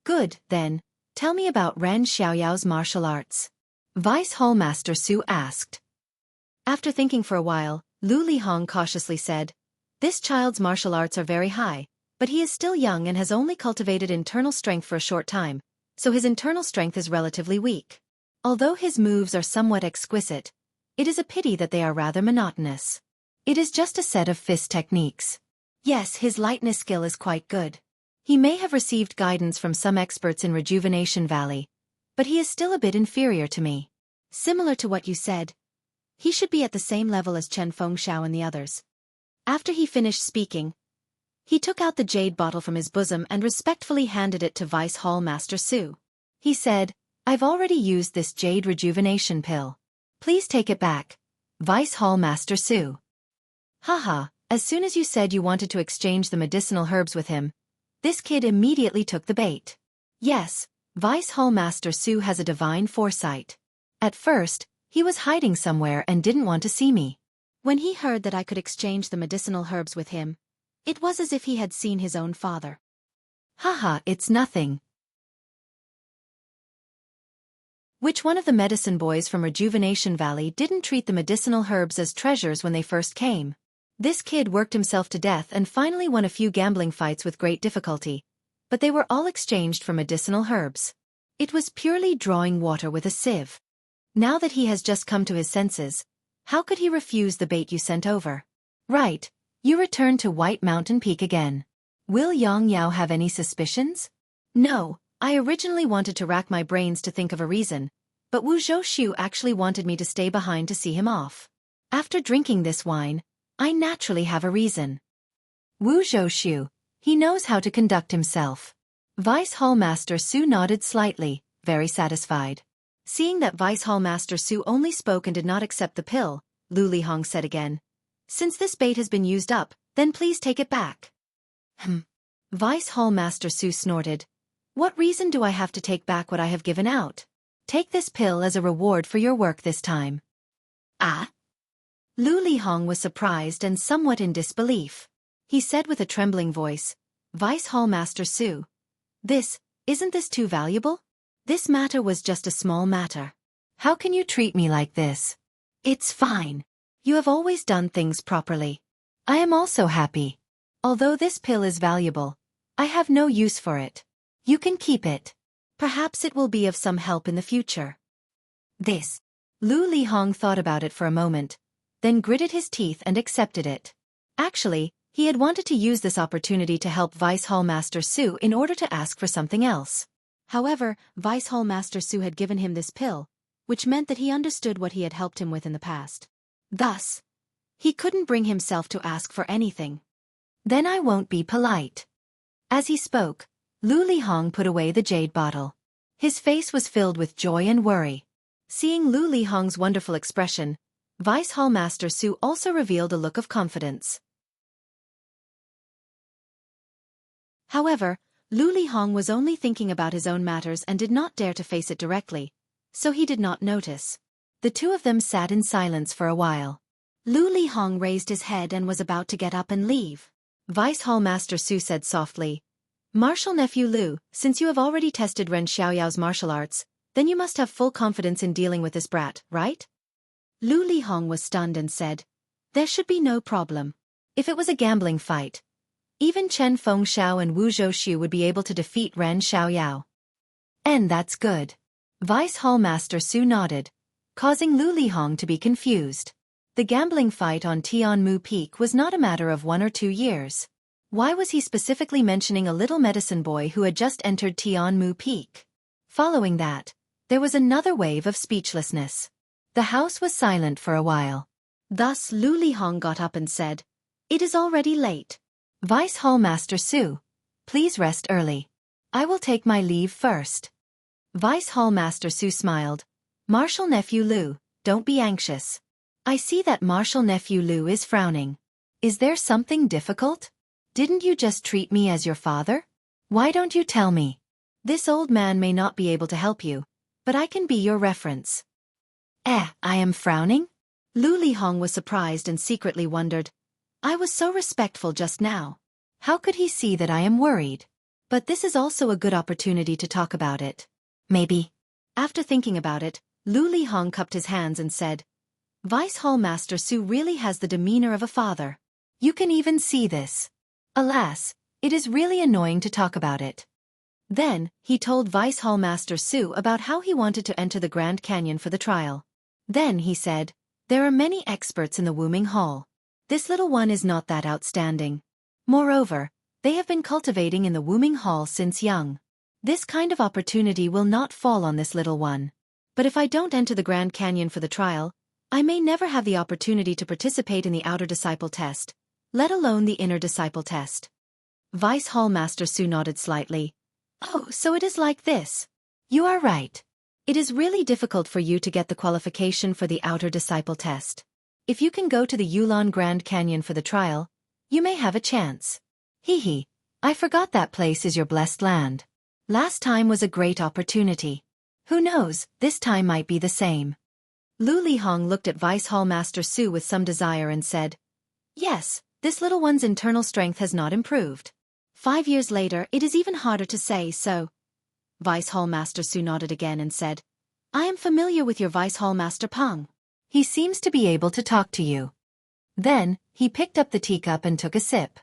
Good, then. Tell me about Ren Xiaoyao's martial arts. Vice Hall Master Su asked. After thinking for a while, Lu Lihong cautiously said, This child's martial arts are very high, but he is still young and has only cultivated internal strength for a short time, so his internal strength is relatively weak. Although his moves are somewhat exquisite, it is a pity that they are rather monotonous. It is just a set of fist techniques. Yes, his lightness skill is quite good. He may have received guidance from some experts in Rejuvenation Valley, but he is still a bit inferior to me. Similar to what you said, he should be at the same level as Chen Fengxiao and the others. After he finished speaking, he took out the jade bottle from his bosom and respectfully handed it to Vice Hall Master Su. He said, "I've already used this jade rejuvenation pill. Please take it back, Vice Hall Master Su." Haha, as soon as you said you wanted to exchange the medicinal herbs with him, this kid immediately took the bait. Yes, Vice Hall Master Su has a divine foresight. At first, he was hiding somewhere and didn't want to see me. When he heard that I could exchange the medicinal herbs with him, it was as if he had seen his own father. Haha, it's nothing. Which one of the medicine boys from Rejuvenation Valley didn't treat the medicinal herbs as treasures when they first came? This kid worked himself to death and finally won a few gambling fights with great difficulty, but they were all exchanged for medicinal herbs. It was purely drawing water with a sieve. Now that he has just come to his senses, how could he refuse the bait you sent over? Right, you return to White Mountain Peak again. Will Yang Yao have any suspicions? No, I originally wanted to rack my brains to think of a reason, but Wu Zhou actually wanted me to stay behind to see him off. After drinking this wine, I naturally have a reason. Wu Zhou, he knows how to conduct himself. Vice Hall Master Su nodded slightly, very satisfied. Seeing that Vice Hall Master Su only spoke and did not accept the pill, Lu Lihong said again, "Since this bait has been used up, then please take it back." Vice Hall Master Su snorted. "What reason do I have to take back what I have given out? Take this pill as a reward for your work this time." Ah? Lu Lihong was surprised and somewhat in disbelief. He said with a trembling voice, "Vice Hall Master Su, isn't this too valuable? This matter was just a small matter. How can you treat me like this? It's fine. You have always done things properly. I am also happy. Although this pill is valuable, I have no use for it. You can keep it. Perhaps it will be of some help in the future." Lu Lihong thought about it for a moment, then gritted his teeth and accepted it. Actually, he had wanted to use this opportunity to help Vice Hall Master Su in order to ask for something else. However, Vice Hall Master Su had given him this pill, which meant that he understood what he had helped him with in the past. Thus, he couldn't bring himself to ask for anything. "Then I won't be polite." As he spoke, Lu Lihong put away the jade bottle. His face was filled with joy and worry. Seeing Lu Lihong's wonderful expression, Vice Hall Master Su also revealed a look of confidence. However, Lu Lihong was only thinking about his own matters and did not dare to face it directly, so he did not notice. The two of them sat in silence for a while. Lu Lihong raised his head and was about to get up and leave. Vice Hall Master Su said softly, "Martial Nephew Lu, since you have already tested Ren Xiaoyao's martial arts, then you must have full confidence in dealing with this brat, right?" Lu Lihong was stunned and said, "There should be no problem. If it was a gambling fight, even Chen Fengxiao and Wu Zhou would be able to defeat Ren Xiaoyao." "And that's good." Vice Hall Master Su nodded, causing Lu Lihong to be confused. The gambling fight on Tianmu Peak was not a matter of 1 or 2 years. Why was he specifically mentioning a little medicine boy who had just entered Tianmu Peak? Following that, there was another wave of speechlessness. The house was silent for a while. Thus Lu Lihong got up and said, "It is already late. Vice Hall Master Su, please rest early. I will take my leave first." Vice Hall Master Su smiled. "Martial Nephew Lu, don't be anxious. I see that Martial Nephew Lu is frowning. Is there something difficult? Didn't you just treat me as your father? Why don't you tell me? This old man may not be able to help you, but I can be your reference." I am frowning?" Lu Lihong was surprised and secretly wondered. I was so respectful just now. How could he see that I am worried? But this is also a good opportunity to talk about it. Maybe. After thinking about it, Lu Lihong cupped his hands and said, "Vice Hall Master Su really has the demeanor of a father. You can even see this. Alas, it is really annoying to talk about it." Then, he told Vice Hall Master Su about how he wanted to enter the Grand Canyon for the trial. Then he said, "There are many experts in the Wuming Hall. this little one is not that outstanding. Moreover, they have been cultivating in the Wuming Hall since young. This kind of opportunity will not fall on this little one. But if I don't enter the Grand Canyon for the trial, I may never have the opportunity to participate in the outer disciple test, let alone the inner disciple test. Vice Hall Master Su nodded slightly. Oh, so it is like this. You are right. It is really difficult for you to get the qualification for the outer disciple test. If you can go to the Yulon Grand Canyon for the trial, you may have a chance. Hee, I forgot that place is your blessed land. Last time was a great opportunity. Who knows, this time might be the same. Lu Lihong looked at Vice Hall Master Su with some desire and said, yes, this little one's internal strength has not improved. 5 years later, it is even harder to say so. Vice Hall Master Su nodded again and said, I am familiar with your Vice Hall Master Peng. He seems to be able to talk to you. Then, he picked up the teacup and took a sip.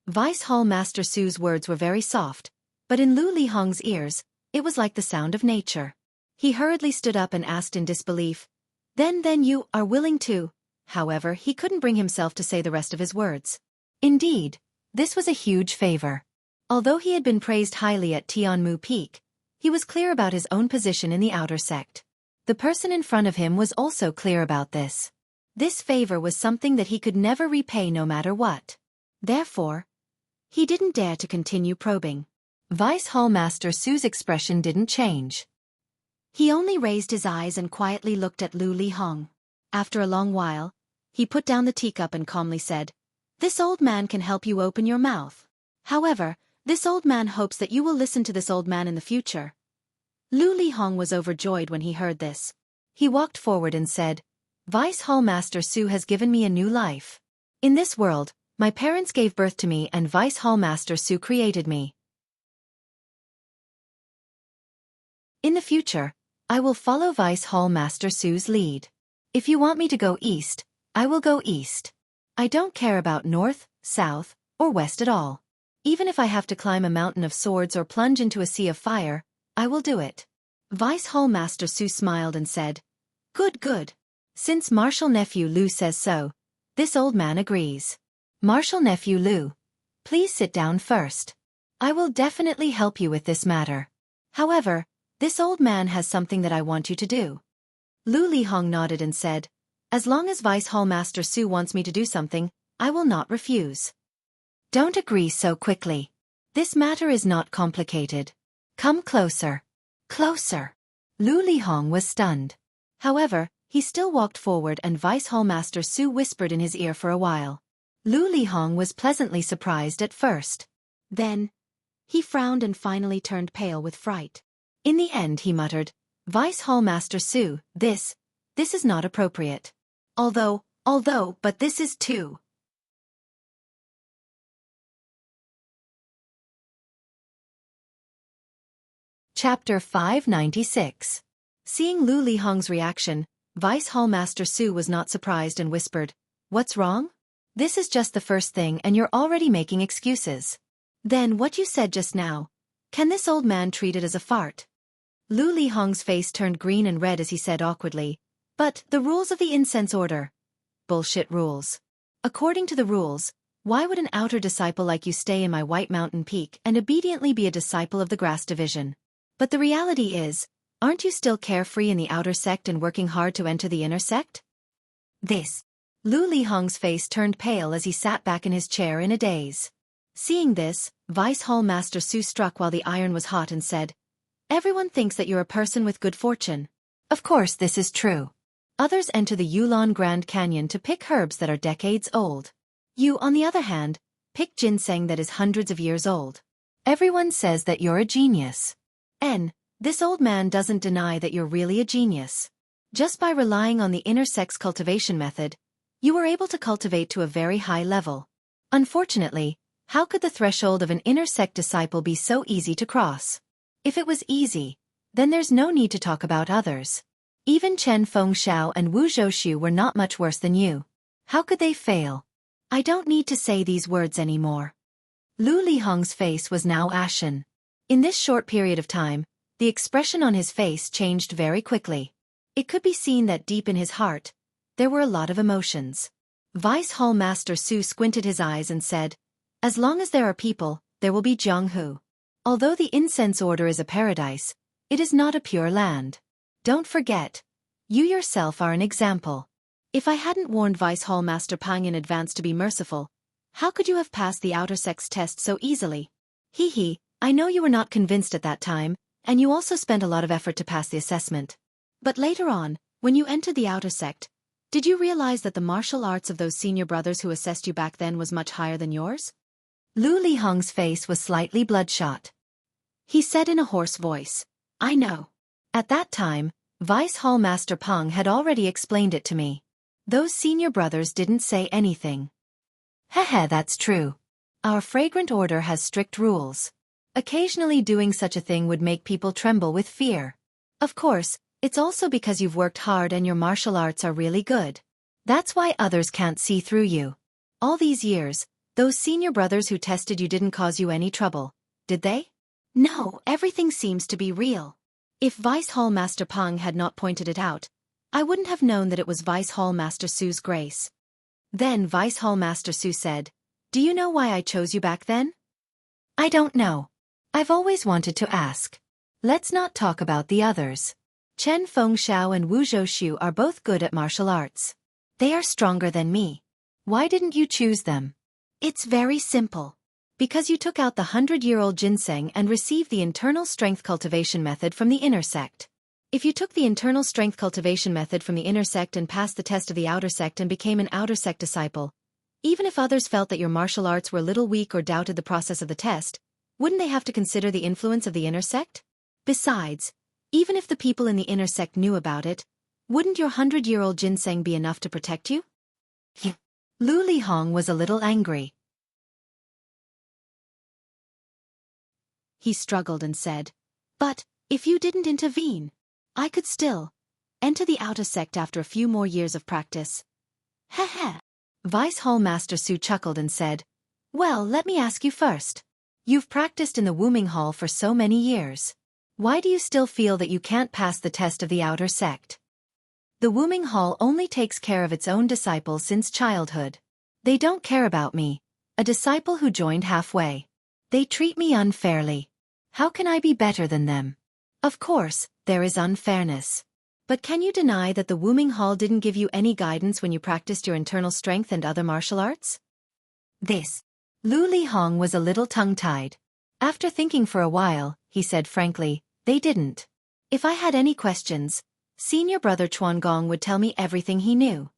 Vice Hall Master Su's words were very soft, but in Lu Lihong's ears, it was like the sound of nature. He hurriedly stood up and asked in disbelief, Then you are willing to. However, he couldn't bring himself to say the rest of his words. Indeed, this was a huge favor. Although he had been praised highly at Tianmu Peak, he was clear about his own position in the outer sect. The person in front of him was also clear about this. This favor was something that he could never repay no matter what. Therefore, he didn't dare to continue probing. Vice Hall Master Su's expression didn't change. He only raised his eyes and quietly looked at Lu Lihong. After a long while, he put down the teacup and calmly said, This old man can help you open your mouth. However, this old man hopes that you will listen to this old man in the future. Lu Lihong was overjoyed when he heard this. He walked forward and said, Vice Hall Master Su has given me a new life. In this world, my parents gave birth to me and Vice Hall Master Su created me. In the future, I will follow Vice Hall Master Su's lead. If you want me to go east, I will go east. I don't care about north, south, or west at all. Even if I have to climb a mountain of swords or plunge into a sea of fire, I will do it. Vice Hall Master Su smiled and said, Good. Since Martial Nephew Lu says so, this old man agrees. Martial Nephew Lu, please sit down first. I will definitely help you with this matter. However, this old man has something that I want you to do. Lu Lihong nodded and said, As long as Vice Hall Master Su wants me to do something, I will not refuse. Don't agree so quickly. This matter is not complicated. Come closer. Closer. Lu Lihong was stunned. However, he still walked forward and Vice Hall Master Su whispered in his ear for a while. Lu Lihong was pleasantly surprised at first. Then, he frowned and finally turned pale with fright. In the end he muttered, Vice Hall Master Su, this is not appropriate. Although, but this is too. Chapter 596. Seeing Lu Lihong's reaction, Vice Hall Master Su was not surprised and whispered, What's wrong? This is just the first thing and you're already making excuses. Then what you said just now, can this old man treat it as a fart? Lu Lihong's face turned green and red as he said awkwardly, But the rules of the incense order. Bullshit rules. According to the rules, why would an outer disciple like you stay in my White Mountain Peak and obediently be a disciple of the Grass Division? But the reality is, aren't you still carefree in the outer sect and working hard to enter the inner sect? Lu Lihong's face turned pale as he sat back in his chair in a daze. Seeing this, Vice Hall Master Su struck while the iron was hot and said, Everyone thinks that you're a person with good fortune. Of course this is true. Others enter the Yulon Grand Canyon to pick herbs that are decades old. You, on the other hand, pick ginseng that is hundreds of years old. Everyone says that you're a genius. This old man doesn't deny that you're really a genius. Just by relying on the inner sex cultivation method, you were able to cultivate to a very high level. Unfortunately, how could the threshold of an inner sect disciple be so easy to cross? If it was easy, then there's no need to talk about others. Even Chen Fengxiao and Wu Zhouxu were not much worse than you. How could they fail? I don't need to say these words anymore. Lu Lihong's face was now ashen. In this short period of time, the expression on his face changed very quickly. It could be seen that deep in his heart, there were a lot of emotions. Vice Hall Master Su squinted his eyes and said, as long as there are people, there will be Jianghu. Although the incense order is a paradise, it is not a pure land. Don't forget, you yourself are an example. If I hadn't warned Vice Hall Master Pang in advance to be merciful, how could you have passed the outer sex test so easily? Hee hee, I know you were not convinced at that time, and you also spent a lot of effort to pass the assessment. But later on, when you entered the outer sect, did you realize that the martial arts of those senior brothers who assessed you back then was much higher than yours? Lu Lihong's face was slightly bloodshot. He said in a hoarse voice, I know. At that time, Vice Hall Master Pang had already explained it to me. Those senior brothers didn't say anything. Hehe, that's true. Our fragrant order has strict rules. Occasionally doing such a thing would make people tremble with fear. Of course, it's also because you've worked hard and your martial arts are really good. That's why others can't see through you. All these years, those senior brothers who tested you didn't cause you any trouble, did they? No, everything seems to be real. If Vice Hall Master Pang had not pointed it out, I wouldn't have known that it was Vice Hall Master Su's grace. Then Vice Hall Master Su said, do you know why I chose you back then? I don't know. I've always wanted to ask. Let's not talk about the others. Chen Fengxiao and Wu Zhouxiu are both good at martial arts. They are stronger than me. Why didn't you choose them? It's very simple. Because you took out the 100-year-old ginseng and received the internal strength cultivation method from the inner sect. If you took the internal strength cultivation method from the inner sect and passed the test of the outer sect and became an outer sect disciple, even if others felt that your martial arts were a little weak or doubted the process of the test, wouldn't they have to consider the influence of the inner sect? Besides, even if the people in the inner sect knew about it, wouldn't your 100-year-old ginseng be enough to protect you? Lu Lihong was a little angry. He struggled and said, but, if you didn't intervene, I could still enter the outer sect after a few more years of practice. Heh. Vice Hall Master Su chuckled and said, well, let me ask you first. You've practiced in the Wuming Hall for so many years. Why do you still feel that you can't pass the test of the outer sect? The Wuming Hall only takes care of its own disciples since childhood. They don't care about me, a disciple who joined halfway. They treat me unfairly. How can I be better than them? Of course, there is unfairness. But can you deny that the Wuming Hall didn't give you any guidance when you practiced your internal strength and other martial arts? Lu Lihong was a little tongue-tied. After thinking for a while, he said frankly, they didn't. If I had any questions, Senior Brother Chuan Gong would tell me everything he knew.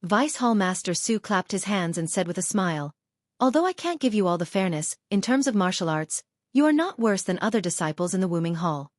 Vice Hall Master Su clapped his hands and said with a smile, although I can't give you all the fairness, in terms of martial arts, you are not worse than other disciples in the Wuming Hall.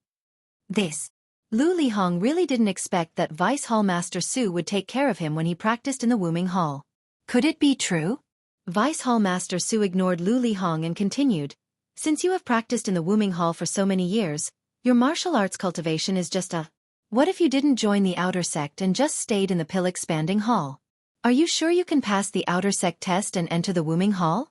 Lu Lihong really didn't expect that Vice Hall Master Su would take care of him when he practiced in the Wuming Hall. Could it be true? Vice Hall Master Su ignored Lu Lihong and continued, since you have practiced in the Wuming Hall for so many years, your martial arts cultivation is just a... What if you didn't join the outer sect and just stayed in the pill-expanding hall? Are you sure you can pass the outer sect test and enter the Wuming Hall?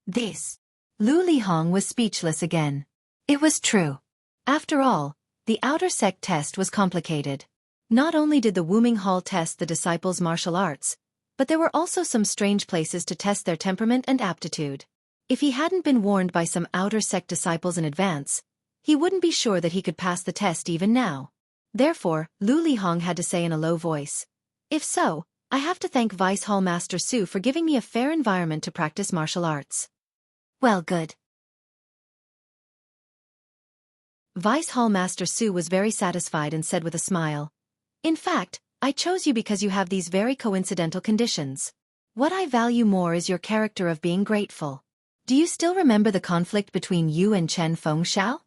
Lu Lihong was speechless again. It was true. After all, the outer sect test was complicated. Not only did the Wuming Hall test the disciples' martial arts, but there were also some strange places to test their temperament and aptitude. If he hadn't been warned by some outer sect disciples in advance, he wouldn't be sure that he could pass the test even now. Therefore, Lu Lihong had to say in a low voice, if so, I have to thank Vice Hall Master Su for giving me a fair environment to practice martial arts. Well, good. Vice Hall Master Su was very satisfied and said with a smile, in fact, I chose you because you have these very coincidental conditions. What I value more is your character of being grateful. Do you still remember the conflict between you and Chen Fengxiao?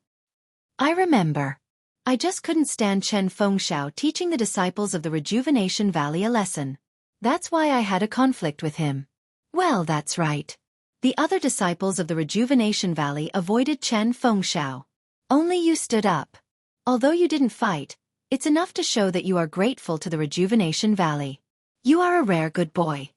I remember. I just couldn't stand Chen Fengxiao teaching the disciples of the Rejuvenation Valley a lesson. That's why I had a conflict with him. Well, that's right. The other disciples of the Rejuvenation Valley avoided Chen Fengxiao. Only you stood up. Although you didn't fight, it's enough to show that you are grateful to the Rejuvenation Valley. You are a rare good boy.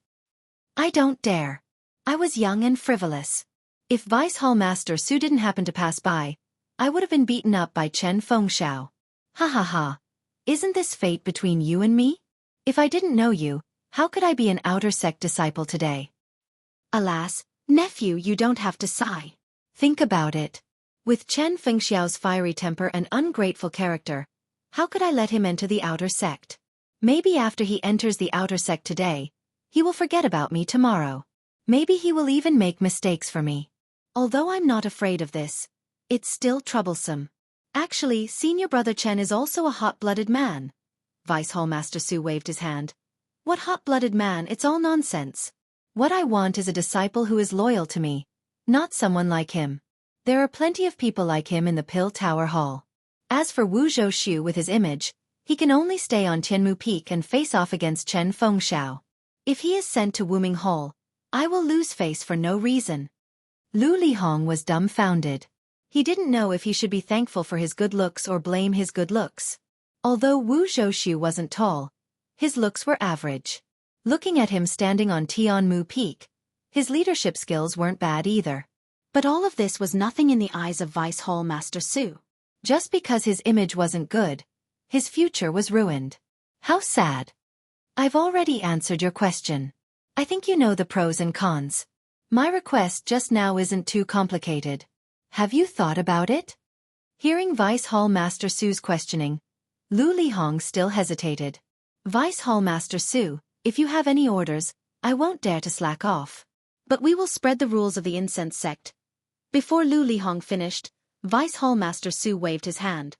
I don't dare. I was young and frivolous. If Vice Hall Master Su didn't happen to pass by, I would have been beaten up by Chen Fengxiao. Ha ha ha. Isn't this fate between you and me? If I didn't know you, How could I be an outer sect disciple today? Alas, nephew, you don't have to sigh. Think about it. With Chen Fengxiao's fiery temper and ungrateful character, how could I let him enter the outer sect? Maybe after he enters the outer sect today, he will forget about me tomorrow. Maybe he will even make mistakes for me. Although I'm not afraid of this, it's still troublesome. Actually, senior brother Chen is also a hot-blooded man. Vice Hall Master Su waved his hand. What hot-blooded man? It's all nonsense. What I want is a disciple who is loyal to me, not someone like him. There are plenty of people like him in the Pill Tower Hall. As for Wu Zhou with his image, he can only stay on Tianmu Peak and face off against Chen Fengxiao. If he is sent to Wuming Hall, I will lose face for no reason. Lu Lihong was dumbfounded. He didn't know if he should be thankful for his good looks or blame his good looks. Although Wu Zhou wasn't tall, his looks were average. Looking at him standing on Tianmu Peak, his leadership skills weren't bad either. But all of this was nothing in the eyes of Vice Hall Master Su. Just because his image wasn't good, his future was ruined. How sad. I've already answered your question. I think you know the pros and cons. My request just now isn't too complicated. Have you thought about it? Hearing Vice Hall Master Su's questioning, Lu Lihong still hesitated. Vice Hall Master Su, if you have any orders, I won't dare to slack off. But we will spread the rules of the incense sect. Before Lu Lihong finished, Vice Hall Master Su waved his hand.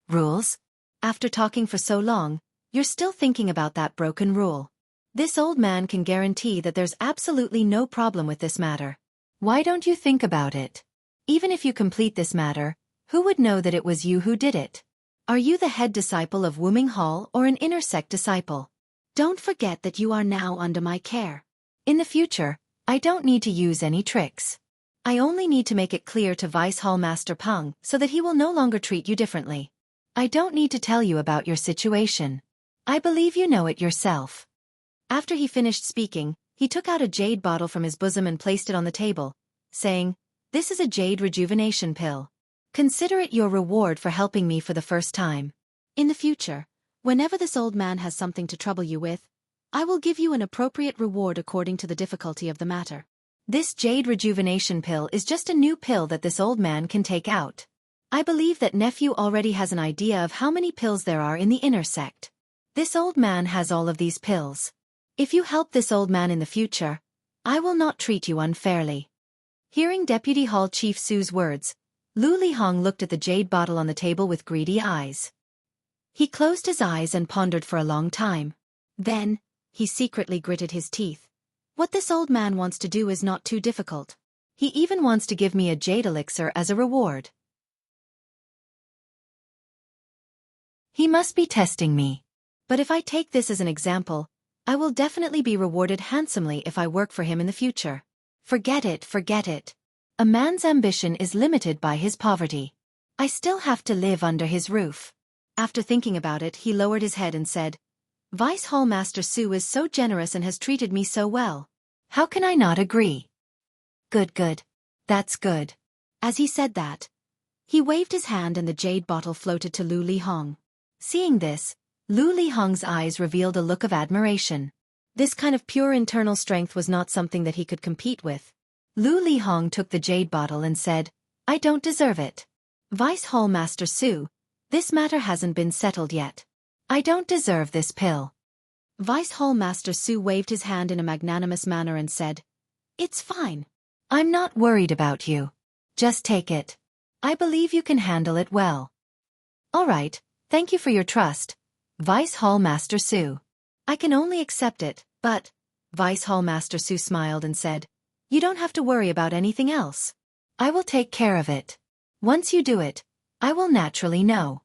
Rules? After talking for so long, you're still thinking about that broken rule. This old man can guarantee that there's absolutely no problem with this matter. Why don't you think about it? Even if you complete this matter, who would know that it was you who did it? Are you the head disciple of Wuming Hall or an inner sect disciple? Don't forget that you are now under my care. In the future, I don't need to use any tricks. I only need to make it clear to Vice Hall Master Peng so that he will no longer treat you differently. I don't need to tell you about your situation. I believe you know it yourself. After he finished speaking, he took out a jade bottle from his bosom and placed it on the table, saying, "This is a jade rejuvenation pill. Consider it your reward for helping me for the first time. In the future, whenever this old man has something to trouble you with, I will give you an appropriate reward according to the difficulty of the matter." This jade rejuvenation pill is just a new pill that this old man can take out. I believe that nephew already has an idea of how many pills there are in the inner sect. This old man has all of these pills. If you help this old man in the future, I will not treat you unfairly. Hearing Deputy Hall Chief Su's words, Lu Lihong looked at the jade bottle on the table with greedy eyes. He closed his eyes and pondered for a long time. Then, he secretly gritted his teeth. What this old man wants to do is not too difficult. He even wants to give me a jade elixir as a reward. He must be testing me. But if I take this as an example, I will definitely be rewarded handsomely if I work for him in the future. Forget it, forget it. A man's ambition is limited by his poverty. I still have to live under his roof. After thinking about it, he lowered his head and said, Vice Hall Master Su is so generous and has treated me so well. How can I not agree? Good, good. That's good. As he said that, he waved his hand and the jade bottle floated to Lu Lihong. Seeing this, Lu Lihong's eyes revealed a look of admiration. This kind of pure internal strength was not something that he could compete with. Lu Lihong took the jade bottle and said, I don't deserve it. Vice Hall Master Su, this matter hasn't been settled yet. I don't deserve this pill. Vice Hall Master Su waved his hand in a magnanimous manner and said, It's fine. I'm not worried about you. Just take it. I believe you can handle it well. All right, thank you for your trust, Vice Hall Master Su. I can only accept it, but, Vice Hall Master Su smiled and said, You don't have to worry about anything else. I will take care of it. Once you do it, I will naturally know.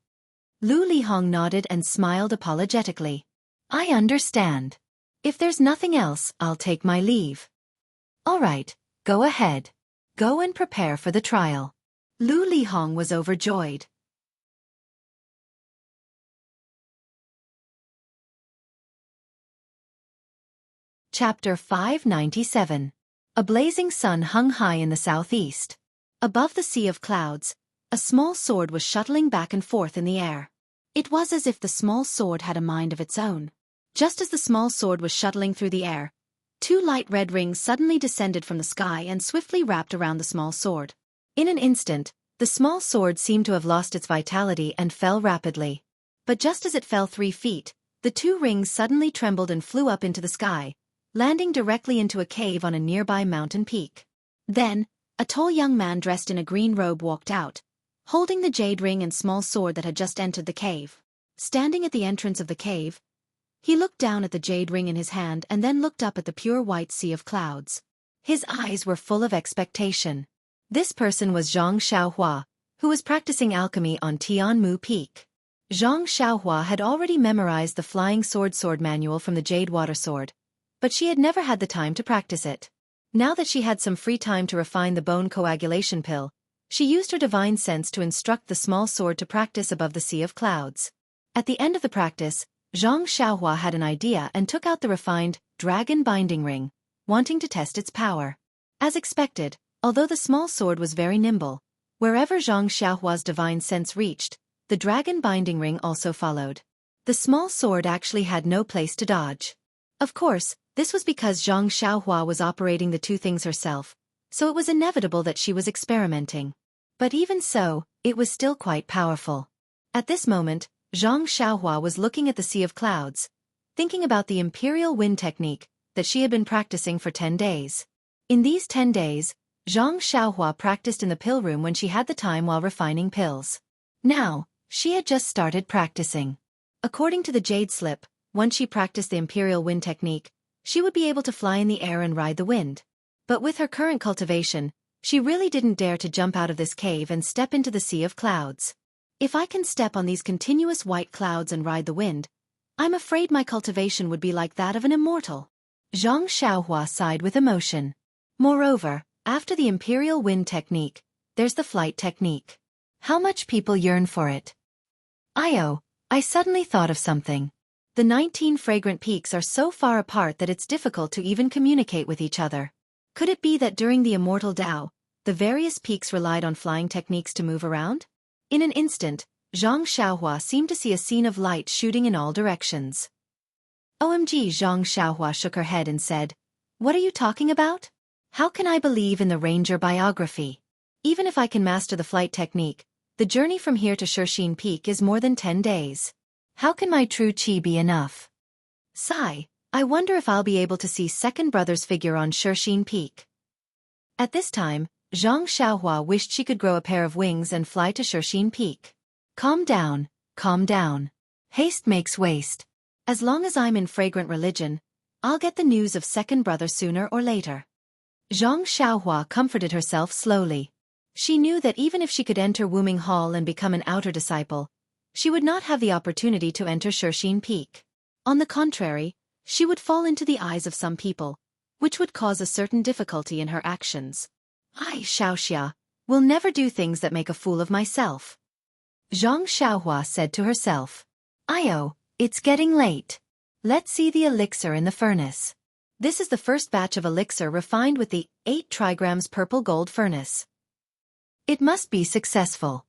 Lu Lihong nodded and smiled apologetically. I understand. If there's nothing else, I'll take my leave. All right, go ahead. Go and prepare for the trial. Lu Lihong was overjoyed. Chapter 597. A blazing sun hung high in the southeast. Above the sea of clouds, a small sword was shuttling back and forth in the air. It was as if the small sword had a mind of its own. Just as the small sword was shuttling through the air, two light red rings suddenly descended from the sky and swiftly wrapped around the small sword. In an instant, the small sword seemed to have lost its vitality and fell rapidly. But just as it fell 3 feet, the two rings suddenly trembled and flew up into the sky, landing directly into a cave on a nearby mountain peak. Then, a tall young man dressed in a green robe walked out, holding the jade ring and small sword that had just entered the cave. Standing at the entrance of the cave, he looked down at the jade ring in his hand and then looked up at the pure white sea of clouds. His eyes were full of expectation. This person was Xianxia, who was practicing alchemy on Tianmu Peak. Xianxia had already memorized the flying sword manual from the jade water sword, but she had never had the time to practice it. Now that she had some free time to refine the bone coagulation pill, she used her divine sense to instruct the small sword to practice above the sea of clouds. At the end of the practice, Xianxia had an idea and took out the refined dragon binding ring, wanting to test its power. As expected, although the small sword was very nimble, wherever Xianxia's divine sense reached, the dragon binding ring also followed. The small sword actually had no place to dodge. Of course, this was because Xianxia was operating the two things herself, so it was inevitable that she was experimenting. But even so, it was still quite powerful. At this moment, Xianxia was looking at the sea of clouds, thinking about the imperial wind technique that she had been practicing for 10 days. In these 10 days, Xianxia practiced in the pill room when she had the time while refining pills. Now, she had just started practicing. According to the jade slip, once she practiced the imperial wind technique, she would be able to fly in the air and ride the wind. But with her current cultivation, she really didn't dare to jump out of this cave and step into the sea of clouds. If I can step on these continuous white clouds and ride the wind, I'm afraid my cultivation would be like that of an immortal. Xianxia sighed with emotion. Moreover, after the imperial wind technique, there's the flight technique. How much people yearn for it. I suddenly thought of something. The 19 fragrant peaks are so far apart that it's difficult to even communicate with each other. Could it be that during the immortal Tao, the various peaks relied on flying techniques to move around? In an instant, Xianxia seemed to see a scene of light shooting in all directions. OMG, Xianxia shook her head and said, "What are you talking about? How can I believe in the ranger biography? Even if I can master the flight technique, the journey from here to Shirxin Peak is more than 10 days. How can my true chi be enough? Sigh, I wonder if I'll be able to see second brother's figure on Shirxin Peak." At this time, Xianxia wished she could grow a pair of wings and fly to Shirxin Peak. Calm down, calm down. Haste makes waste. As long as I'm in fragrant religion, I'll get the news of second brother sooner or later. Xianxia comforted herself slowly. She knew that even if she could enter Wuming Hall and become an outer disciple, she would not have the opportunity to enter Shirxin Peak. On the contrary, she would fall into the eyes of some people, which would cause a certain difficulty in her actions. I, Xiaoxia, will never do things that make a fool of myself. Xianxia said to herself. It's getting late. Let's see the elixir in the furnace. This is the first batch of elixir refined with the 8 trigrams purple gold furnace. It must be successful.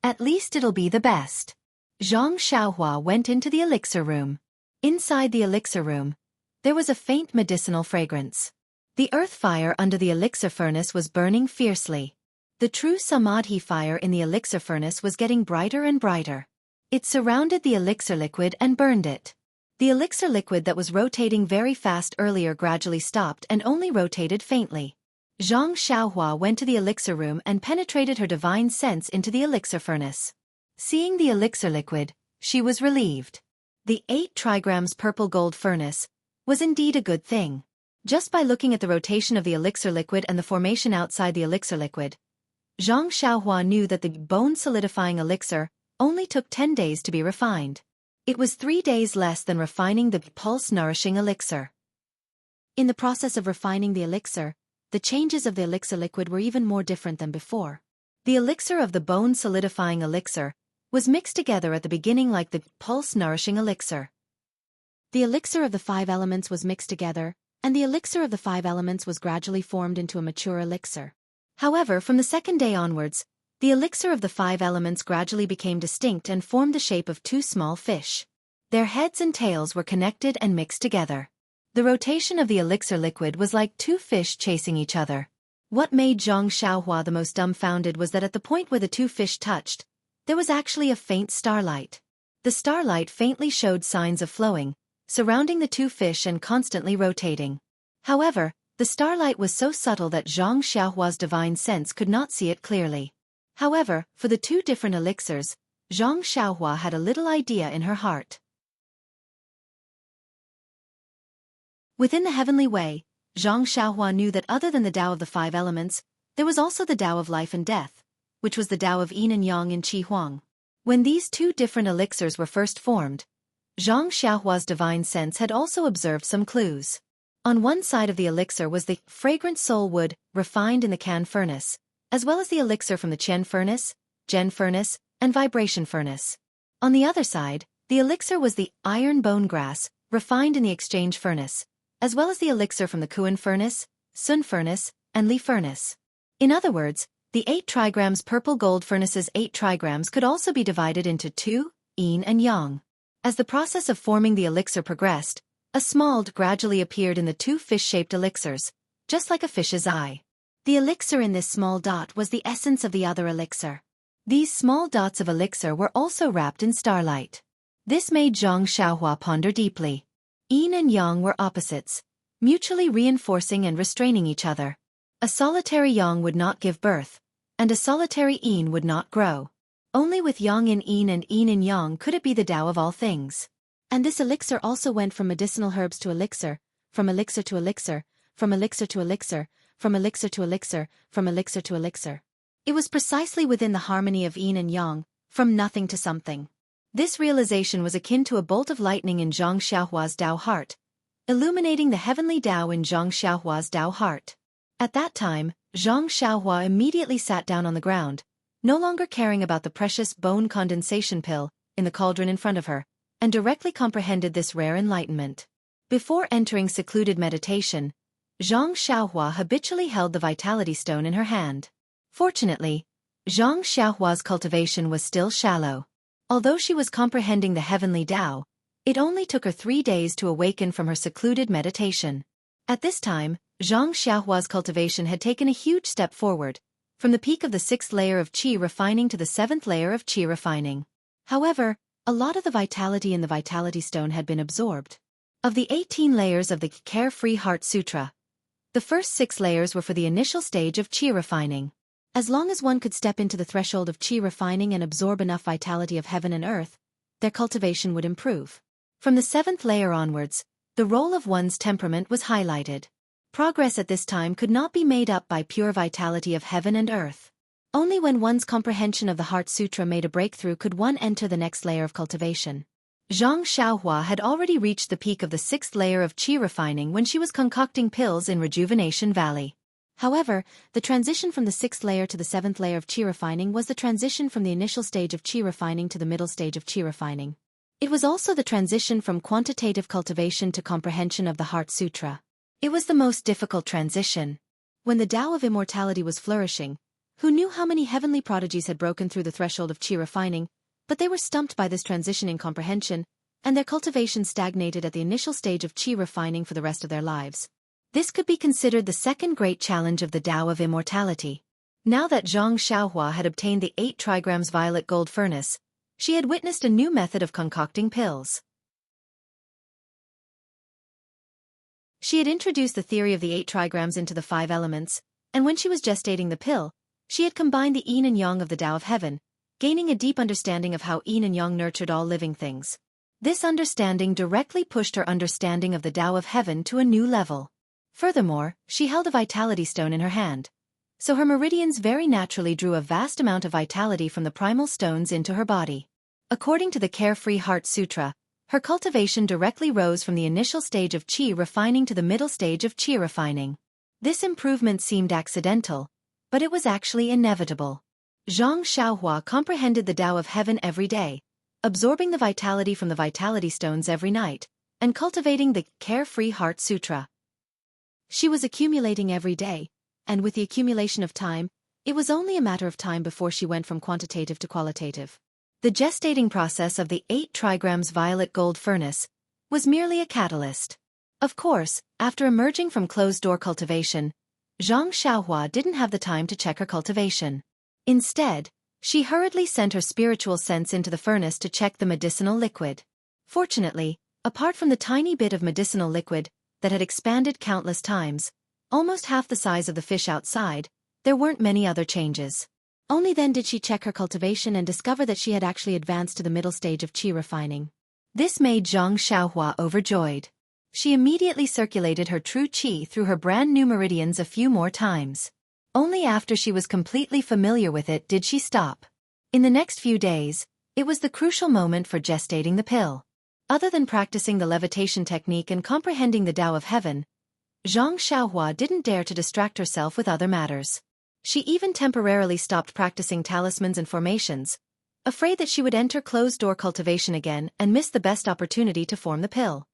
At least it'll be the best. Xianxia went into the elixir room. Inside the elixir room, there was a faint medicinal fragrance. The earth fire under the elixir furnace was burning fiercely. The true samadhi fire in the elixir furnace was getting brighter and brighter. It surrounded the elixir liquid and burned it. The elixir liquid that was rotating very fast earlier gradually stopped and only rotated faintly. Xianxia went to the elixir room and penetrated her divine sense into the elixir furnace. Seeing the elixir liquid, she was relieved. The 8 trigrams purple gold furnace was indeed a good thing. Just by looking at the rotation of the elixir liquid and the formation outside the elixir liquid, Xianxia knew that the bone-solidifying elixir only took 10 days to be refined. It was 3 days less than refining the pulse-nourishing elixir. In the process of refining the elixir, the changes of the elixir liquid were even more different than before. The elixir of the bone-solidifying elixir was mixed together at the beginning like the pulse-nourishing elixir. The elixir of the 5 elements was mixed together, and the elixir of the 5 elements was gradually formed into a mature elixir. However, from the second day onwards, The elixir of the 5 elements gradually became distinct and formed the shape of 2 small fish. Their heads and tails were connected and mixed together. The rotation of the elixir liquid was like 2 fish chasing each other. What made Zhang Xiaohua the most dumbfounded was that at the point where the 2 fish touched, there was actually a faint starlight. The starlight faintly showed signs of flowing, surrounding the 2 fish and constantly rotating. However, the starlight was so subtle that Zhang Xiaohua's divine sense could not see it clearly. However, for the 2 different elixirs, Zhang Xiaohua had a little idea in her heart. Within the heavenly way, Zhang Xiaohua knew that other than the Tao of the 5 elements, there was also the Tao of life and death, which was the Tao of yin and yang in Qi Huang. When these 2 different elixirs were first formed, Zhang Xiaohua's divine sense had also observed some clues. On one side of the elixir was the fragrant soul wood, refined in the Can furnace, as well as the elixir from the Qian furnace, Zhen furnace, and vibration furnace. On the other side, the elixir was the iron bone grass, refined in the exchange furnace, as well as the elixir from the Kuan furnace, Sun furnace, and Li furnace. In other words, the 8 trigrams purple gold furnace's 8 trigrams could also be divided into 2, yin and yang. As the process of forming the elixir progressed, a small dot gradually appeared in the 2 fish-shaped elixirs, just like a fish's eye. The elixir in this small dot was the essence of the other elixir. These small dots of elixir were also wrapped in starlight. This made Zhang Xiaohua ponder deeply. Yin and yang were opposites, mutually reinforcing and restraining each other. A solitary yang would not give birth, and a solitary yin would not grow. Only with yang in yin and yin in yang could it be the Tao of all things. And this elixir also went from medicinal herbs to elixir, from elixir to elixir, from elixir to elixir, from elixir to elixir, from elixir to elixir. It was precisely within the harmony of yin and yang, from nothing to something. This realization was akin to a bolt of lightning in Zhang Xiaohua's Tao heart, illuminating the heavenly Tao in Zhang Xiaohua's Tao heart. At that time, Zhang Xiaohua immediately sat down on the ground, no longer caring about the precious bone condensation pill in the cauldron in front of her, and directly comprehended this rare enlightenment. Before entering secluded meditation, Zhang Xiaohua habitually held the vitality stone in her hand. Fortunately, Zhang Xiaohua's cultivation was still shallow. Although she was comprehending the heavenly Tao, it only took her 3 days to awaken from her secluded meditation. At this time, Zhang Xiaohua's cultivation had taken a huge step forward, from the peak of the 6th layer of Qi refining to the 7th layer of Qi refining. However, a lot of the vitality in the vitality stone had been absorbed. Of the 18 layers of the Carefree Heart Sutra, the first 6 layers were for the initial stage of Qi refining. As long as one could step into the threshold of Qi refining and absorb enough vitality of heaven and earth, their cultivation would improve. From the 7th layer onwards, the role of one's temperament was highlighted. Progress at this time could not be made up by pure vitality of heaven and earth. Only when one's comprehension of the Heart Sutra made a breakthrough could one enter the next layer of cultivation. Zhang Xiaohua had already reached the peak of the 6th layer of Qi refining when she was concocting pills in Rejuvenation Valley. However, the transition from the 6th layer to the 7th layer of Qi refining was the transition from the initial stage of Qi refining to the middle stage of Qi refining. It was also the transition from quantitative cultivation to comprehension of the Heart Sutra. It was the most difficult transition. When the Tao of immortality was flourishing, who knew how many heavenly prodigies had broken through the threshold of Qi refining, but they were stumped by this transition in comprehension, and their cultivation stagnated at the initial stage of Qi refining for the rest of their lives. This could be considered the second great challenge of the Tao of immortality. Now that Zhang Xiaohua had obtained the 8 trigrams violet gold furnace, she had witnessed a new method of concocting pills. She had introduced the theory of the 8 trigrams into the 5 elements, and when she was gestating the pill, she had combined the yin and yang of the Tao of heaven, gaining a deep understanding of how yin and yang nurtured all living things. This understanding directly pushed her understanding of the Tao of heaven to a new level. Furthermore, she held a vitality stone in her hand, so her meridians very naturally drew a vast amount of vitality from the primal stones into her body. According to the Carefree Heart Sutra, her cultivation directly rose from the initial stage of Qi refining to the middle stage of Qi refining. This improvement seemed accidental, but it was actually inevitable. Zhang Xiaohua comprehended the Tao of heaven every day, absorbing the vitality from the vitality stones every night, and cultivating the Carefree Heart Sutra. She was accumulating every day, and with the accumulation of time, It was only a matter of time before she went from quantitative to qualitative. The gestating process of the 8 trigrams violet gold furnace was merely a catalyst. Of course, after emerging from closed-door cultivation, Xianxia didn't have the time to check her cultivation. Instead, she hurriedly sent her spiritual sense into the furnace to check the medicinal liquid. Fortunately, apart from the tiny bit of medicinal liquid that had expanded countless times, almost half the size of the fish outside, there weren't many other changes. Only then did she check her cultivation and discover that she had actually advanced to the middle stage of qi refining. This made Xianxia overjoyed. She immediately circulated her true qi through her brand new meridians a few more times. Only after she was completely familiar with it did she stop. In the next few days, it was the crucial moment for gestating the pill. Other than practicing the levitation technique and comprehending the Tao of Heaven, Xianxia didn't dare to distract herself with other matters. She even temporarily stopped practicing talismans and formations, afraid that she would enter closed-door cultivation again and miss the best opportunity to form the pill.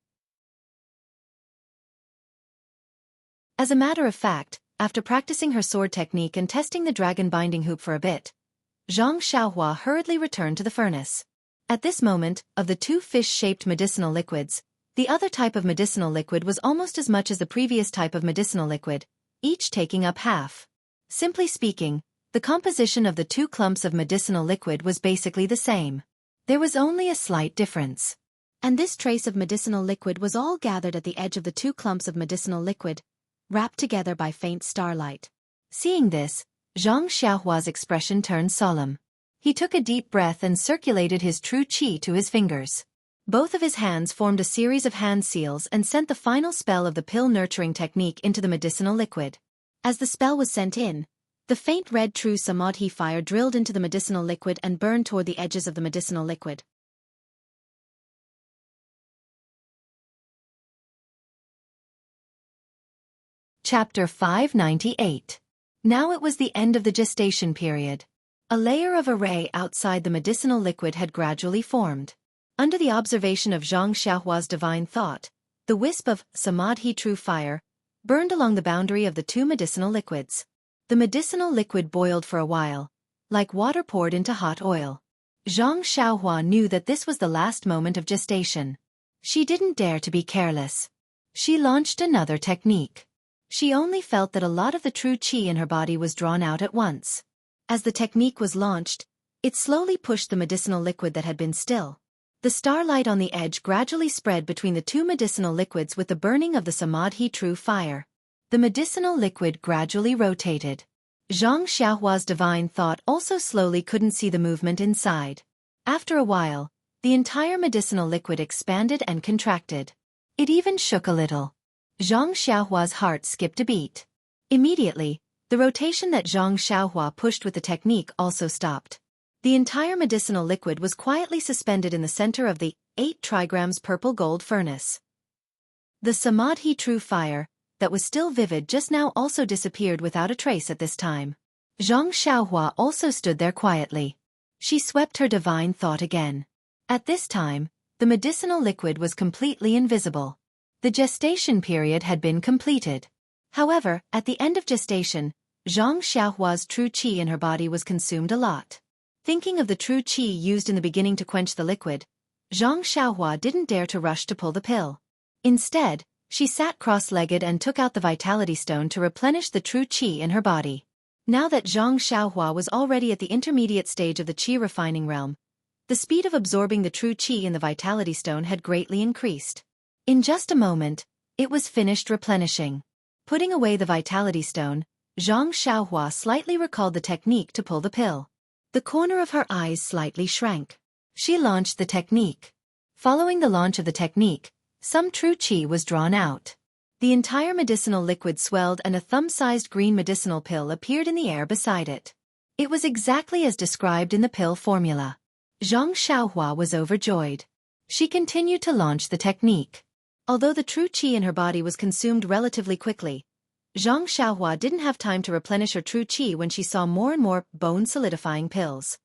As a matter of fact, after practicing her sword technique and testing the dragon binding hoop for a bit, Xianxia hurriedly returned to the furnace. At this moment, of the 2 fish-shaped medicinal liquids, the other type of medicinal liquid was almost as much as the previous type of medicinal liquid, each taking up half. Simply speaking, the composition of the 2 clumps of medicinal liquid was basically the same. There was only a slight difference. And this trace of medicinal liquid was all gathered at the edge of the 2 clumps of medicinal liquid, wrapped together by faint starlight. Seeing this, Xianxia's expression turned solemn. He took a deep breath and circulated his true qi to his fingers. Both of his hands formed a series of hand seals and sent the final spell of the pill nurturing technique into the medicinal liquid. As the spell was sent in, the faint red true samadhi fire drilled into the medicinal liquid and burned toward the edges of the medicinal liquid. Chapter 598. Now it was the end of the gestation period. A layer of array outside the medicinal liquid had gradually formed. Under the observation of Xianxia's divine thought, the wisp of samadhi true fire burned along the boundary of the 2 medicinal liquids. The medicinal liquid boiled for a while, like water poured into hot oil. Xianxia knew that this was the last moment of gestation. She didn't dare to be careless. She launched another technique. She only felt that a lot of the true qi in her body was drawn out at once. As the technique was launched, it slowly pushed the medicinal liquid that had been still. The starlight on the edge gradually spread between the 2 medicinal liquids with the burning of the samadhi true fire. The medicinal liquid gradually rotated. Xianxia's divine thought also slowly couldn't see the movement inside. After a while, the entire medicinal liquid expanded and contracted. It even shook a little. Xianxia's heart skipped a beat. Immediately, the rotation that Xianxia pushed with the technique also stopped. The entire medicinal liquid was quietly suspended in the center of the 8 trigrams purple gold furnace. The samadhi true fire, that was still vivid just now, also disappeared without a trace at this time. Xianxia also stood there quietly. She swept her divine thought again. At this time, the medicinal liquid was completely invisible. The gestation period had been completed. However, at the end of gestation, Xianxia's true qi in her body was consumed a lot. Thinking of the true qi used in the beginning to quench the liquid, Xianxia didn't dare to rush to pull the pill. Instead, she sat cross-legged and took out the vitality stone to replenish the true qi in her body. Now that Xianxia was already at the intermediate stage of the qi refining realm, the speed of absorbing the true qi in the vitality stone had greatly increased. In just a moment, it was finished replenishing. Putting away the vitality stone, Xianxia slightly recalled the technique to pull the pill. The corner of her eyes slightly shrank. She launched the technique. Following the launch of the technique, some true qi was drawn out. The entire medicinal liquid swelled and a thumb-sized green medicinal pill appeared in the air beside it. It was exactly as described in the pill formula. Xianxia was overjoyed. She continued to launch the technique. Although the true qi in her body was consumed relatively quickly, Xianxia didn't have time to replenish her true qi when she saw more and more bone-solidifying pills.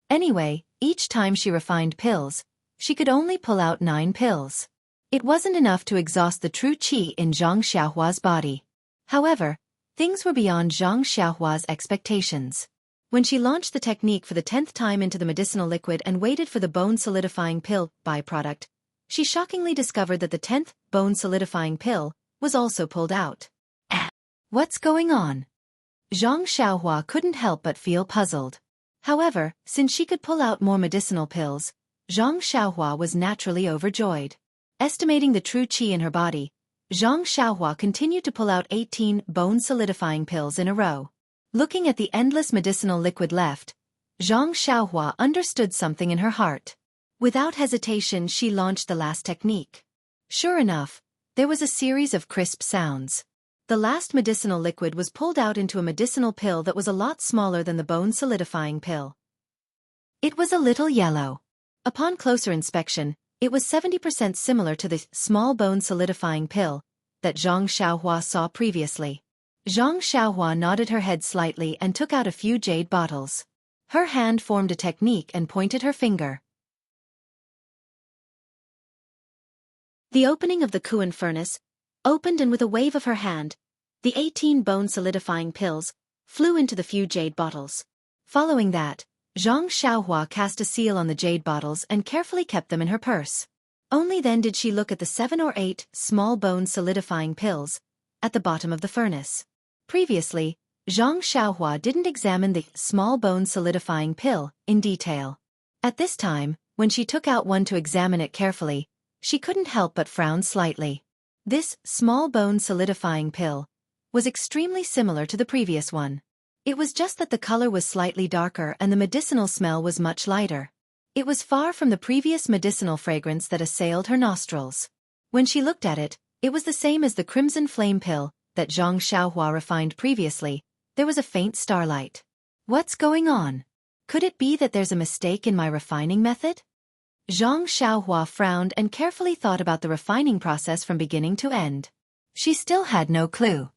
Anyway, each time she refined pills, she could only pull out 9 pills. It wasn't enough to exhaust the true qi in Xianxia's body. However, Things were beyond Zhang Xiaohua's expectations. When she launched the technique for the 10th time into the medicinal liquid and waited for the bone-solidifying pill byproduct, she shockingly discovered that the 10th bone-solidifying pill was also pulled out. What's going on? Zhang Xiaohua couldn't help but feel puzzled. However, since she could pull out more medicinal pills, Zhang Xiaohua was naturally overjoyed. Estimating the true qi in her body, Zhang Xiaohua continued to pull out 18 bone-solidifying pills in a row. Looking at the endless medicinal liquid left, Zhang Xiaohua understood something in her heart. Without hesitation, she launched the last technique. Sure enough, there was a series of crisp sounds. The last medicinal liquid was pulled out into a medicinal pill that was a lot smaller than the bone-solidifying pill. It was a little yellow. Upon closer inspection, it was 70% similar to the small bone-solidifying pill that Zhang Xiaohua saw previously. Zhang Xiaohua nodded her head slightly and took out a few jade bottles. Her hand formed a technique and pointed her finger. The opening of the Kuan furnace opened, and with a wave of her hand, the 18 bone-solidifying pills flew into the few jade bottles. Following that, Zhang Xiaohua cast a seal on the jade bottles and carefully kept them in her purse. Only then did she look at the 7 or 8 small bone-solidifying pills at the bottom of the furnace. Previously, Zhang Xiaohua didn't examine the small bone-solidifying pill in detail. At this time, when she took out one to examine it carefully, she couldn't help but frown slightly. This small bone-solidifying pill was extremely similar to the previous one. It was just that the color was slightly darker and the medicinal smell was much lighter. It was far from the previous medicinal fragrance that assailed her nostrils. When she looked at it, it was the same as the crimson flame pill that Zhang Xiaohua refined previously. There was a faint starlight. What's going on? Could it be that there's a mistake in my refining method? Zhang Xiaohua frowned and carefully thought about the refining process from beginning to end. She still had no clue.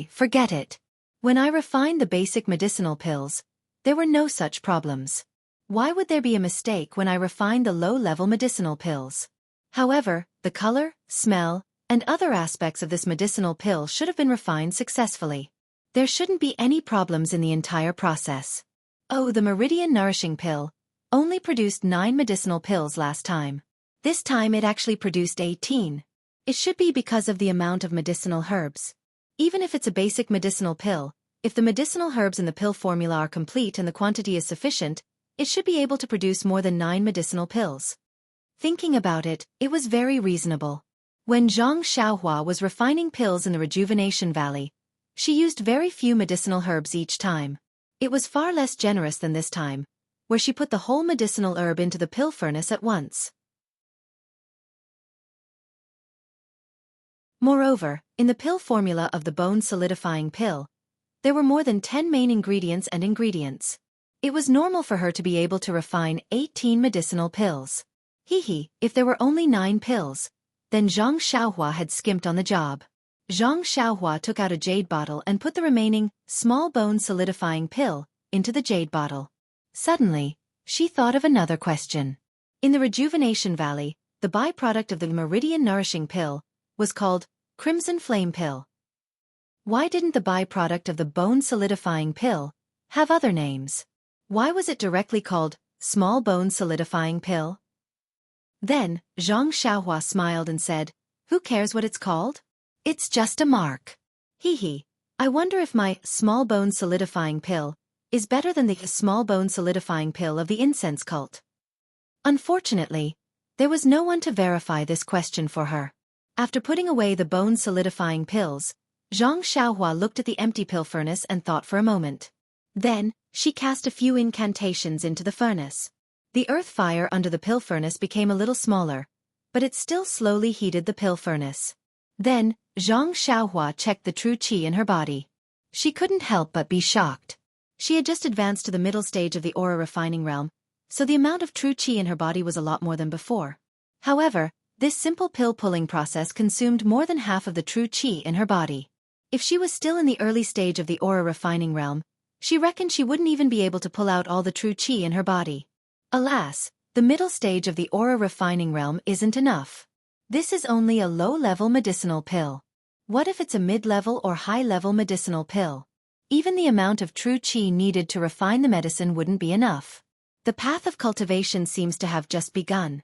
Forget it. When I refined the basic medicinal pills, there were no such problems. Why would there be a mistake when I refined the low-level medicinal pills? However, the color, smell, and other aspects of this medicinal pill should have been refined successfully. There shouldn't be any problems in the entire process. Oh, the Meridian Nourishing Pill only produced 9 medicinal pills last time. This time it actually produced 18. It should be because of the amount of medicinal herbs. Even if it's a basic medicinal pill, if the medicinal herbs in the pill formula are complete and the quantity is sufficient, it should be able to produce more than 9 medicinal pills. Thinking about it, it was very reasonable. When Zhang Xiaohua was refining pills in the Rejuvenation Valley, she used very few medicinal herbs each time. It was far less generous than this time, where she put the whole medicinal herb into the pill furnace at once. Moreover, in the pill formula of the bone-solidifying pill, there were more than 10 main ingredients and ingredients. It was normal for her to be able to refine 18 medicinal pills. If there were only 9 pills, then Zhang Xiaohua had skimped on the job. Zhang Xiaohua took out a jade bottle and put the remaining small bone-solidifying pill into the jade bottle. Suddenly, she thought of another question. In the Rejuvenation Valley, the byproduct of the Meridian Nourishing Pill was called Crimson Flame Pill. Why didn't the byproduct of the bone-solidifying pill have other names? Why was it directly called Small Bone-Solidifying Pill? Then, Zhang Xiaohua smiled and said, "Who cares what it's called? It's just a mark. I wonder if my small bone-solidifying pill is better than the small bone-solidifying pill of the incense cult." Unfortunately, there was no one to verify this question for her. After putting away the bone-solidifying pills, Zhang Xiaohua looked at the empty pill furnace and thought for a moment. Then, she cast a few incantations into the furnace. The earth fire under the pill furnace became a little smaller, but it still slowly heated the pill furnace. Then, Zhang Xiaohua checked the true qi in her body. She couldn't help but be shocked. She had just advanced to the middle stage of the aura refining realm, so the amount of true qi in her body was a lot more than before. However, this simple pill-pulling process consumed more than half of the true qi in her body. If she was still in the early stage of the aura refining realm, she reckoned she wouldn't even be able to pull out all the true qi in her body. Alas, the middle stage of the aura refining realm isn't enough. This is only a low-level medicinal pill. What if it's a mid-level or high-level medicinal pill? Even the amount of true qi needed to refine the medicine wouldn't be enough. The path of cultivation seems to have just begun.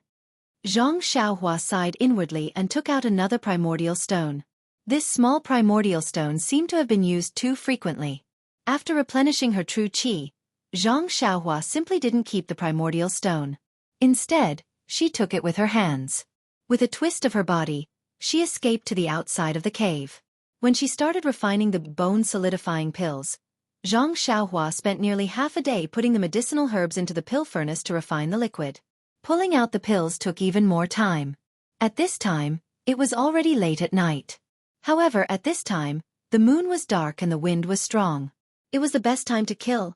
Xianxia sighed inwardly and took out another primordial stone. This small primordial stone seemed to have been used too frequently. After replenishing her true qi, Xianxia simply didn't keep the primordial stone. Instead, she took it with her hands. With a twist of her body, she escaped to the outside of the cave. When she started refining the bone-solidifying pills, Xianxia spent nearly half a day putting the medicinal herbs into the pill furnace to refine the liquid. Pulling out the pills took even more time. At this time, it was already late at night. However, at this time, the moon was dark and the wind was strong. It was the best time to kill.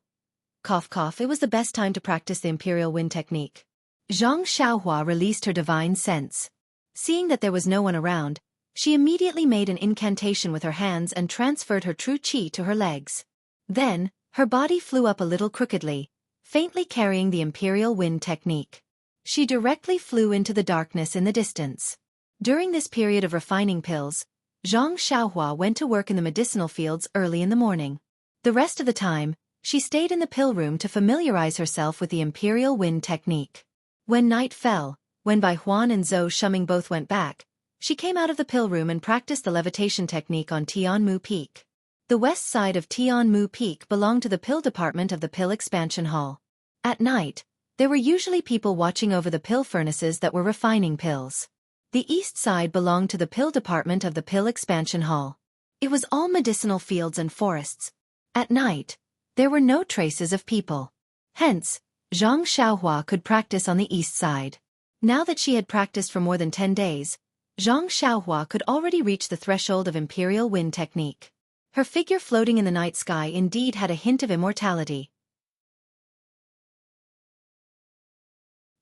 Cough cough, it was the best time to practice the Imperial Wind technique. Xianxia released her divine sense. Seeing that there was no one around, she immediately made an incantation with her hands and transferred her true qi to her legs. Then, her body flew up a little crookedly, faintly carrying the Imperial Wind technique. She directly flew into the darkness in the distance. During this period of refining pills, Xianxia went to work in the medicinal fields early in the morning. The rest of the time, she stayed in the pill room to familiarize herself with the Imperial Wind technique. When night fell, when Bai Huan and Zhou Shuming both went back, she came out of the pill room and practiced the levitation technique on Tianmu Peak. The west side of Tianmu Peak belonged to the pill department of the pill expansion hall. At night, there were usually people watching over the pill furnaces that were refining pills. The east side belonged to the pill department of the pill expansion hall. It was all medicinal fields and forests. At night, there were no traces of people. Hence, Xianxia could practice on the east side. Now that she had practiced for more than 10 days, Xianxia could already reach the threshold of Imperial Wind technique. Her figure floating in the night sky indeed had a hint of immortality.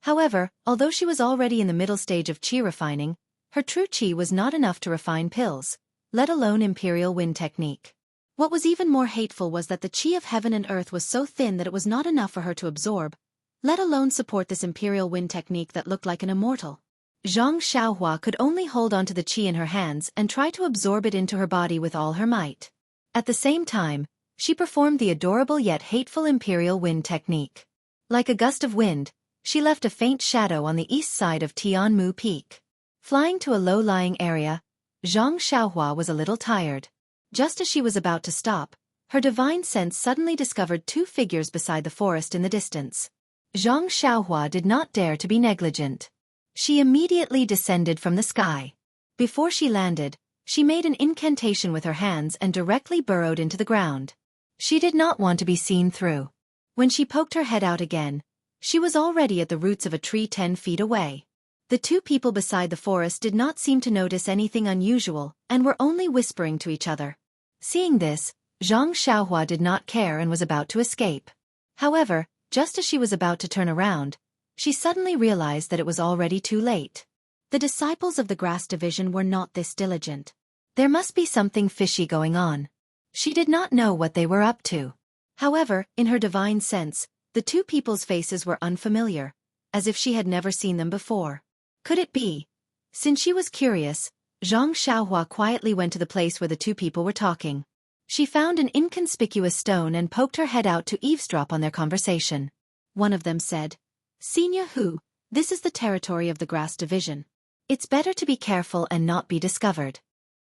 However, although she was already in the middle stage of qi refining, her true qi was not enough to refine pills, let alone Imperial Wind technique. What was even more hateful was that the qi of heaven and earth was so thin that it was not enough for her to absorb, let alone support this Imperial Wind technique that looked like an immortal. Xianxia could only hold onto the qi in her hands and try to absorb it into her body with all her might. At the same time, she performed the adorable yet hateful Imperial Wind technique. Like a gust of wind, she left a faint shadow on the east side of Tianmu Peak. Flying to a low-lying area, Xianxia was a little tired. Just as she was about to stop, her divine sense suddenly discovered two figures beside the forest in the distance. Xianxia did not dare to be negligent. She immediately descended from the sky. Before she landed, she made an incantation with her hands and directly burrowed into the ground. She did not want to be seen through. When she poked her head out again, she was already at the roots of a tree 10 feet away. The two people beside the forest did not seem to notice anything unusual and were only whispering to each other. Seeing this, Xianxia did not care and was about to escape. However, just as she was about to turn around, she suddenly realized that it was already too late. The disciples of the grass division were not this diligent. There must be something fishy going on. She did not know what they were up to. However, in her divine sense, the two people's faces were unfamiliar, as if she had never seen them before. Could it be? Since she was curious, Xianxia quietly went to the place where the two people were talking. She found an inconspicuous stone and poked her head out to eavesdrop on their conversation. One of them said, "Senior Hu, this is the territory of the grass division. It's better to be careful and not be discovered."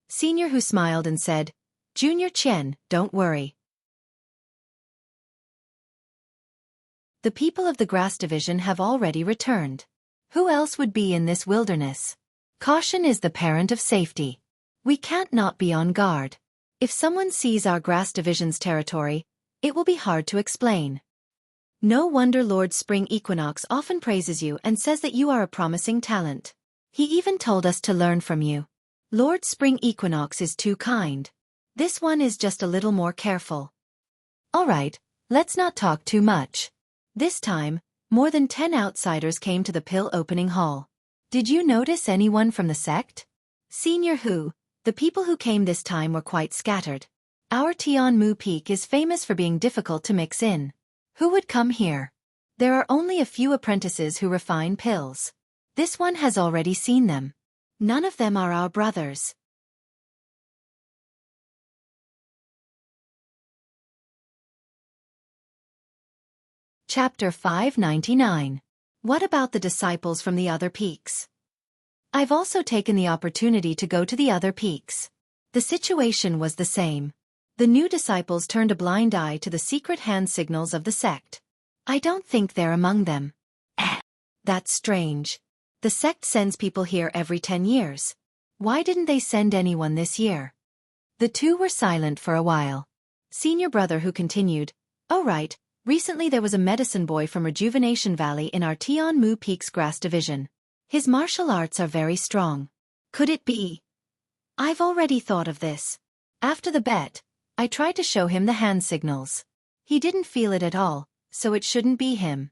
Senior Hu smiled and said, "Junior Qian, don't worry. The people of the grass division have already returned. Who else would be in this wilderness? Caution is the parent of safety. We can't not be on guard. If someone sees our grass division's territory, it will be hard to explain. No wonder Lord Spring Equinox often praises you and says that you are a promising talent. He even told us to learn from you. Lord Spring Equinox is too kind. This one is just a little more careful. Alright, let's not talk too much." This time, more than 10 outsiders came to the pill opening hall. Did you notice anyone from the sect? Senior Hu, the people who came this time were quite scattered. Our Tianmu Peak is famous for being difficult to mix in. Who would come here? There are only a few apprentices who refine pills. This one has already seen them. None of them are our brothers. Chapter 599. What about the disciples from the other peaks? I've also taken the opportunity to go to the other peaks. The situation was the same. The new disciples turned a blind eye to the secret hand signals of the sect. I don't think they're among them. That's strange. The sect sends people here every 10 years. Why didn't they send anyone this year? The two were silent for a while. Senior brother who continued, "Oh right, recently there was a medicine boy from Rejuvenation Valley in our Tianmu Peaks Grass Division. His martial arts are very strong. Could it be?" I've already thought of this. After the bet, I tried to show him the hand signals. He didn't feel it at all, so it shouldn't be him.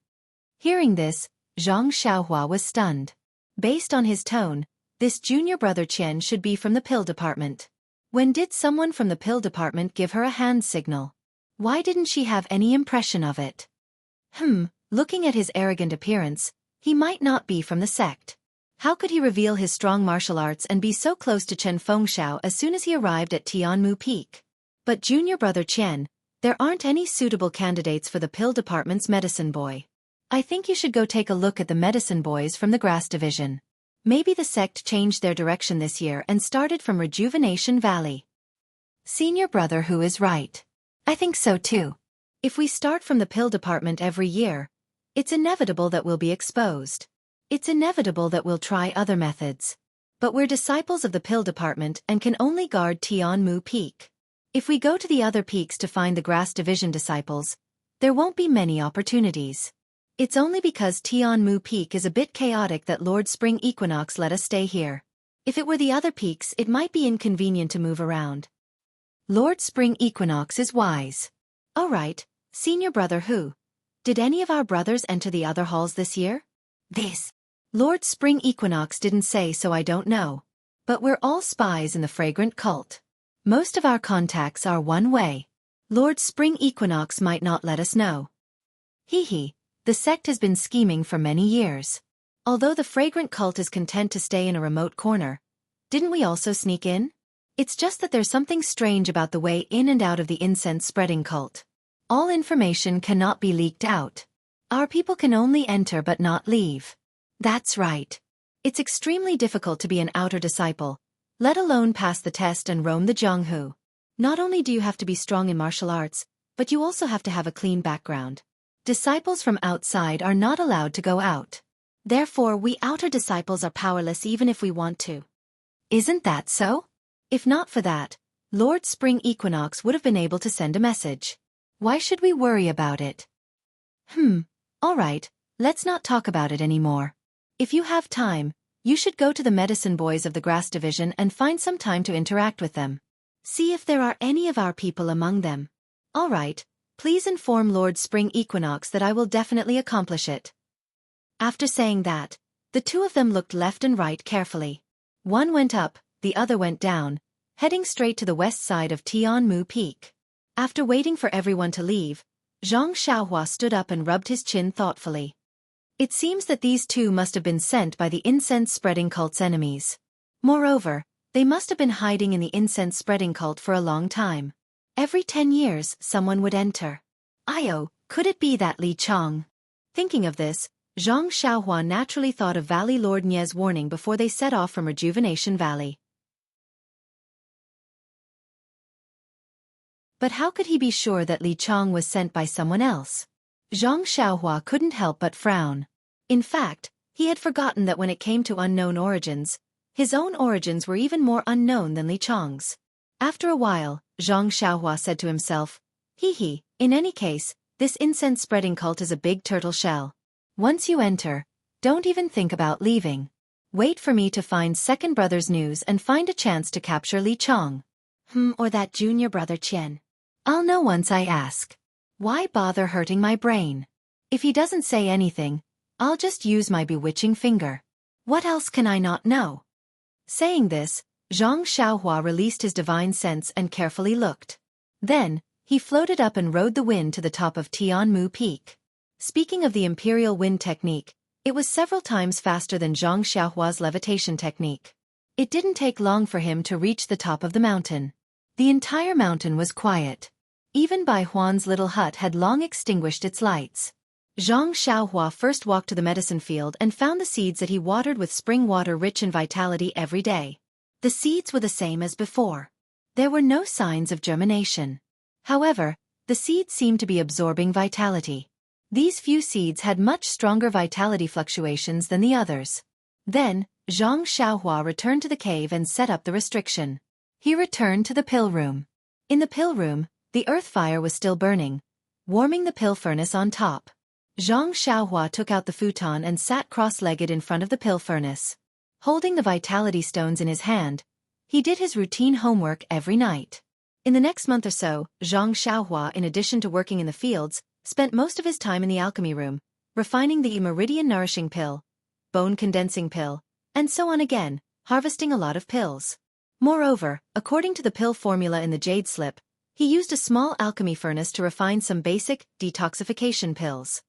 Hearing this, Xianxia was stunned. Based on his tone, this junior brother Qian should be from the pill department. When did someone from the pill department give her a hand signal? Why didn't she have any impression of it? Looking at his arrogant appearance, he might not be from the sect. How could he reveal his strong martial arts and be so close to Chen Fengxiao as soon as he arrived at Tianmu Peak? But junior brother Qian, there aren't any suitable candidates for the pill department's medicine boy. I think you should go take a look at the medicine boys from the grass division. Maybe the sect changed their direction this year and started from Rejuvenation Valley. Senior brother who is right. I think so too. If we start from the pill department every year, it's inevitable that we'll be exposed. It's inevitable that we'll try other methods. But we're disciples of the pill department and can only guard Tianmu Peak. If we go to the other peaks to find the grass division disciples, there won't be many opportunities. It's only because Tianmu Peak is a bit chaotic that Lord Spring Equinox let us stay here. If it were the other peaks, it might be inconvenient to move around. Lord Spring Equinox is wise. All right, senior brother who? Did any of our brothers enter the other halls this year? This. Lord Spring Equinox didn't say, so I don't know. But we're all spies in the fragrant cult. Most of our contacts are one way. Lord Spring Equinox might not let us know. The sect has been scheming for many years. Although the fragrant cult is content to stay in a remote corner, didn't we also sneak in? It's just that there's something strange about the way in and out of the incense-spreading cult. All information cannot be leaked out. Our people can only enter but not leave. That's right. It's extremely difficult to be an outer disciple, let alone pass the test and roam the Jianghu. Not only do you have to be strong in martial arts, but you also have to have a clean background. Disciples from outside are not allowed to go out. Therefore, we outer disciples are powerless even if we want to. Isn't that so? If not for that, Lord Spring Equinox would have been able to send a message. Why should we worry about it? All right, let's not talk about it anymore. If you have time, you should go to the medicine boys of the grass division and find some time to interact with them. See if there are any of our people among them. All right. Please inform Lord Spring Equinox that I will definitely accomplish it. After saying that, the two of them looked left and right carefully. One went up, the other went down, heading straight to the west side of Tianmu Peak. After waiting for everyone to leave, Xianxia stood up and rubbed his chin thoughtfully. It seems that these two must have been sent by the incense-spreading cult's enemies. Moreover, they must have been hiding in the incense-spreading cult for a long time. Every 10 years, someone would enter. Could it be that Li Chong? Thinking of this, Xianxia naturally thought of Valley Lord Nie's warning before they set off from Rejuvenation Valley. But how could he be sure that Li Chong was sent by someone else? Xianxia couldn't help but frown. In fact, he had forgotten that when it came to unknown origins, his own origins were even more unknown than Li Chong's. After a while, Xianxia said to himself, in any case, this incense-spreading cult is a big turtle shell. Once you enter, don't even think about leaving. Wait for me to find second brother's news and find a chance to capture Li Chong. Or that junior brother Qian. I'll know once I ask. Why bother hurting my brain? If he doesn't say anything, I'll just use my bewitching finger. What else can I not know? Saying this, Xianxia released his divine sense and carefully looked. Then, he floated up and rode the wind to the top of Tianmu Peak. Speaking of the imperial wind technique, it was several times faster than Xianxia's levitation technique. It didn't take long for him to reach the top of the mountain. The entire mountain was quiet. Even Bai Huan's little hut had long extinguished its lights. Zhang Xiaohua first walked to the medicine field and found the seeds that he watered with spring water rich in vitality every day. The seeds were the same as before. There were no signs of germination. However, the seeds seemed to be absorbing vitality. These few seeds had much stronger vitality fluctuations than the others. Then, Zhang Xiaohua returned to the cave and set up the restriction. He returned to the pill room. In the pill room, the earth fire was still burning, warming the pill furnace on top. Zhang Xiaohua took out the futon and sat cross-legged in front of the pill furnace. Holding the vitality stones in his hand, he did his routine homework every night. In the next month or so, Zhang Xiaohua, in addition to working in the fields, spent most of his time in the alchemy room, refining the meridian nourishing pill, bone condensing pill, and so on again, harvesting a lot of pills. Moreover, according to the pill formula in the jade slip, he used a small alchemy furnace to refine some basic detoxification pills.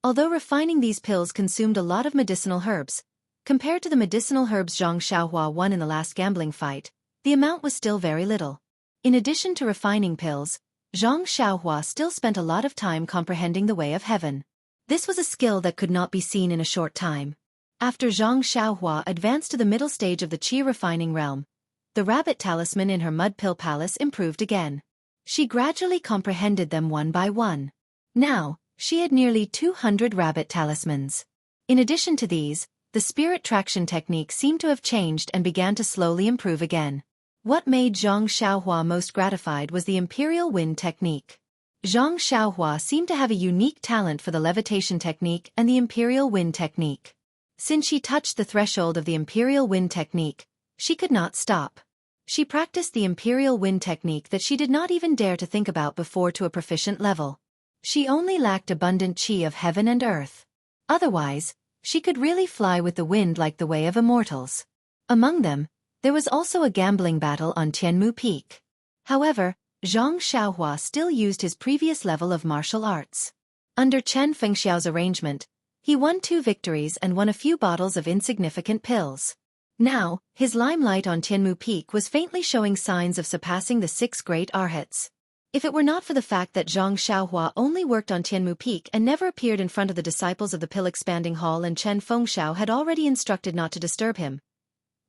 Although refining these pills consumed a lot of medicinal herbs, compared to the medicinal herbs Zhang Xiaohua won in the last gambling fight, the amount was still very little. In addition to refining pills, Zhang Xiaohua still spent a lot of time comprehending the way of heaven. This was a skill that could not be seen in a short time. After Zhang Xiaohua advanced to the middle stage of the qi refining realm, the rabbit talisman in her mud pill palace improved again. She gradually comprehended them one by one. Now, she had nearly 200 rabbit talismans. In addition to these, the spirit traction technique seemed to have changed and began to slowly improve again. What made Zhang Xiaohua most gratified was the imperial wind technique. Zhang Xiaohua seemed to have a unique talent for the levitation technique and the imperial wind technique. Since she touched the threshold of the imperial wind technique, she could not stop. She practiced the imperial wind technique that she did not even dare to think about before to a proficient level. She only lacked abundant qi of heaven and earth. Otherwise, she could really fly with the wind like the way of immortals. Among them, there was also a gambling battle on Tianmu Peak. However, Zhang Xiaohua still used his previous level of martial arts. Under Chen Fengxiao's arrangement, he won 2 victories and won a few bottles of insignificant pills. Now, his limelight on Tianmu Peak was faintly showing signs of surpassing the 6 great arhats. If it were not for the fact that Zhang Xiaohua only worked on Tianmu Peak and never appeared in front of the disciples of the Pill Expanding Hall and Chen Fengxiao had already instructed not to disturb him,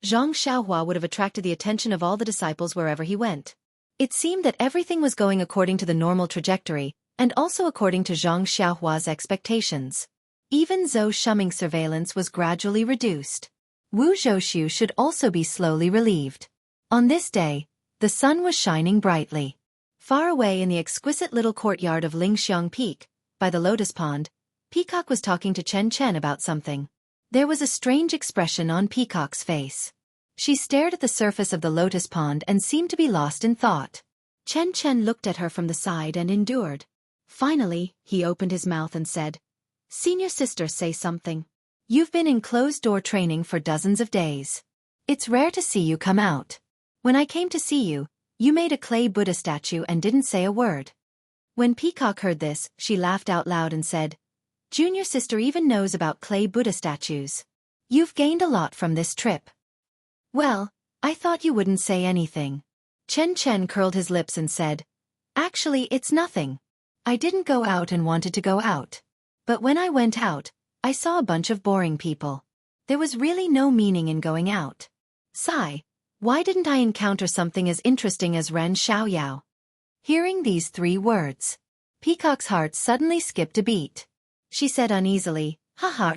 Zhang Xiaohua would have attracted the attention of all the disciples wherever he went. It seemed that everything was going according to the normal trajectory, and also according to Zhang Xiaohua's expectations. Even Zhou Shuming's surveillance was gradually reduced. Wu Zhouxiu should also be slowly relieved. On this day, the sun was shining brightly. Far away in the exquisite little courtyard of Lingxiang Peak, by the lotus pond, Peacock was talking to Chen Chen about something. There was a strange expression on Peacock's face. She stared at the surface of the lotus pond and seemed to be lost in thought. Chen Chen looked at her from the side and endured. Finally, he opened his mouth and said, "Senior sister, say something. You've been in closed-door training for dozens of days. It's rare to see you come out. When I came to see you, you made a clay Buddha statue and didn't say a word." When Peacock heard this, she laughed out loud and said, "Junior sister even knows about clay Buddha statues. You've gained a lot from this trip." "Well, I thought you wouldn't say anything." Chen Chen curled his lips and said, "Actually, it's nothing. I didn't go out and wanted to go out. But when I went out, I saw a bunch of boring people. There was really no meaning in going out. Sigh. Why didn't I encounter something as interesting as Ren Xiaoyao?" Hearing these 3 words, Peacock's heart suddenly skipped a beat. She said uneasily, "Haha,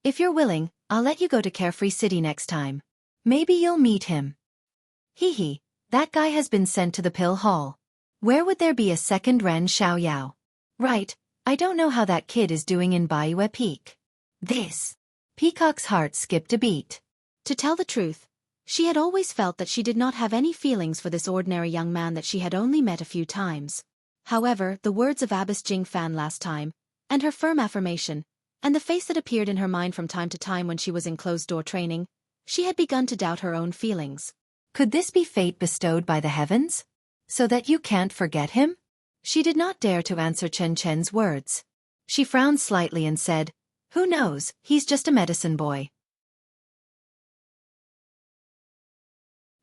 if you're willing, I'll let you go to Carefree City next time. Maybe you'll meet him." Hee, that guy has been sent to the Pill Hall. Where would there be a second Ren Xiaoyao? Right, I don't know how that kid is doing in Baiyue Peak. Peacock's heart skipped a beat. To tell the truth, she had always felt that she did not have any feelings for this ordinary young man that she had only met a few times. However, the words of Abbess Jing Fan last time, and her firm affirmation, and the face that appeared in her mind from time to time when she was in closed-door training, she had begun to doubt her own feelings. Could this be fate bestowed by the heavens? So that you can't forget him? She did not dare to answer Chen Chen's words. She frowned slightly and said, "Who knows, he's just a medicine boy.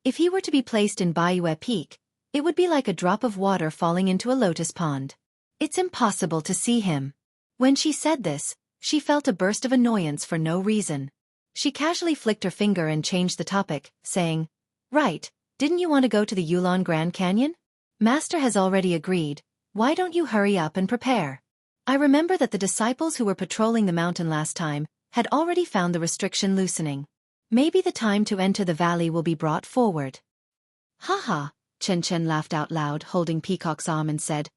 If he were to be placed in Baiyue Peak, It would be like a drop of water falling into a lotus pond. It's impossible to see him. When she said this, she felt a burst of annoyance for no reason. She casually flicked her finger and changed the topic, saying, "Right, didn't you want to go to the Yulon Grand Canyon? Master has already agreed. Why don't you hurry up and prepare?" I remember that the disciples who were patrolling the mountain last time had already found the restriction loosening. Maybe the time to enter the valley will be brought forward. Haha, Chen laughed out loud, holding Peacock's arm and said,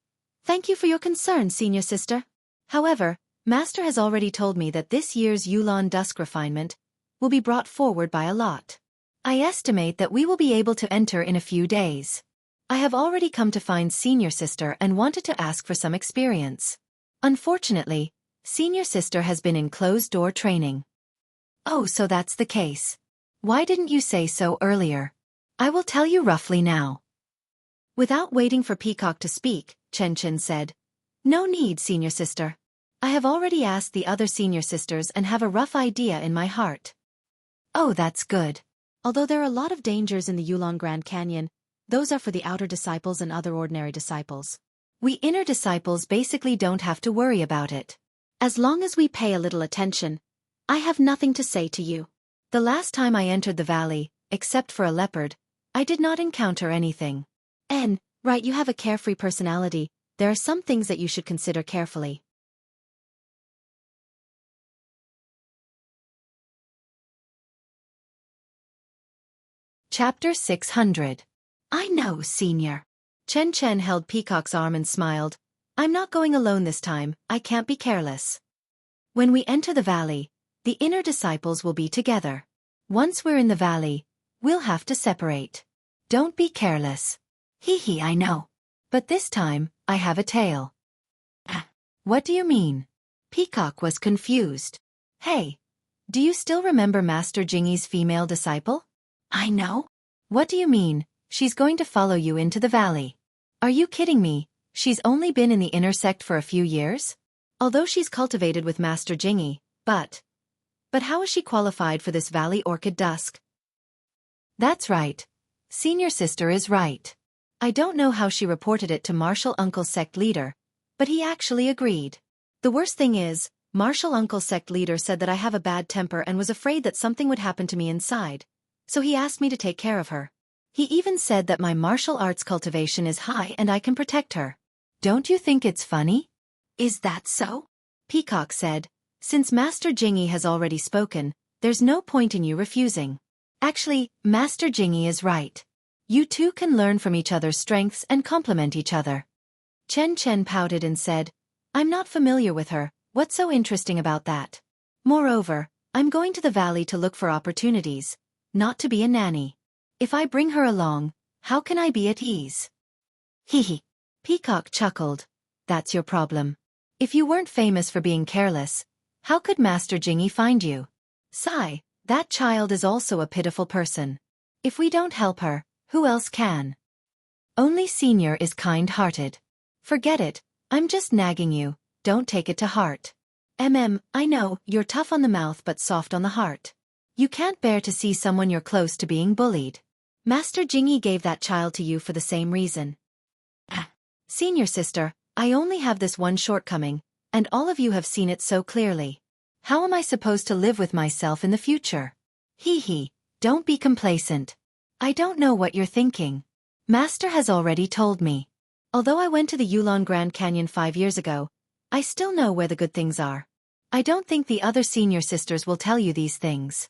"Thank you for your concern, senior sister. However, Master has already told me that this year's Yulon Dusk refinement will be brought forward by a lot. I estimate that we will be able to enter in a few days. I have already come to find senior sister and wanted to ask for some experience. Unfortunately, senior sister has been in closed-door training." "Oh, so that's the case. Why didn't you say so earlier? I will tell you roughly now." Without waiting for Peacock to speak, Chen said, "No need, senior sister. I have already asked the other senior sisters and have a rough idea in my heart." "Oh, that's good. Although there are a lot of dangers in the Yulon Grand Canyon, those are for the outer disciples and other ordinary disciples. We inner disciples basically don't have to worry about it. As long as we pay a little attention, I have nothing to say to you. The last time I entered the valley, except for a leopard, I did not encounter anything. And, right, you have a carefree personality. There are some things that you should consider carefully." Chapter 600. "I know, senior." Chen held Peacock's arm and smiled. "I'm not going alone this time, I can't be careless. When we enter the valley, the inner disciples will be together. Once we're in the valley, we'll have to separate. Don't be careless." "Hee, I know. But this time, I have a tale." "What do you mean?" Peacock was confused. "Hey, do you still remember Master Jingyi's female disciple?" "I know." "What do you mean? She's going to follow you into the valley. Are you kidding me? She's only been in the inner sect for a few years? Although she's cultivated with Master Jingyi, but how is she qualified for this Valley Orchid Dusk?" "That's right. Senior sister is right. I don't know how she reported it to Martial Uncle's sect leader, but he actually agreed. The worst thing is, Martial Uncle's sect leader said that I have a bad temper and was afraid that something would happen to me inside, so he asked me to take care of her. He even said that my martial arts cultivation is high and I can protect her. Don't you think it's funny?" "Is that so?" Peacock said, "Since Master Jingyi has already spoken, there's no point in you refusing. Actually, Master Jingyi is right. You two can learn from each other's strengths and complement each other." Chen pouted and said, "I'm not familiar with her. What's so interesting about that? Moreover, I'm going to the valley to look for opportunities, not to be a nanny. If I bring her along, how can I be at ease?" "Hee." Peacock chuckled. "That's your problem. If you weren't famous for being careless, how could Master Jingyi find you? Sigh, that child is also a pitiful person. If we don't help her, who else can? Only Senior is kind-hearted. Forget it, I'm just nagging you, don't take it to heart. I know, you're tough on the mouth but soft on the heart. You can't bear to see someone you're close to being bullied. Master Jingyi gave that child to you for the same reason." "Senior sister, I only have this one shortcoming, and all of you have seen it so clearly. How am I supposed to live with myself in the future?" Hee, don't be complacent. I don't know what you're thinking. Master has already told me. Although I went to the Yulon Grand Canyon 5 years ago, I still know where the good things are. I don't think the other senior sisters will tell you these things."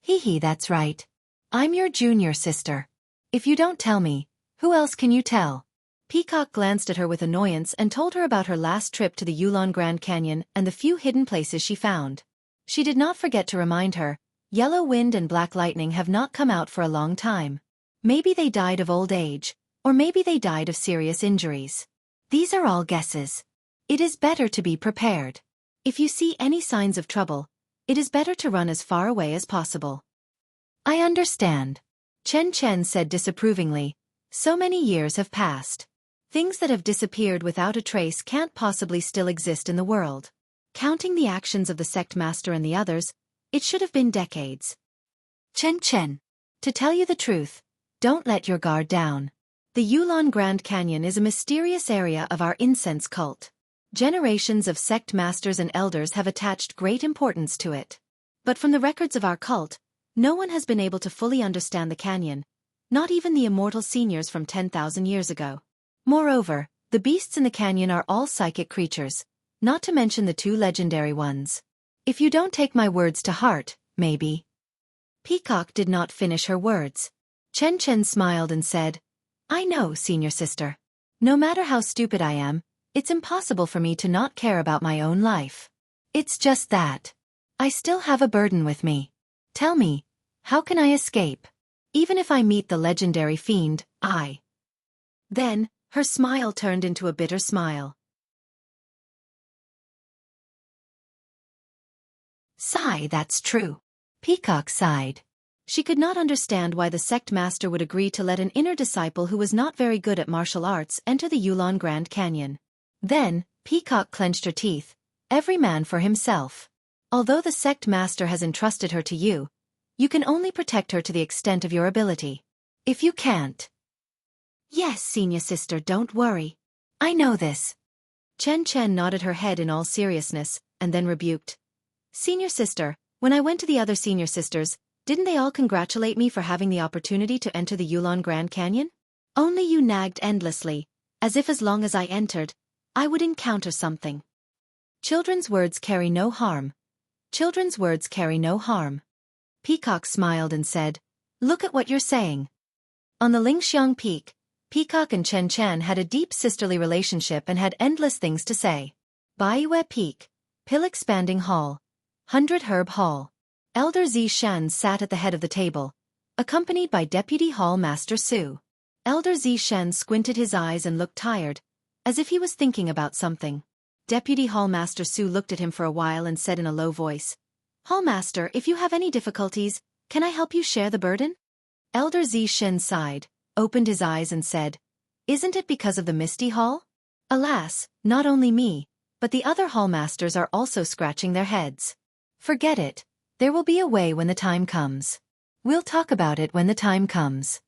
Hee, that's right. I'm your junior sister. If you don't tell me, who else can you tell?" Peacock glanced at her with annoyance and told her about her last trip to the Yulon Grand Canyon and the few hidden places she found. She did not forget to remind her, Yellow Wind and Black Lightning have not come out for a long time. Maybe they died of old age, or maybe they died of serious injuries. These are all guesses. It is better to be prepared. If you see any signs of trouble, it is better to run as far away as possible." "I understand." Chen said disapprovingly. "So many years have passed. Things that have disappeared without a trace can't possibly still exist in the world. Counting the actions of the sect master and the others, it should have been decades." Chen, to tell you the truth, don't let your guard down. The Yulon Grand Canyon is a mysterious area of our incense cult. Generations of sect masters and elders have attached great importance to it. But from the records of our cult, no one has been able to fully understand the canyon, not even the immortal seniors from 10,000 years ago. Moreover, the beasts in the canyon are all psychic creatures, not to mention the two legendary ones. If you don't take my words to heart, maybe. Peacock did not finish her words. Chen smiled and said, I know, senior sister. No matter how stupid I am, it's impossible for me to not care about my own life. It's just that I still have a burden with me. Tell me, how can I escape? Even if I meet the legendary fiend, Then, her smile turned into a bitter smile. Sigh, that's true. Peacock sighed. She could not understand why the sect master would agree to let an inner disciple who was not very good at martial arts enter the Yulon Grand Canyon. Then, Peacock clenched her teeth, every man for himself. Although the sect master has entrusted her to you, you can only protect her to the extent of your ability. If you can't. Yes, senior sister, don't worry. I know this. Chen nodded her head in all seriousness, and then rebuked. Senior sister, when I went to the other senior sisters, didn't they all congratulate me for having the opportunity to enter the Yulon Grand Canyon? Only you nagged endlessly, as if as long as I entered, I would encounter something. Children's words carry no harm. Children's words carry no harm. Peacock smiled and said, Look at what you're saying. On the Lingxiang Peak, Peacock and Chen had a deep sisterly relationship and had endless things to say. Baiyue Peak, Pill Expanding Hall, 100 Herb Hall. Elder Zishan sat at the head of the table, accompanied by Deputy Hall Master Su. Elder Zishan squinted his eyes and looked tired, as if he was thinking about something. Deputy Hall Master Su looked at him for a while and said in a low voice, Hall Master, if you have any difficulties, can I help you share the burden? Elder Zishan sighed, opened his eyes and said, Isn't it because of the Misty Hall? Alas, not only me, but the other Hall Masters are also scratching their heads. Forget it. There will be a way when the time comes. We'll talk about it when the time comes.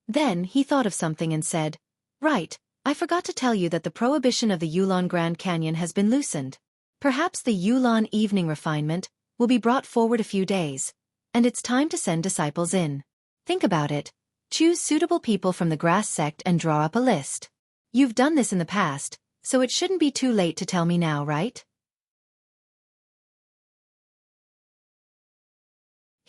Then he thought of something and said, Right, I forgot to tell you that the prohibition of the Yulon Grand Canyon has been loosened. Perhaps the Yulon evening refinement will be brought forward a few days, and it's time to send disciples in. Think about it. Choose suitable people from the grass sect and draw up a list. You've done this in the past, so it shouldn't be too late to tell me now, right?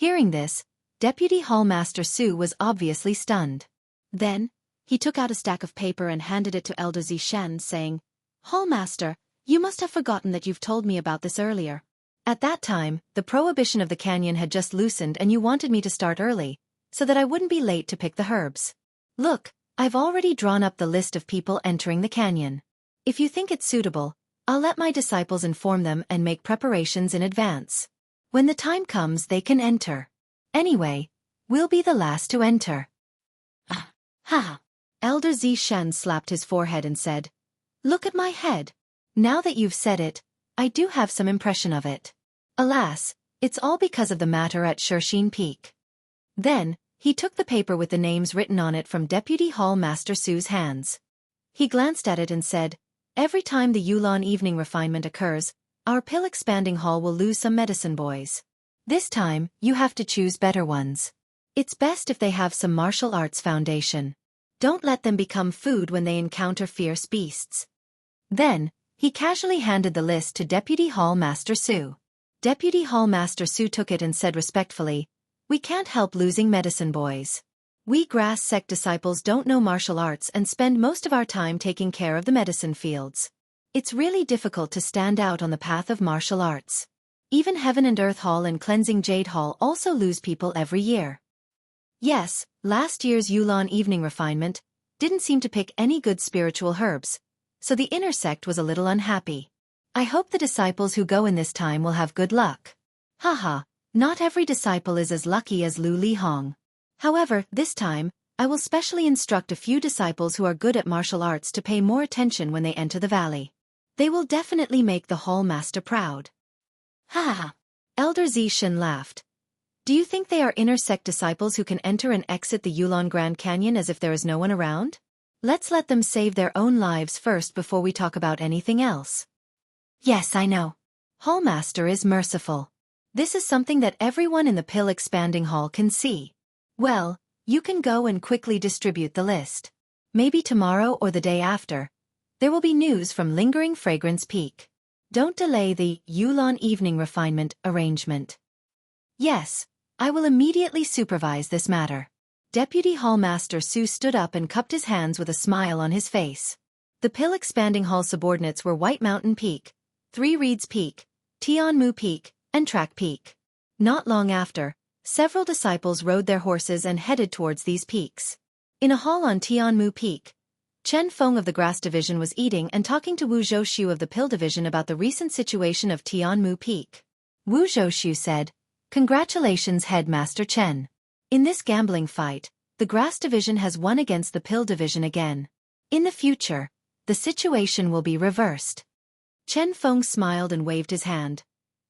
Hearing this, Deputy Hall Master Su was obviously stunned. Then, he took out a stack of paper and handed it to Elder Zishan, saying, Hall Master, you must have forgotten that you've told me about this earlier. At that time, the prohibition of the canyon had just loosened and you wanted me to start early, so that I wouldn't be late to pick the herbs. Look, I've already drawn up the list of people entering the canyon. If you think it's suitable, I'll let my disciples inform them and make preparations in advance. When the time comes, they can enter. Anyway, we'll be the last to enter. Ha! Elder Zishan slapped his forehead and said, Look at my head. Now that you've said it, I do have some impression of it. Alas, it's all because of the matter at Shirxin Peak. Then, he took the paper with the names written on it from Deputy Hall Master Su's hands. He glanced at it and said, Every time the Yulon evening refinement occurs, our pill expanding hall will lose some medicine boys. This time, you have to choose better ones. It's best if they have some martial arts foundation. Don't let them become food when they encounter fierce beasts. Then, he casually handed the list to Deputy Hall Master Su. Deputy Hall Master Su took it and said respectfully, We can't help losing medicine boys. We grass sect disciples don't know martial arts and spend most of our time taking care of the medicine fields. It's really difficult to stand out on the path of martial arts. Even Heaven and Earth Hall and Cleansing Jade Hall also lose people every year. Yes, last year's Yulon evening refinement didn't seem to pick any good spiritual herbs, so the inner sect was a little unhappy. I hope the disciples who go in this time will have good luck. Haha, not every disciple is as lucky as Lu Li Hong. However, this time, I will specially instruct a few disciples who are good at martial arts to pay more attention when they enter the valley. They will definitely make the Hall Master proud. Ha ha! Elder Zishan laughed. Do you think they are inner sect disciples who can enter and exit the Yulon Grand Canyon as if there is no one around? Let's let them save their own lives first before we talk about anything else. Yes, I know. Hallmaster is merciful. This is something that everyone in the pill expanding hall can see. Well, you can go and quickly distribute the list. Maybe tomorrow or the day after. There will be news from Lingering Fragrance Peak. Don't delay the Yulon Evening Refinement arrangement. Yes, I will immediately supervise this matter. Deputy Hallmaster Su stood up and cupped his hands with a smile on his face. The pill expanding hall subordinates were White Mountain Peak, Three Reeds Peak, Tianmu Peak, and Track Peak. Not long after, several disciples rode their horses and headed towards these peaks. In a hall on Tianmu Peak, Chen Feng of the Grass Division was eating and talking to Wu Zhouxiu of the Pill Division about the recent situation of Tianmu Peak. Wu Zhouxiu said, "Congratulations, Headmaster Chen. In this gambling fight, the Grass Division has won against the Pill Division again. In the future, the situation will be reversed." Chen Feng smiled and waved his hand.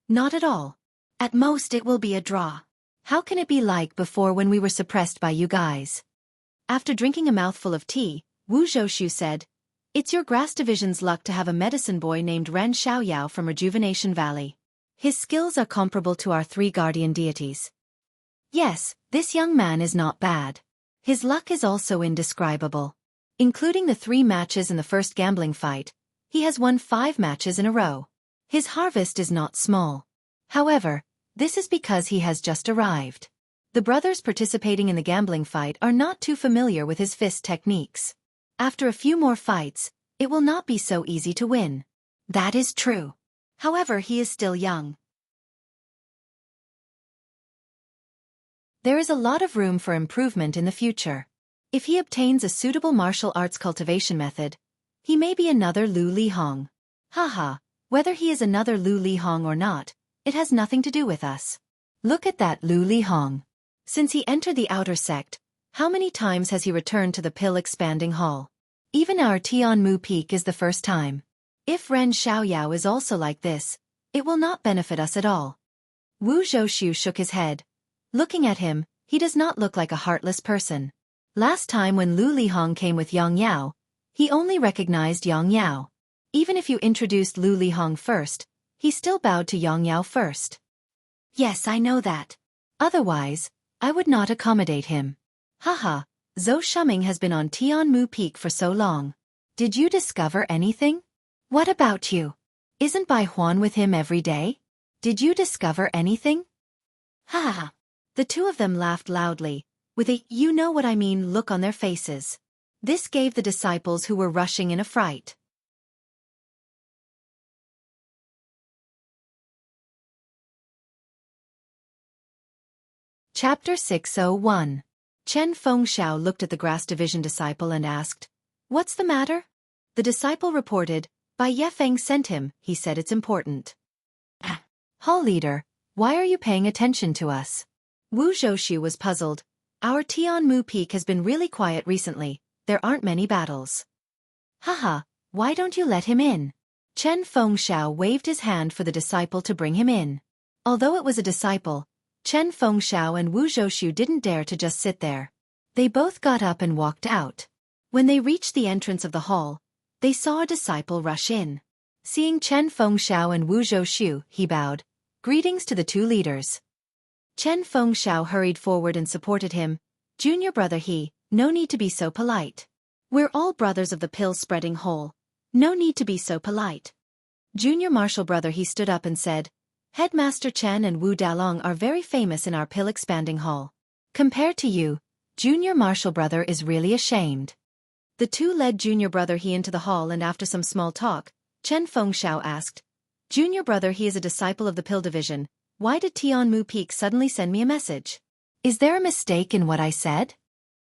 "Not at all. At most it will be a draw. How can it be like before when we were suppressed by you guys?" After drinking a mouthful of tea, Wu Zhouxiu said, "It's your Grass Division's luck to have a medicine boy named Ren Xiaoyao from Rejuvenation Valley. His skills are comparable to our 3 guardian deities. Yes, this young man is not bad. His luck is also indescribable. Including the 3 matches in the first gambling fight, he has won 5 matches in a row. His harvest is not small. However, this is because he has just arrived. The brothers participating in the gambling fight are not too familiar with his fist techniques. After a few more fights, it will not be so easy to win." "That is true. However, he is still young. There is a lot of room for improvement in the future. If he obtains a suitable martial arts cultivation method, he may be another Lu Lihong. Haha, whether he is another Lu Lihong or not, it has nothing to do with us. Look at that Lu Lihong. Since he entered the outer sect, how many times has he returned to the pill expanding hall? Even our Tianmu Peak is the first time. If Ren Xiaoyao is also like this, it will not benefit us at all." Wu Zhouxiu shook his head. Looking at him, he does not look like a heartless person. Last time when Lu Lihong came with Yang Yao, he only recognized Yang Yao. Even if you introduced Lu Lihong first, he still bowed to Yang Yao first. "Yes, I know that. Otherwise, I would not accommodate him. Haha, Zhou Shuming has been on Tianmu Peak for so long. Did you discover anything? What about you? Isn't Bai Huan with him every day? Did you discover anything?" Ha ha. The two of them laughed loudly, with a you-know-what-I-mean look on their faces. This gave the disciples who were rushing in a fright. Chapter 601. Chen Fengxiao looked at the Grass Division disciple and asked, "What's the matter?" The disciple reported, "Bai Yefeng sent him," he said. "It's important." "Hall leader, why are you paying attention to us?" Wu Zhouxiu was puzzled. "Our Tianmu Peak has been really quiet recently, there aren't many battles." "Haha, why don't you let him in?" Chen Fengxiao waved his hand for the disciple to bring him in. Although it was a disciple, Chen Fengxiao and Wu Zhouxiu didn't dare to just sit there. They both got up and walked out. When they reached the entrance of the hall, they saw a disciple rush in. Seeing Chen Fengxiao and Wu Zhouxiu, he bowed. "Greetings to the 2 leaders." Chen Fengxiao hurried forward and supported him. "Junior brother he, no need to be so polite. We're all brothers of the pill-spreading hole. No need to be so polite." Junior martial brother he stood up and said, "Headmaster Chen and Wu Dalong are very famous in our pill-expanding hall. Compared to you, junior martial brother is really ashamed." The 2 led junior brother he into the hall, and after some small talk, Chen Fengxiao asked, "Junior brother he is a disciple of the Pill Division. Why did Tianmu Peak suddenly send me a message? Is there a mistake in what I said?"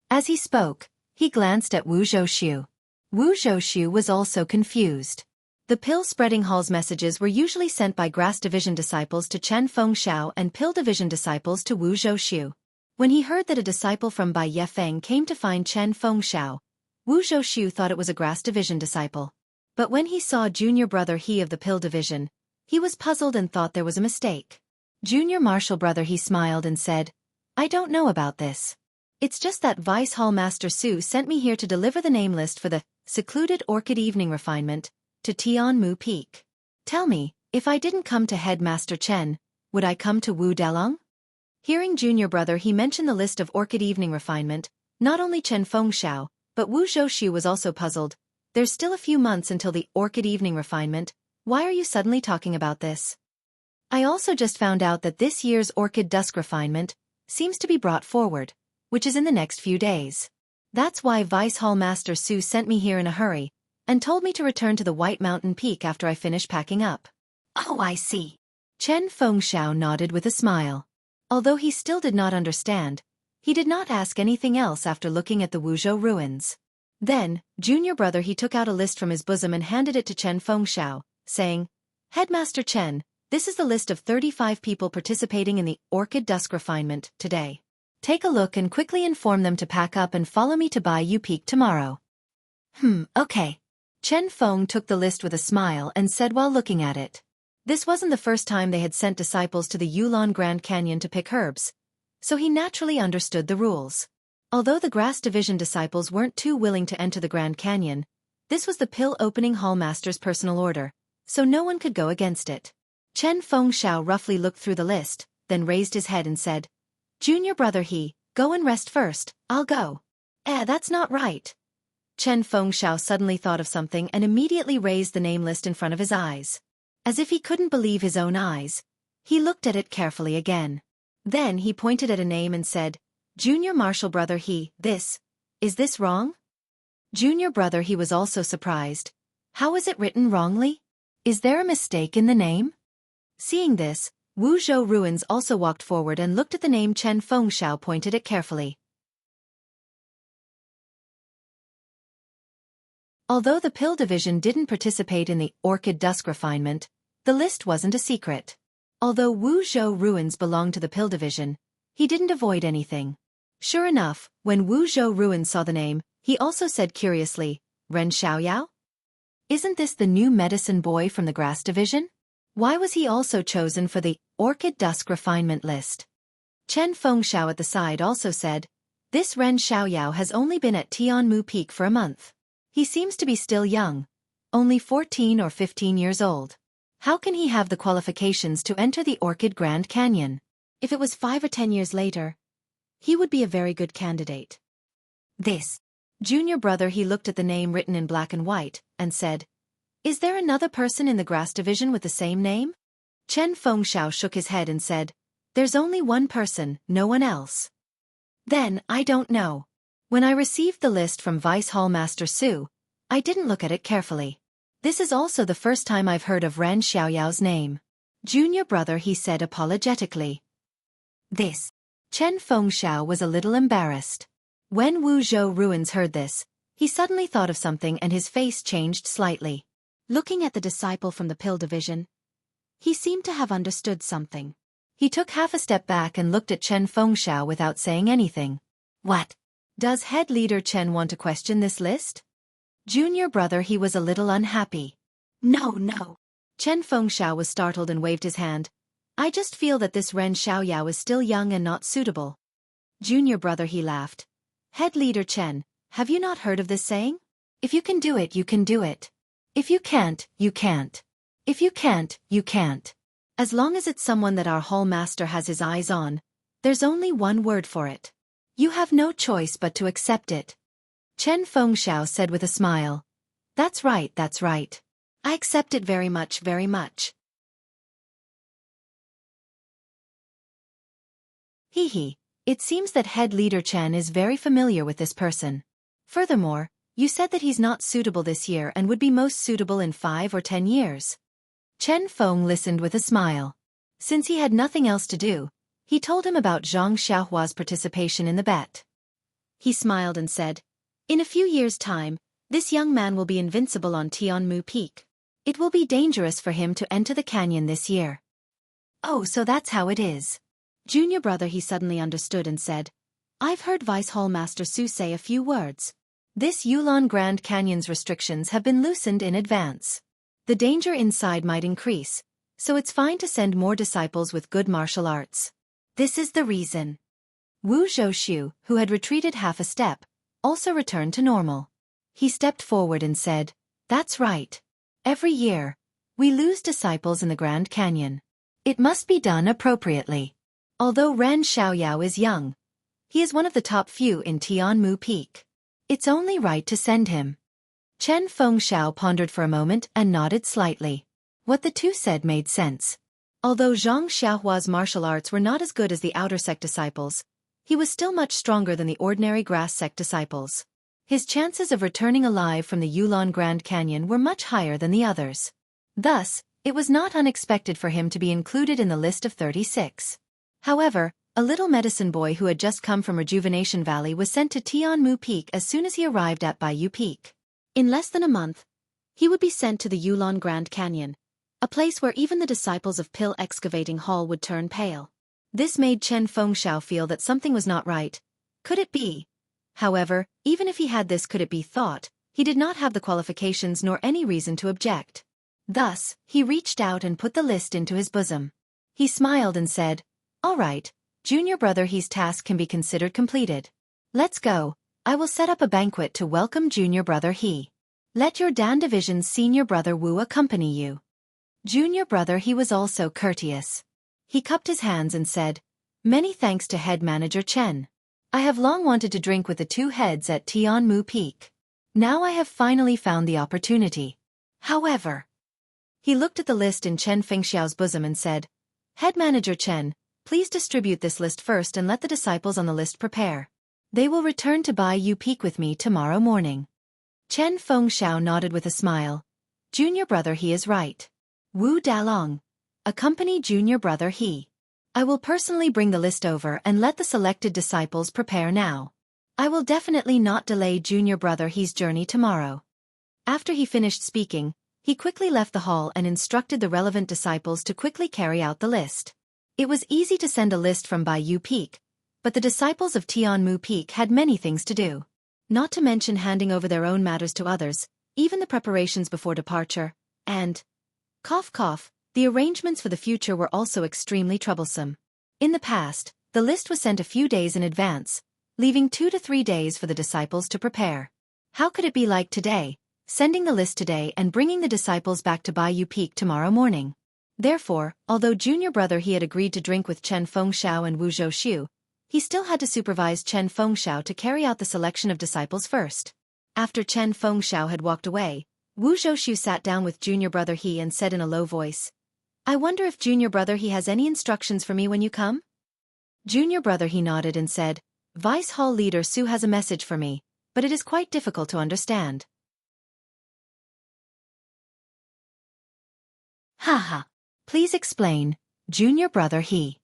As he spoke, he glanced at Wu Zhouxiu. Wu Zhouxiu was also confused. The Pill-Spreading Hall's messages were usually sent by Grass Division disciples to Chen Fengxiao and Pill Division disciples to Wu Zhouxiu. When he heard that a disciple from Bai Yefeng came to find Chen Fengxiao, Wu Zhouxiu thought it was a Grass Division disciple. But when he saw junior brother he of the Pill Division, he was puzzled and thought there was a mistake. Junior martial brother he smiled and said, "I don't know about this. It's just that Vice Hall Master Su sent me here to deliver the name list for the secluded Orchid Evening Refinement to Tianmu Peak. Tell me, if I didn't come to Headmaster Chen, would I come to Wu Delong? Hearing junior brother he mention the list of Orchid Evening Refinement, not only Chen Fengxiao, but Wu Zhouxu was also puzzled. There's still a few months until the Orchid Evening Refinement. Why are you suddenly talking about this? I also just found out that this year's Orchid Dusk Refinement seems to be brought forward, which is in the next few days. That's why Vice Hall Master Su sent me here in a hurry, and told me to return to the White Mountain Peak after I finish packing up. Oh, I see. Chen Fengxiao nodded with a smile. Although he still did not understand, he did not ask anything else after looking at the Wuzhou ruins. Then, junior brother he took out a list from his bosom and handed it to Chen Fengxiao, saying, Headmaster Chen, this is the list of 35 people participating in the Orchid Dusk Refinement today. Take a look and quickly inform them to pack up and follow me to Baiyu Peak tomorrow. Okay. Chen Feng took the list with a smile and said while looking at it. This wasn't the first time they had sent disciples to the Yulon Grand Canyon to pick herbs, so he naturally understood the rules. Although the Grass Division disciples weren't too willing to enter the Grand Canyon, this was the Pill Opening Hall Master's personal order, so no one could go against it. Chen Fengxiao roughly looked through the list, then raised his head and said, Junior brother go and rest first, I'll go. That's not right. Chen Fengxiao suddenly thought of something and immediately raised the name list in front of his eyes. As if he couldn't believe his own eyes, he looked at it carefully again. Then he pointed at a name and said, Junior Marshal brother is this wrong? Junior brother he was also surprised. How is it written wrongly? Is there a mistake in the name? Seeing this, Wuzhou Ruins also walked forward and looked at the name Chen Fengxiao pointed at carefully. Although the Pill Division didn't participate in the Orchid Dusk Refinement, the list wasn't a secret. Although Wuzhou Ruins belonged to the Pill Division, he didn't avoid anything. Sure enough, when Wuzhou Ruins saw the name, he also said curiously, Ren Xiaoyao? Isn't this the new medicine boy from the Grass Division? Why was he also chosen for the Orchid Dusk Refinement list? Chen Fengxiao at the side also said, This Ren Xiaoyao has only been at Tianmu Peak for a month. He seems to be still young, only 14 or 15 years old. How can he have the qualifications to enter the Orchid Grand Canyon? If it was 5 or 10 years later, he would be a very good candidate. This junior brother he looked at the name written in black and white, and said, Is there another person in the Grass Division with the same name? Chen Fengxiao shook his head and said, There's only one person, no one else. Then, I don't know. When I received the list from Vice Hall Master Su, I didn't look at it carefully. This is also the first time I've heard of Ren Xiaoyao's name. Junior brother he said apologetically. This Chen Fengxiao was a little embarrassed. When Wuzhou Ruins heard this, he suddenly thought of something and his face changed slightly. Looking at the disciple from the Pill Division, he seemed to have understood something. He took half a step back and looked at Chen Fengxiao without saying anything. What? Does head leader Chen want to question this list? Junior brother he was a little unhappy. No. Chen Fengxiao was startled and waved his hand. I just feel that this Ren Xiaoyao is still young and not suitable. Junior brother he laughed. Head leader Chen, have you not heard of this saying? If you can do it, you can do it. If you can't, you can't. If you can't, you can't. As long as it's someone that our hall master has his eyes on, there's only one word for it. You have no choice but to accept it. Chen Fengxiao said with a smile. That's right. I accept it very much. It seems that head leader Chen is very familiar with this person. Furthermore, you said that he's not suitable this year and would be most suitable in 5 or 10 years. Chen Feng listened with a smile. Since he had nothing else to do, he told him about Zhang Xiaohua's participation in the bet. He smiled and said, In a few years' time, this young man will be invincible on Tianmu Peak. It will be dangerous for him to enter the canyon this year. Oh, so that's how it is. Junior brother he suddenly understood and said, I've heard Vice Hall Master Su say a few words. This Yulon Grand Canyon's restrictions have been loosened in advance. The danger inside might increase, so it's fine to send more disciples with good martial arts. This is the reason. Wu Zhou, who had retreated half a step, also returned to normal. He stepped forward and said, "That's right. Every year, we lose disciples in the Grand Canyon. It must be done appropriately. Although Ren Xiaoyao is young, he is one of the top few in Tianmu Peak. It's only right to send him." Chen Fengxiao pondered for a moment and nodded slightly. What the two said made sense. Although Zhang Xiaohua's martial arts were not as good as the outer sect disciples, he was still much stronger than the ordinary grass sect disciples. His chances of returning alive from the Yulon Grand Canyon were much higher than the others. Thus, it was not unexpected for him to be included in the list of 36. However, a little medicine boy who had just come from Rejuvenation Valley was sent to Tianmu Peak as soon as he arrived at Baiyu Peak. In less than a month, he would be sent to the Yulon Grand Canyon, a place where even the disciples of Pill Excavating Hall would turn pale. This made Chen Fengxiao feel that something was not right. Could it be? However, even if he had this could it be thought, he did not have the qualifications nor any reason to object. Thus, he reached out and put the list into his bosom. He smiled and said, "All right, Junior Brother He's task can be considered completed. Let's go. I will set up a banquet to welcome Junior Brother He. Let your Dan Division's Senior Brother Wu accompany you." Junior Brother He was also courteous. He cupped his hands and said, "Many thanks to Head Manager Chen. I have long wanted to drink with the two heads at Tianmu Peak. Now I have finally found the opportunity. However," he looked at the list in Chen Fengxiao's bosom and said, "Head Manager Chen, please distribute this list first and let the disciples on the list prepare. They will return to Baiyu Peak with me tomorrow morning." Chen Fengxiao nodded with a smile. Junior Brother He is right. Wu Dalong, accompany Junior Brother He. I will personally bring the list over and let the selected disciples prepare now. I will definitely not delay Junior Brother He's journey tomorrow. After he finished speaking, he quickly left the hall and instructed the relevant disciples to quickly carry out the list. It was easy to send a list from Baiyu Peak, but the disciples of Tianmu Peak had many things to do. Not to mention handing over their own matters to others, even the preparations before departure, and, cough cough, the arrangements for the future were also extremely troublesome. In the past, the list was sent a few days in advance, leaving 2 to 3 days for the disciples to prepare. How could it be like today, sending the list today and bringing the disciples back to Baiyu Peak tomorrow morning? Therefore, although Junior Brother He had agreed to drink with Chen Fengxiao and Wu Zhou, he still had to supervise Chen Fengxiao to carry out the selection of disciples first. After Chen Fengxiao had walked away, Wu Zhou sat down with Junior Brother He and said in a low voice, "I wonder if Junior Brother He has any instructions for me when you come?" Junior Brother He nodded and said, "Vice Hall Leader Su has a message for me, but it is quite difficult to understand." "Haha. Please explain, Junior Brother He."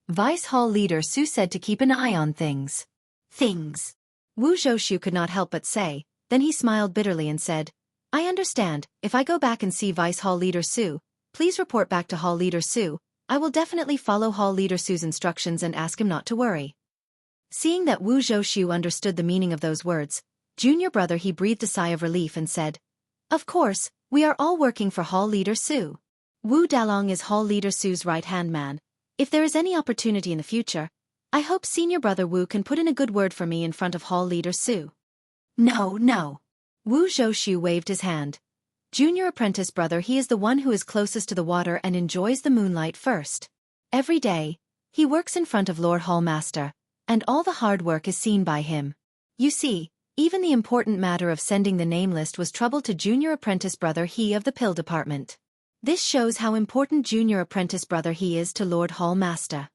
Vice Hall Leader Su said to keep an eye on things. "Things?" Wu Zhou could not help but say, then he smiled bitterly and said, "I understand, if I go back and see Vice Hall Leader Su, please report back to Hall Leader Su. I will definitely follow Hall Leader Su's instructions and ask him not to worry." Seeing that Wu Zhou understood the meaning of those words, Junior Brother He breathed a sigh of relief and said, "Of course, we are all working for Hall Leader Su. Wu Dalong is Hall Leader Su's right-hand man. If there is any opportunity in the future, I hope Senior Brother Wu can put in a good word for me in front of Hall Leader Su." No. Wu Zhou waved his hand. Junior Apprentice Brother He is the one who is closest to the water and enjoys the moonlight first. Every day, he works in front of Lord Hall Master, and all the hard work is seen by him. You see, even the important matter of sending the name list was trouble to Junior Apprentice Brother He of the Pill Department. This shows how important Junior Apprentice Brother He is to Lord Hall Master.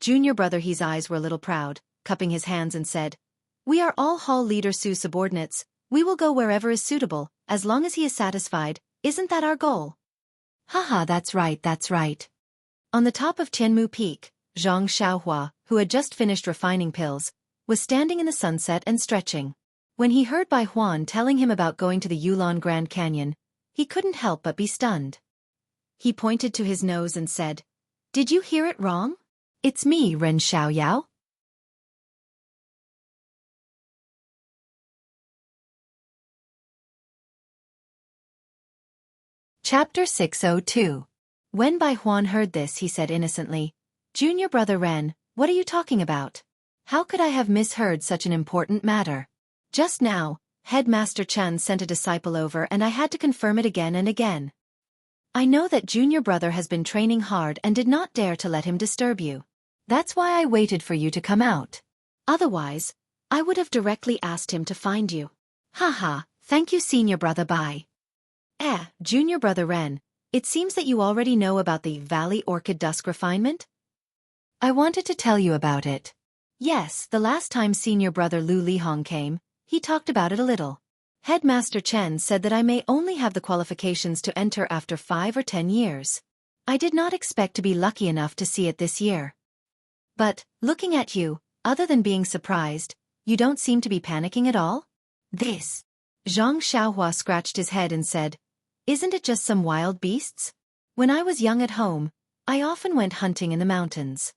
Junior Brother He's eyes were a little proud, cupping his hands and said, "We are all Hall Leader Su's subordinates. We will go wherever is suitable, as long as he is satisfied. Isn't that our goal?" "Haha, that's right. On the top of Tianmu Peak, Zhang Xiaohua, who had just finished refining pills, was standing in the sunset and stretching. When he heard Bai Huan telling him about going to the Yulon Grand Canyon, he couldn't help but be stunned. He pointed to his nose and said, "Did you hear it wrong? It's me, Ren Xiaoyao." Chapter 602. When Bai Huan heard this he said innocently, "Junior Brother Ren, What are you talking about? How could I have misheard such an important matter? Just now, Headmaster Chen sent a disciple over and I had to confirm it again and again. I know that junior brother has been training hard and did not dare to let him disturb you. That's why I waited for you to come out. Otherwise, I would have directly asked him to find you. Haha, thank you senior brother bye. Junior brother Ren, it seems that you already know about the Valley Orchid Dusk refinement? I wanted to tell you about it. Yes, the last time senior brother Lu Lihong came, he talked about it a little. Headmaster Chen said that I may only have the qualifications to enter after 5 or 10 years. I did not expect to be lucky enough to see it this year. But, looking at you, other than being surprised, you don't seem to be panicking at all? This. Xianxia scratched his head and said, Isn't it just some wild beasts? When I was young at home, I often went hunting in the mountains.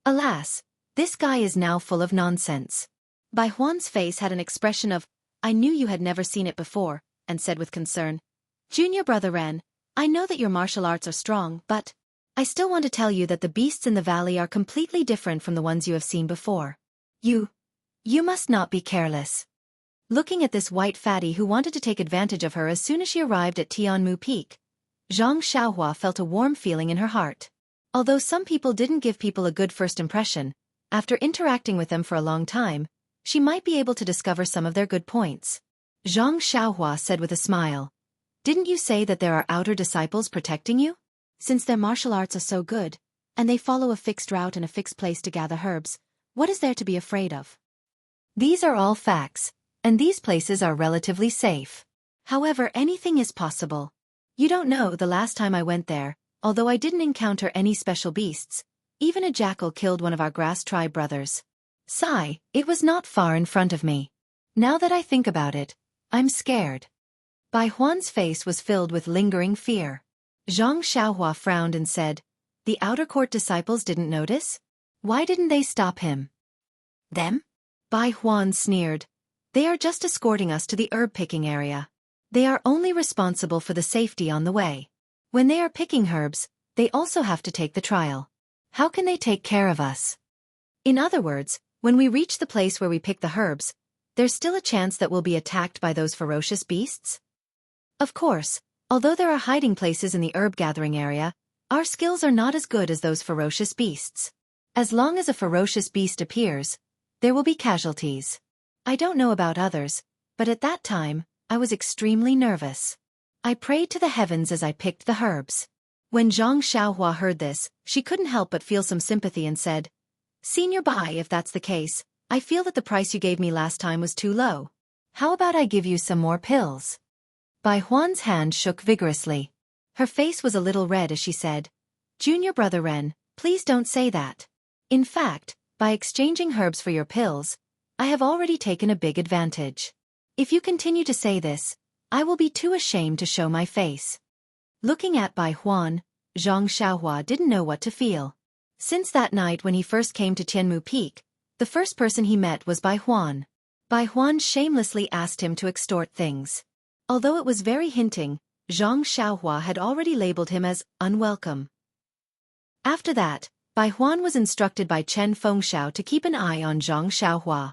Alas, this guy is now full of nonsense. Bai Huan's face had an expression of, I knew you had never seen it before, and said with concern, Junior brother Ren, I know that your martial arts are strong, but I still want to tell you that the beasts in the valley are completely different from the ones you have seen before. You must not be careless. Looking at this white fatty who wanted to take advantage of her as soon as she arrived at Tianmu Peak, Zhang Xiaohua felt a warm feeling in her heart. Although some people didn't give people a good first impression, after interacting with them for a long time, she might be able to discover some of their good points. Zhang Xiaohua said with a smile, Didn't you say that there are outer disciples protecting you? Since their martial arts are so good, and they follow a fixed route and a fixed place to gather herbs, what is there to be afraid of? These are all facts, and these places are relatively safe. However, anything is possible. You don't know, the last time I went there, although I didn't encounter any special beasts, even a jackal killed one of our grass tribe brothers. Sigh, it was not far in front of me. Now that I think about it, I'm scared. Bai Huan's face was filled with lingering fear. Zhang Xiaohua frowned and said, The outer court disciples didn't notice? Why didn't they stop him? Them? Bai Huan sneered. They are just escorting us to the herb-picking area. They are only responsible for the safety on the way. When they are picking herbs, they also have to take the trial. How can they take care of us? In other words, when we reach the place where we pick the herbs, there's still a chance that we'll be attacked by those ferocious beasts? Of course, although there are hiding places in the herb-gathering area, our skills are not as good as those ferocious beasts. As long as a ferocious beast appears, there will be casualties. I don't know about others, but at that time, I was extremely nervous. I prayed to the heavens as I picked the herbs. When Zhang Xiaohua heard this, she couldn't help but feel some sympathy and said, Senior Bai, if that's the case, I feel that the price you gave me last time was too low. How about I give you some more pills? Bai Huan's hand shook vigorously. Her face was a little red as she said, Junior brother Ren, please don't say that. In fact, by exchanging herbs for your pills, I have already taken a big advantage. If you continue to say this, I will be too ashamed to show my face. Looking at Bai Huan, Zhang Xiaohua didn't know what to feel. Since that night when he first came to Tianmu Peak, the first person he met was Bai Huan. Bai Huan shamelessly asked him to extort things. Although it was very hinting, Zhang Xiaohua had already labeled him as unwelcome. After that, Bai Huan was instructed by Chen Fengxiao to keep an eye on Zhang Xiaohua.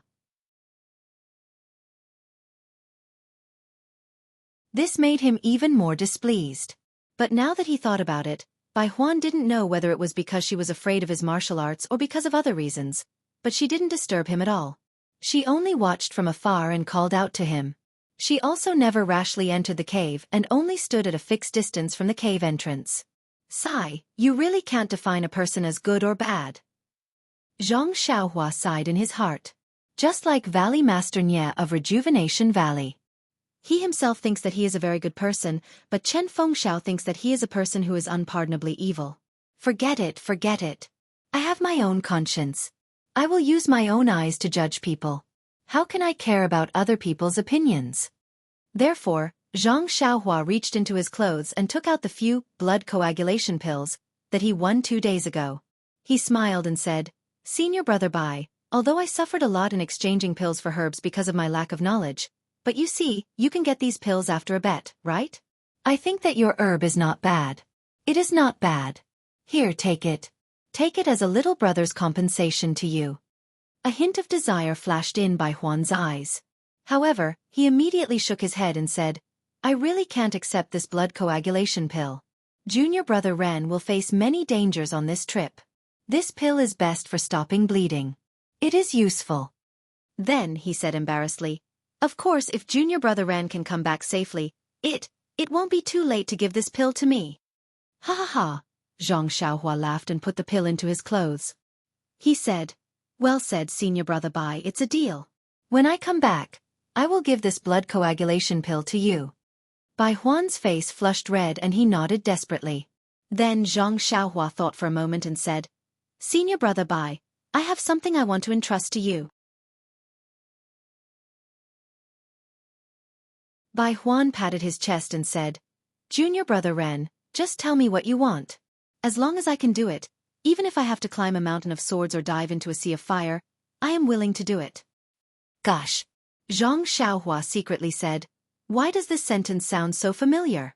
This made him even more displeased. But now that he thought about it, Bai Huan didn't know whether it was because she was afraid of his martial arts or because of other reasons, but she didn't disturb him at all. She only watched from afar and called out to him. She also never rashly entered the cave and only stood at a fixed distance from the cave entrance. Sigh, you really can't define a person as good or bad. Zhang Xiaohua sighed in his heart. Just like Valley Master Nye of Rejuvenation Valley. He himself thinks that he is a very good person, but Chen Fengxiao thinks that he is a person who is unpardonably evil. Forget it, forget it. I have my own conscience. I will use my own eyes to judge people. How can I care about other people's opinions? Therefore, Zhang Xiaohua reached into his clothes and took out the few blood coagulation pills that he won 2 days ago. He smiled and said, Senior brother Bai, although I suffered a lot in exchanging pills for herbs because of my lack of knowledge, but you see, you can get these pills after a bet, right? I think that your herb is not bad. It is not bad. Here, take it. Take it as a little brother's compensation to you. A hint of desire flashed in by Huan's eyes. However, he immediately shook his head and said, I really can't accept this blood coagulation pill. Junior brother Ren will face many dangers on this trip. This pill is best for stopping bleeding. It is useful. Then, he said embarrassedly, of course if junior brother Ren can come back safely, it won't be too late to give this pill to me. Ha ha ha, Xianxia laughed and put the pill into his clothes. He said, well said senior brother Bai, it's a deal. When I come back, I will give this blood coagulation pill to you. Bai Huan's face flushed red and he nodded desperately. Then Zhang Xiaohua thought for a moment and said, Senior brother Bai, I have something I want to entrust to you. Bai Huan patted his chest and said, Junior brother Ren, just tell me what you want. As long as I can do it, even if I have to climb a mountain of swords or dive into a sea of fire, I am willing to do it. Gosh! Zhang Xiaohua secretly said, why does this sentence sound so familiar?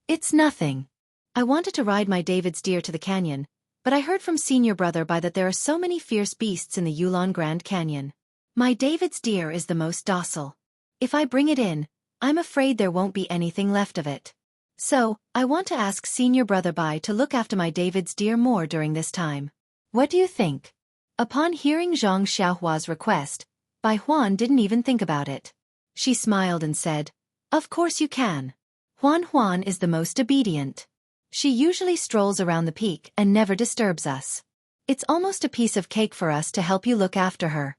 It's nothing. I wanted to ride my David's deer to the canyon, but I heard from senior brother Bai that there are so many fierce beasts in the Yulon Grand Canyon. My David's deer is the most docile. If I bring it in, I'm afraid there won't be anything left of it. So, I want to ask senior brother Bai to look after my David's deer more during this time. What do you think? Upon hearing Zhang Xiaohua's request, Bai Huan didn't even think about it. She smiled and said, of course you can. Huan is the most obedient. She usually strolls around the peak and never disturbs us. It's almost a piece of cake for us to help you look after her.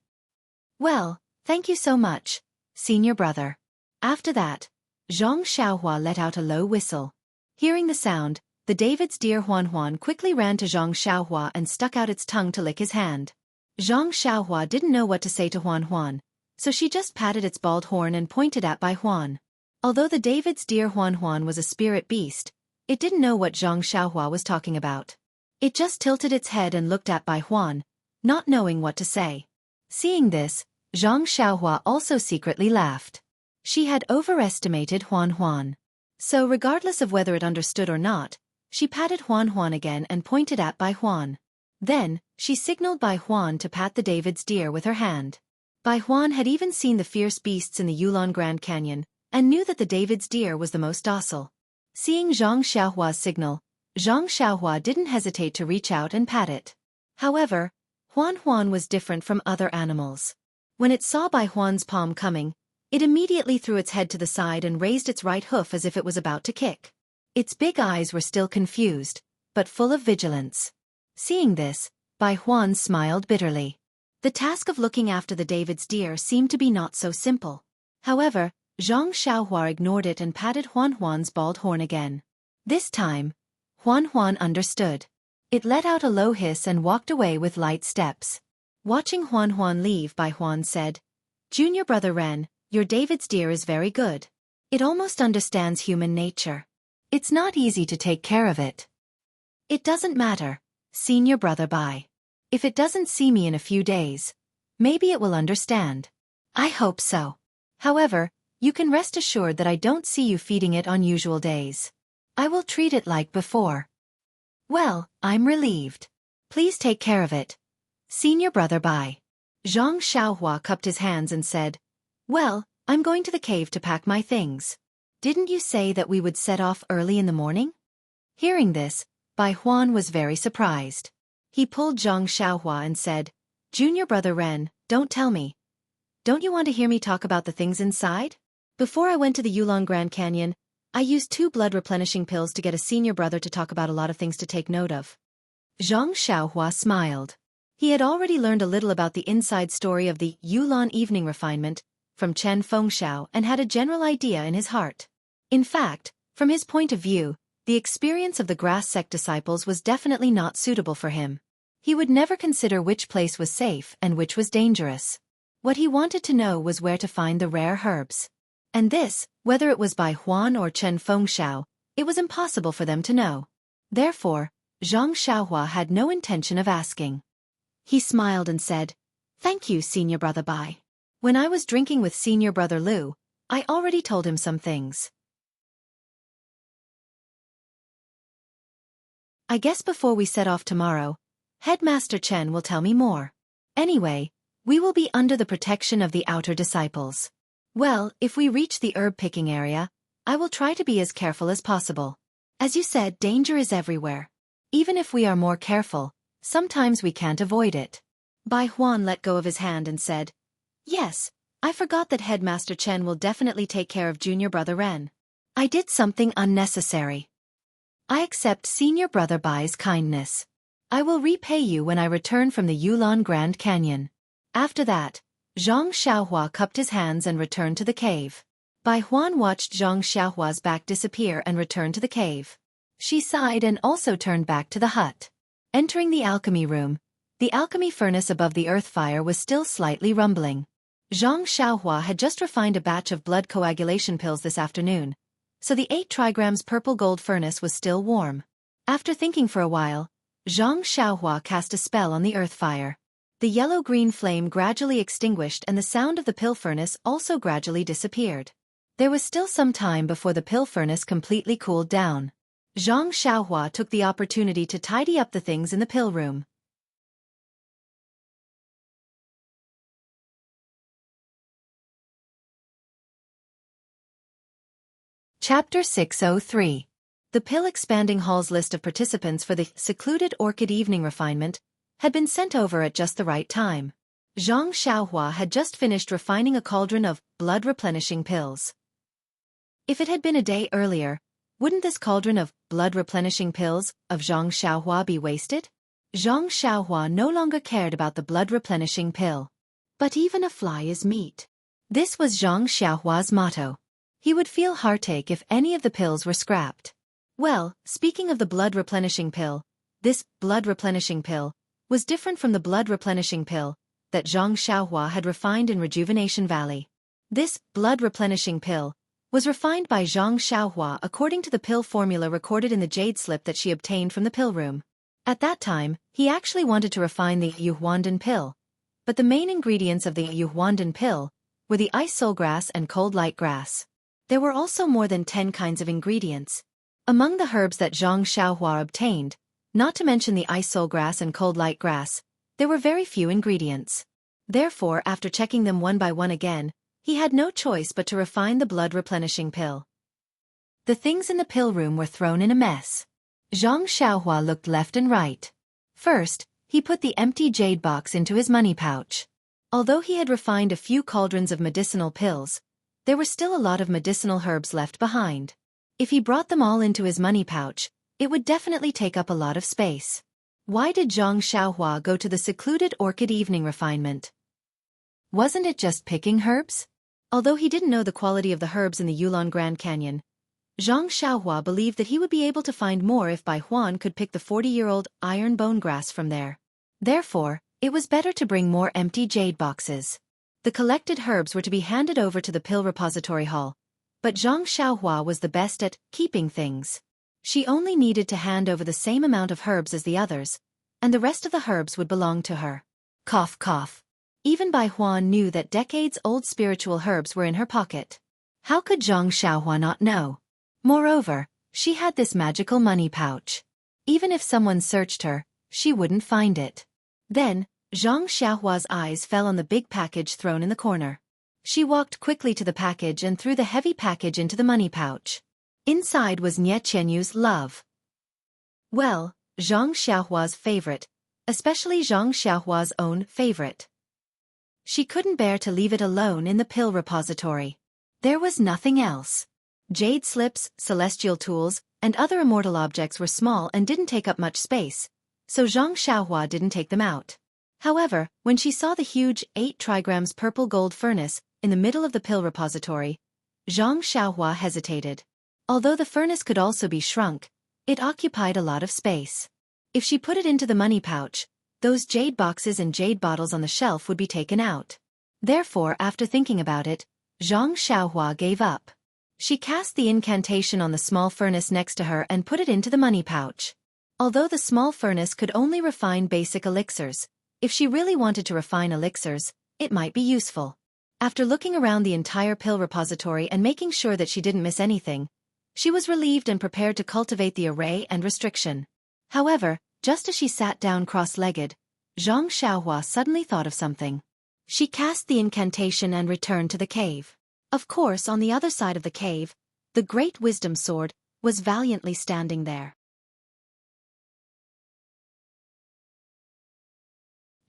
Well, thank you so much, senior brother. After that, Zhang Xiaohua let out a low whistle. Hearing the sound, the David's deer Huan quickly ran to Zhang Xiaohua and stuck out its tongue to lick his hand. Zhang Xiaohua didn't know what to say to Huan, so she just patted its bald horn and pointed at Bai Huan. Although the David's deer Huan was a spirit beast, it didn't know what Zhang Xiaohua was talking about. It just tilted its head and looked at Bai Huan, not knowing what to say. Seeing this, Zhang Xiaohua also secretly laughed. She had overestimated Huan. So regardless of whether it understood or not, she patted Huan again and pointed at Bai Huan. Then, she signaled Bai Huan to pat the David's deer with her hand. Bai Huan had even seen the fierce beasts in the Yulon Grand Canyon, and knew that the David's deer was the most docile. Seeing Zhang Xiaohua's signal, Zhang Xiaohua didn't hesitate to reach out and pat it. However, Huan was different from other animals. When it saw Bai Huan's palm coming, it immediately threw its head to the side and raised its right hoof as if it was about to kick. Its big eyes were still confused, but full of vigilance. Seeing this, Bai Huan smiled bitterly. The task of looking after the David's deer seemed to be not so simple. However, Zhang Xiaohua ignored it and patted Huan's bald horn again. This time, Huan understood. It let out a low hiss and walked away with light steps. Watching Huan leave, Bai Huan said, Junior brother Ren, your David's deer is very good. It almost understands human nature. It's not easy to take care of it. It doesn't matter, senior brother Bai. If it doesn't see me in a few days, maybe it will understand. I hope so. However, you can rest assured that I don't see you feeding it on usual days. I will treat it like before. Well, I'm relieved. Please take care of it. Senior brother Bai. Zhang Xiaohua cupped his hands and said, well, I'm going to the cave to pack my things. Didn't you say that we would set off early in the morning? Hearing this, Bai Huan was very surprised. He pulled Zhang Xiaohua and said, Junior brother Ren, don't tell me. Don't you want to hear me talk about the things inside? Before I went to the Yulon Grand Canyon, I used 2 blood-replenishing pills to get a senior brother to talk about a lot of things to take note of. Zhang Xiaohua smiled. He had already learned a little about the inside story of the Yulon evening refinement from Chen Fengxiao and had a general idea in his heart. In fact, from his point of view, the experience of the grass sect disciples was definitely not suitable for him. He would never consider which place was safe and which was dangerous. What he wanted to know was where to find the rare herbs. And this, whether it was by Huan or Chen Fengxiao, it was impossible for them to know. Therefore, Zhang Xiaohua had no intention of asking. He smiled and said, Thank you, senior brother Bai. When I was drinking with senior brother Lu, I already told him some things. I guess before we set off tomorrow, Headmaster Chen will tell me more. Anyway, we will be under the protection of the outer disciples. Well, if we reach the herb-picking area, I will try to be as careful as possible. As you said, danger is everywhere. Even if we are more careful, sometimes we can't avoid it. Bai Huan let go of his hand and said, Yes, I forgot that Headmaster Chen will definitely take care of junior brother Ren. I did something unnecessary. I accept senior brother Bai's kindness. I will repay you when I return from the Yulon Grand Canyon. After that, Zhang Xiaohua cupped his hands and returned to the cave. Bai Huan watched Zhang Xiaohua's back disappear and return to the cave. She sighed and also turned back to the hut. Entering the alchemy room, the alchemy furnace above the earth fire was still slightly rumbling. Zhang Xiaohua had just refined a batch of blood coagulation pills this afternoon, so the 8 trigrams purple gold furnace was still warm. After thinking for a while, Zhang Xiaohua cast a spell on the earth fire. The yellow-green flame gradually extinguished and the sound of the pill furnace also gradually disappeared. There was still some time before the pill furnace completely cooled down. Zhang Xiaohua took the opportunity to tidy up the things in the pill room. Chapter 603. The pill expanding hall's list of participants for the secluded orchid evening refinement had been sent over at just the right time. Zhang Xiaohua had just finished refining a cauldron of blood-replenishing pills. If it had been a day earlier, wouldn't this cauldron of blood-replenishing pills of Zhang Xiaohua be wasted? Zhang Xiaohua no longer cared about the blood-replenishing pill. But even a fly is meat. This was Zhang Xiaohua's motto. He would feel heartache if any of the pills were scrapped. Well, speaking of the blood-replenishing pill, this blood-replenishing pill was different from the blood-replenishing pill that Zhang Xiaohua had refined in Rejuvenation Valley. This blood-replenishing pill was refined by Zhang Xiaohua according to the pill formula recorded in the jade slip that she obtained from the pill room. At that time, he actually wanted to refine the Yuhuandan pill, but the main ingredients of the Yuhuandan pill were the ice soul grass and cold light grass. There were also more than 10 kinds of ingredients. Among the herbs that Zhang Xiaohua obtained, not to mention the ice soul grass and cold light grass, there were very few ingredients. Therefore, after checking them one by one again, he had no choice but to refine the blood-replenishing pill. The things in the pill room were thrown in a mess. Zhang Xiaohua looked left and right. First, he put the empty jade box into his money pouch. Although he had refined a few cauldrons of medicinal pills, there were still a lot of medicinal herbs left behind. If he brought them all into his money pouch, it would definitely take up a lot of space. Why did Zhang Xiaohua go to the secluded orchid evening refinement? Wasn't it just picking herbs? Although he didn't know the quality of the herbs in the Yulon Grand Canyon, Zhang Xiaohua believed that he would be able to find more if Bai Huan could pick the 40-year-old iron bone grass from there. Therefore, it was better to bring more empty jade boxes. The collected herbs were to be handed over to the pill repository hall, but Zhang Xiaohua was the best at keeping things. She only needed to hand over the same amount of herbs as the others, and the rest of the herbs would belong to her. Cough cough. Even Bai Huan knew that decades-old spiritual herbs were in her pocket. How could Zhang Xiaohua not know? Moreover, she had this magical money pouch. Even if someone searched her, she wouldn't find it. Then, Zhang Xiaohua's eyes fell on the big package thrown in the corner. She walked quickly to the package and threw the heavy package into the money pouch. Inside was Nie Qianyu's love. Well, Zhang Xiaohua's favorite, especially Zhang Xiaohua's own favorite. She couldn't bear to leave it alone in the pill repository. There was nothing else. Jade slips, celestial tools, and other immortal objects were small and didn't take up much space, so Zhang Xiaohua didn't take them out. However, when she saw the huge 8 trigrams purple gold furnace in the middle of the pill repository, Zhang Xiaohua hesitated. Although the furnace could also be shrunk, it occupied a lot of space. If she put it into the money pouch, those jade boxes and jade bottles on the shelf would be taken out. Therefore, after thinking about it, Zhang Xiaohua gave up. She cast the incantation on the small furnace next to her and put it into the money pouch. Although the small furnace could only refine basic elixirs, if she really wanted to refine elixirs, it might be useful. After looking around the entire pill repository and making sure that she didn't miss anything, she was relieved and prepared to cultivate the array and restriction. However, Just as she sat down cross-legged, Xianxia suddenly thought of something. She cast the incantation and returned to the cave. Of course, on the other side of the cave, the great wisdom sword was valiantly standing there.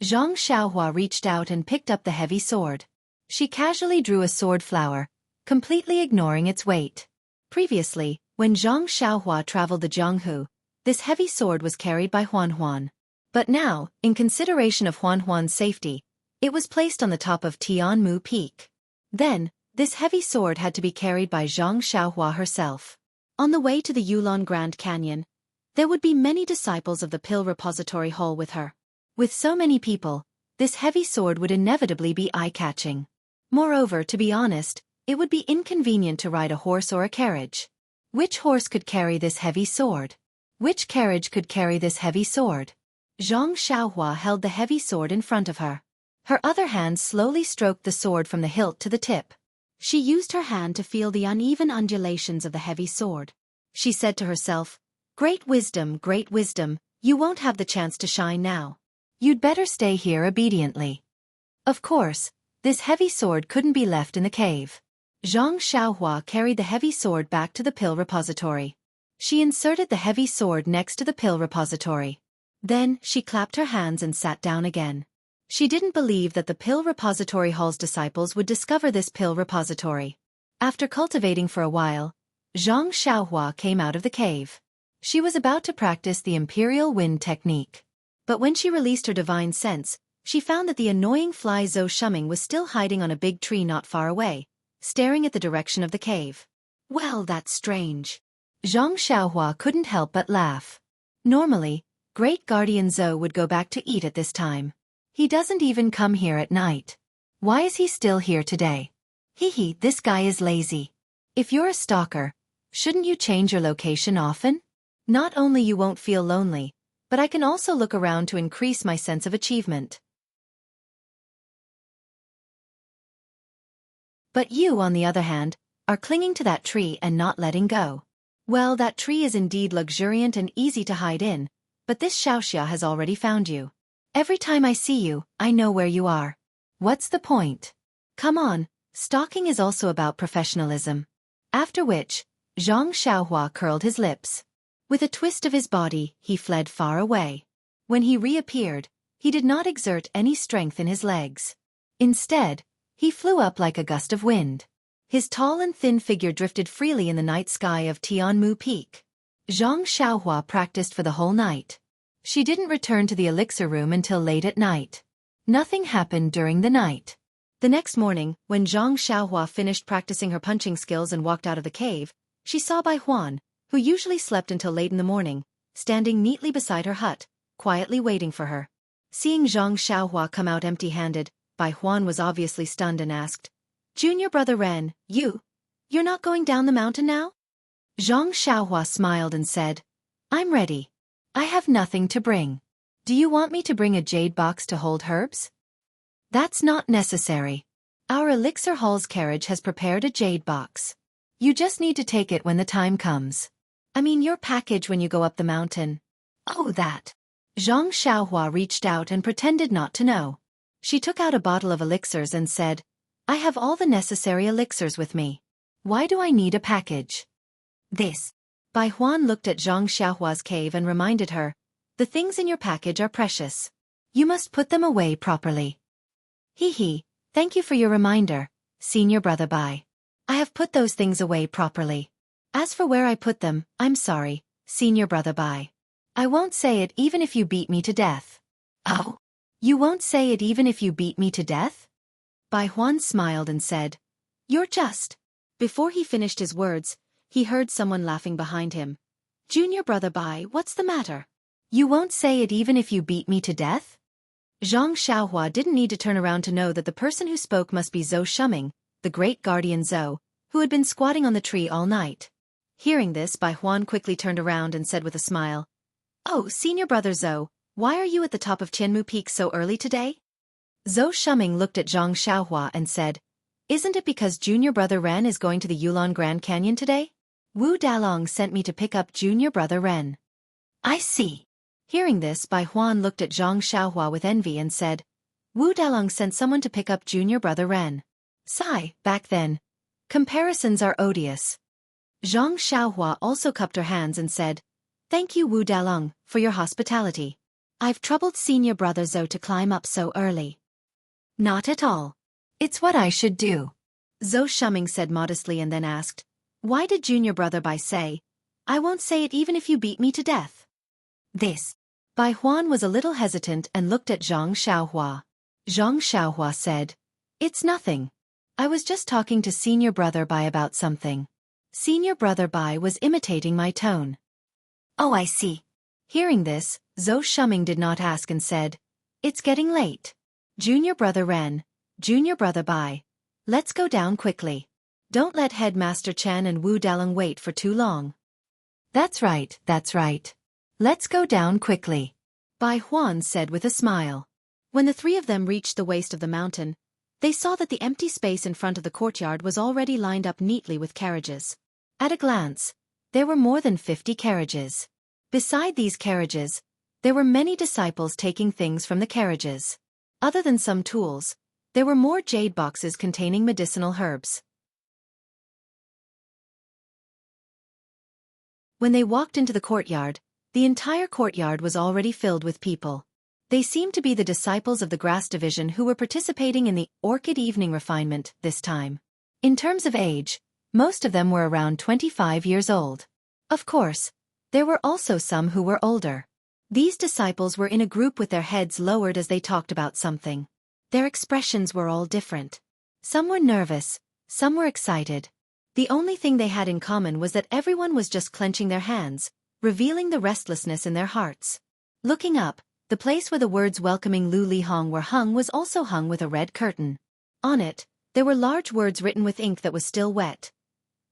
Xianxia reached out and picked up the heavy sword. She casually drew a sword flower, completely ignoring its weight. Previously, when Xianxia traveled the Jianghu, this heavy sword was carried by Huan. But now, in consideration of Huan's safety, it was placed on the top of Tianmu Peak. Then, this heavy sword had to be carried by Xianxia herself. On the way to the Yulon Grand Canyon, there would be many disciples of the Pill Repository Hall with her. With so many people, this heavy sword would inevitably be eye-catching. Moreover, to be honest, it would be inconvenient to ride a horse or a carriage. Which horse could carry this heavy sword? Which carriage could carry this heavy sword? Xianxia held the heavy sword in front of her. Her other hand slowly stroked the sword from the hilt to the tip. She used her hand to feel the uneven undulations of the heavy sword. She said to herself, great wisdom, you won't have the chance to shine now. You'd better stay here obediently." Of course, this heavy sword couldn't be left in the cave. Xianxia carried the heavy sword back to the pill repository. She inserted the heavy sword next to the pill repository. Then, she clapped her hands and sat down again. She didn't believe that the Pill Repository Hall's disciples would discover this pill repository. After cultivating for a while, Xianxia came out of the cave. She was about to practice the Imperial Wind technique. But when she released her divine sense, she found that the annoying fly Zhou Shuming was still hiding on a big tree not far away, staring at the direction of the cave. Well, that's strange. Xianxia couldn't help but laugh. Normally, Great Guardian Zhou would go back to eat at this time. He doesn't even come here at night. Why is he still here today? Hee, this guy is lazy. If you're a stalker, shouldn't you change your location often? Not only you won't feel lonely, but I can also look around to increase my sense of achievement. But you, on the other hand, are clinging to that tree and not letting go. Well, that tree is indeed luxuriant and easy to hide in, but this Xianxia has already found you. Every time I see you, I know where you are. What's the point? Come on, stalking is also about professionalism. After which, Xianxia curled his lips. With a twist of his body, he fled far away. When he reappeared, he did not exert any strength in his legs. Instead, he flew up like a gust of wind. His tall and thin figure drifted freely in the night sky of Tianmu Peak. Xianxia practiced for the whole night. She didn't return to the elixir room until late at night. Nothing happened during the night. The next morning, when Xianxia finished practicing her punching skills and walked out of the cave, she saw Bai Huan, who usually slept until late in the morning, standing neatly beside her hut, quietly waiting for her. Seeing Xianxia come out empty-handed, Bai Huan was obviously stunned and asked, "Junior brother Ren, you're not going down the mountain now?" Xianxia smiled and said, "I'm ready. I have nothing to bring. Do you want me to bring a jade box to hold herbs?" "That's not necessary. Our elixir hall's carriage has prepared a jade box. You just need to take it when the time comes. I mean your package when you go up the mountain." "Oh, that." Xianxia reached out and pretended not to know. She took out a bottle of elixirs and said, "I have all the necessary elixirs with me. Why do I need a package?" "This." Bai Huan looked at Xianxia's cave and reminded her, "The things in your package are precious. You must put them away properly." Hee, thank you for your reminder, senior brother Bai. I have put those things away properly. As for where I put them, I'm sorry, senior brother Bai. I won't say it even if you beat me to death." "Oh? You won't say it even if you beat me to death?" Bai Huan smiled and said, "You're just." Before he finished his words, he heard someone laughing behind him. "Junior brother Bai, what's the matter? You won't say it even if you beat me to death?" Xianxia didn't need to turn around to know that the person who spoke must be Zhou Shuming, the great guardian Zhou, who had been squatting on the tree all night. Hearing this, Bai Huan quickly turned around and said with a smile, "Oh, senior brother Zhou, why are you at the top of Tianmu Peak so early today?" Zhou Shuming looked at Xianxia and said, "Isn't it because junior brother Ren is going to the Yulon Grand Canyon today? Wu Dalong sent me to pick up junior brother Ren." "I see." Hearing this, Bai Huan looked at Zhang Xiaohua with envy and said, Wu Dalong sent someone to pick up junior brother Ren. Sigh, back then. Comparisons are odious. Zhang Xiaohua also cupped her hands and said, Thank you Wu Dalong, for your hospitality. I've troubled senior brother Zhou to climb up so early. Not at all. It's what I should do. Zhou Shuming said modestly and then asked, Why did junior brother Bai say, I won't say it even if you beat me to death? This. Bai Huan was a little hesitant and looked at Zhang Xiaohua. Zhang Xiaohua said, It's nothing. I was just talking to senior brother Bai about something. Senior brother Bai was imitating my tone. Oh, I see. Hearing this, Zhou Shuming did not ask and said, It's getting late. Junior brother Ren, junior brother Bai. Let's go down quickly. Don't let Headmaster Chen and Wu Dalong wait for too long. That's right, that's right. Let's go down quickly. Bai Huan said with a smile. When the three of them reached the waist of the mountain, they saw that the empty space in front of the courtyard was already lined up neatly with carriages. At a glance, there were more than 50 carriages. Beside these carriages, there were many disciples taking things from the carriages. Other than some tools, there were more jade boxes containing medicinal herbs. When they walked into the courtyard, the entire courtyard was already filled with people. They seemed to be the disciples of the Grass Division who were participating in the Orchid Evening Refinement this time. In terms of age, most of them were around 25 years old. Of course, there were also some who were older. These disciples were in a group with their heads lowered as they talked about something. Their expressions were all different. Some were nervous, some were excited. The only thing they had in common was that everyone was just clenching their hands, revealing the restlessness in their hearts. Looking up, the place where the words welcoming Lu Lihong were hung was also hung with a red curtain. On it, there were large words written with ink that was still wet.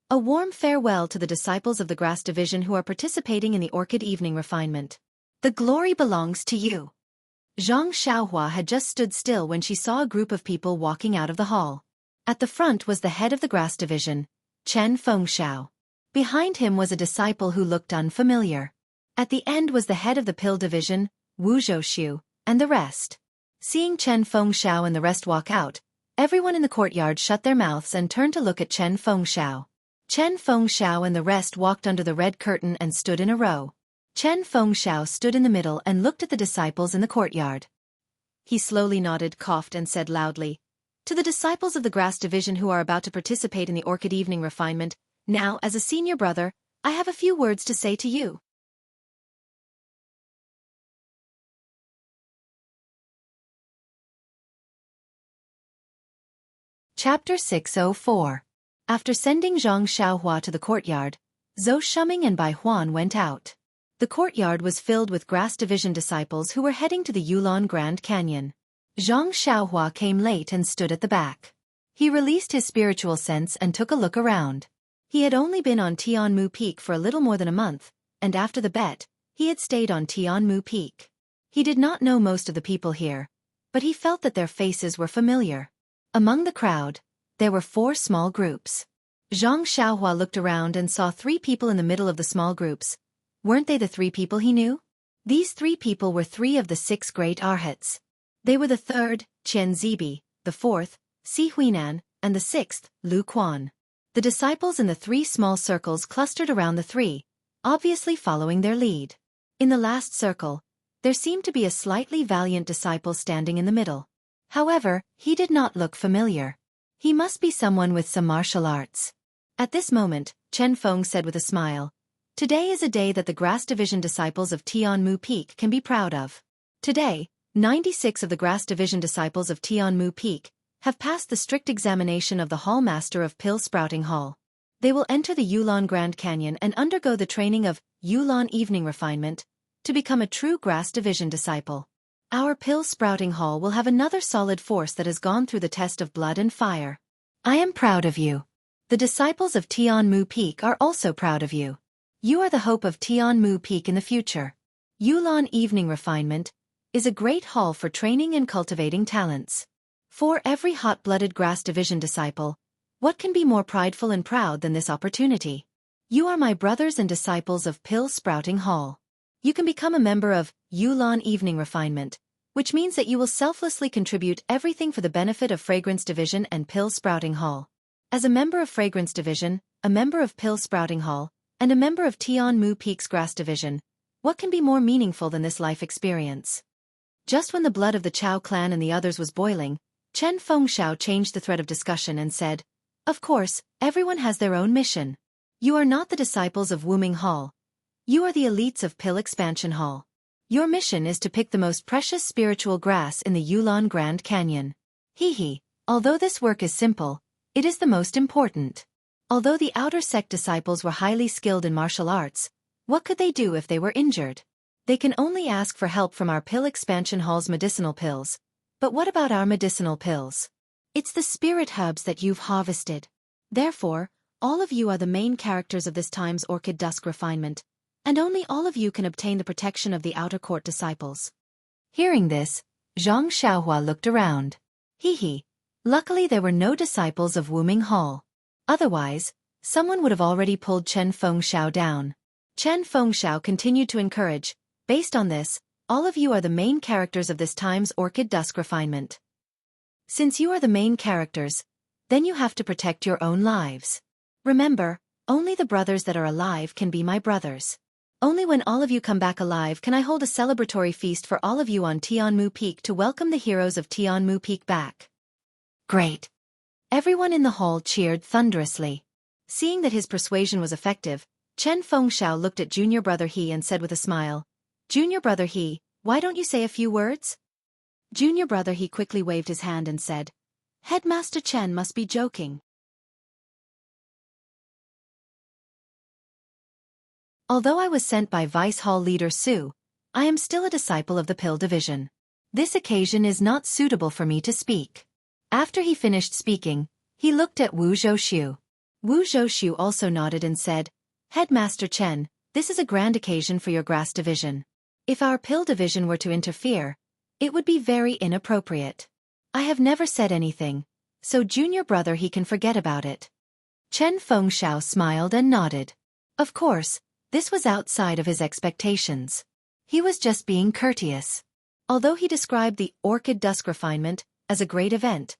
A warm farewell to the disciples of the Grass Division who are participating in the Orchid Evening Refinement. The glory belongs to you. Zhang Xiaohua had just stood still when she saw a group of people walking out of the hall. At the front was the head of the Grass Division, Chen Fengxiao. Behind him was a disciple who looked unfamiliar. At the end was the head of the Pill Division, Wu Zhouxiu, and the rest. Seeing Chen Fengxiao and the rest walk out, everyone in the courtyard shut their mouths and turned to look at Chen Fengxiao. Chen Fengxiao and the rest walked under the red curtain and stood in a row. Chen Fengxiao stood in the middle and looked at the disciples in the courtyard. He slowly nodded, coughed and said loudly, To the disciples of the Grass Division who are about to participate in the Orchid Evening Refinement, now, as a senior brother, I have a few words to say to you. Chapter 604. After sending Zhang Xiaohua to the courtyard, Zhou Shuming and Bai Huan went out. The courtyard was filled with Grass Division disciples who were heading to the Yulon Grand Canyon. Zhang Xiaohua came late and stood at the back. He released his spiritual sense and took a look around. He had only been on Tianmu Peak for a little more than a month, and after the bet, he had stayed on Tianmu Peak. He did not know most of the people here, but he felt that their faces were familiar. Among the crowd, there were 4 small groups. Zhang Xiaohua looked around and saw 3 people in the middle of the small groups. Weren't they the 3 people he knew? These 3 people were 3 of the 6 great arhats. They were the 3rd, Qian Zibi, the 4th, Si Huinan, and the 6th, Lu Quan. The disciples in the 3 small circles clustered around the 3, obviously following their lead. In the last circle, there seemed to be a slightly valiant disciple standing in the middle. However, he did not look familiar. He must be someone with some martial arts. At this moment, Chen Feng said with a smile, Today is a day that the Grass Division disciples of Tianmu Peak can be proud of. Today, 96 of the Grass Division disciples of Tianmu Peak have passed the strict examination of the Hall Master of Pill Sprouting Hall. They will enter the Yulon Grand Canyon and undergo the training of Yulon Evening Refinement to become a true Grass Division disciple. Our Pill Sprouting Hall will have another solid force that has gone through the test of blood and fire. I am proud of you. The disciples of Tianmu Peak are also proud of you. You are the hope of Tianmu Peak in the future. Yulon Evening Refinement is a great hall for training and cultivating talents. For every hot-blooded Grass Division disciple, what can be more prideful and proud than this opportunity? You are my brothers and disciples of Pill Sprouting Hall. You can become a member of Yulan Evening Refinement, which means that you will selflessly contribute everything for the benefit of Fragrance Division and Pill Sprouting Hall. As a member of Fragrance Division, a member of Pill Sprouting Hall, and a member of Tianmu Peak's Grass Division, what can be more meaningful than this life experience? Just when the blood of the Chao clan and the others was boiling, Chen Fengxiao changed the thread of discussion and said, "Of course, everyone has their own mission. You are not the disciples of Wuming Hall. You are the elites of Pill Expansion Hall. Your mission is to pick the most precious spiritual grass in the Yulon Grand Canyon. Hee. Although this work is simple, it is the most important. Although the outer sect disciples were highly skilled in martial arts, what could they do if they were injured? They can only ask for help from our Pill Expansion Hall's medicinal pills. But what about our medicinal pills? It's the spirit herbs that you've harvested. Therefore, all of you are the main characters of this time's Orchid Dusk Refinement, and only all of you can obtain the protection of the outer court disciples." Hearing this, Zhang Xiaohua looked around. Hee. Luckily there were no disciples of Wuming Hall. Otherwise, someone would have already pulled Chen Fengxiao down. Chen Fengxiao continued to encourage, "Based on this, all of you are the main characters of this time's Orchid Dusk Refinement. Since you are the main characters, then you have to protect your own lives. Remember, only the brothers that are alive can be my brothers. Only when all of you come back alive can I hold a celebratory feast for all of you on Tianmu Peak to welcome the heroes of Tianmu Peak back." Great. Everyone in the hall cheered thunderously. Seeing that his persuasion was effective, Chen Fengxiao looked at Junior Brother He and said with a smile, "Junior Brother He, why don't you say a few words?" Junior Brother He quickly waved his hand and said, "Headmaster Chen must be joking. Although I was sent by Vice Hall Leader Su, I am still a disciple of the Pill Division. This occasion is not suitable for me to speak." After he finished speaking, he looked at Wu Zhouxiu. Wu Zhouxiu also nodded and said, "Headmaster Chen, this is a grand occasion for your Grass Division. If our Pill Division were to interfere, it would be very inappropriate. I have never said anything, so Junior Brother He can forget about it." Chen Fengxiao smiled and nodded. Of course, this was outside of his expectations. He was just being courteous. Although he described the Orchid Dusk Refinement as a great event,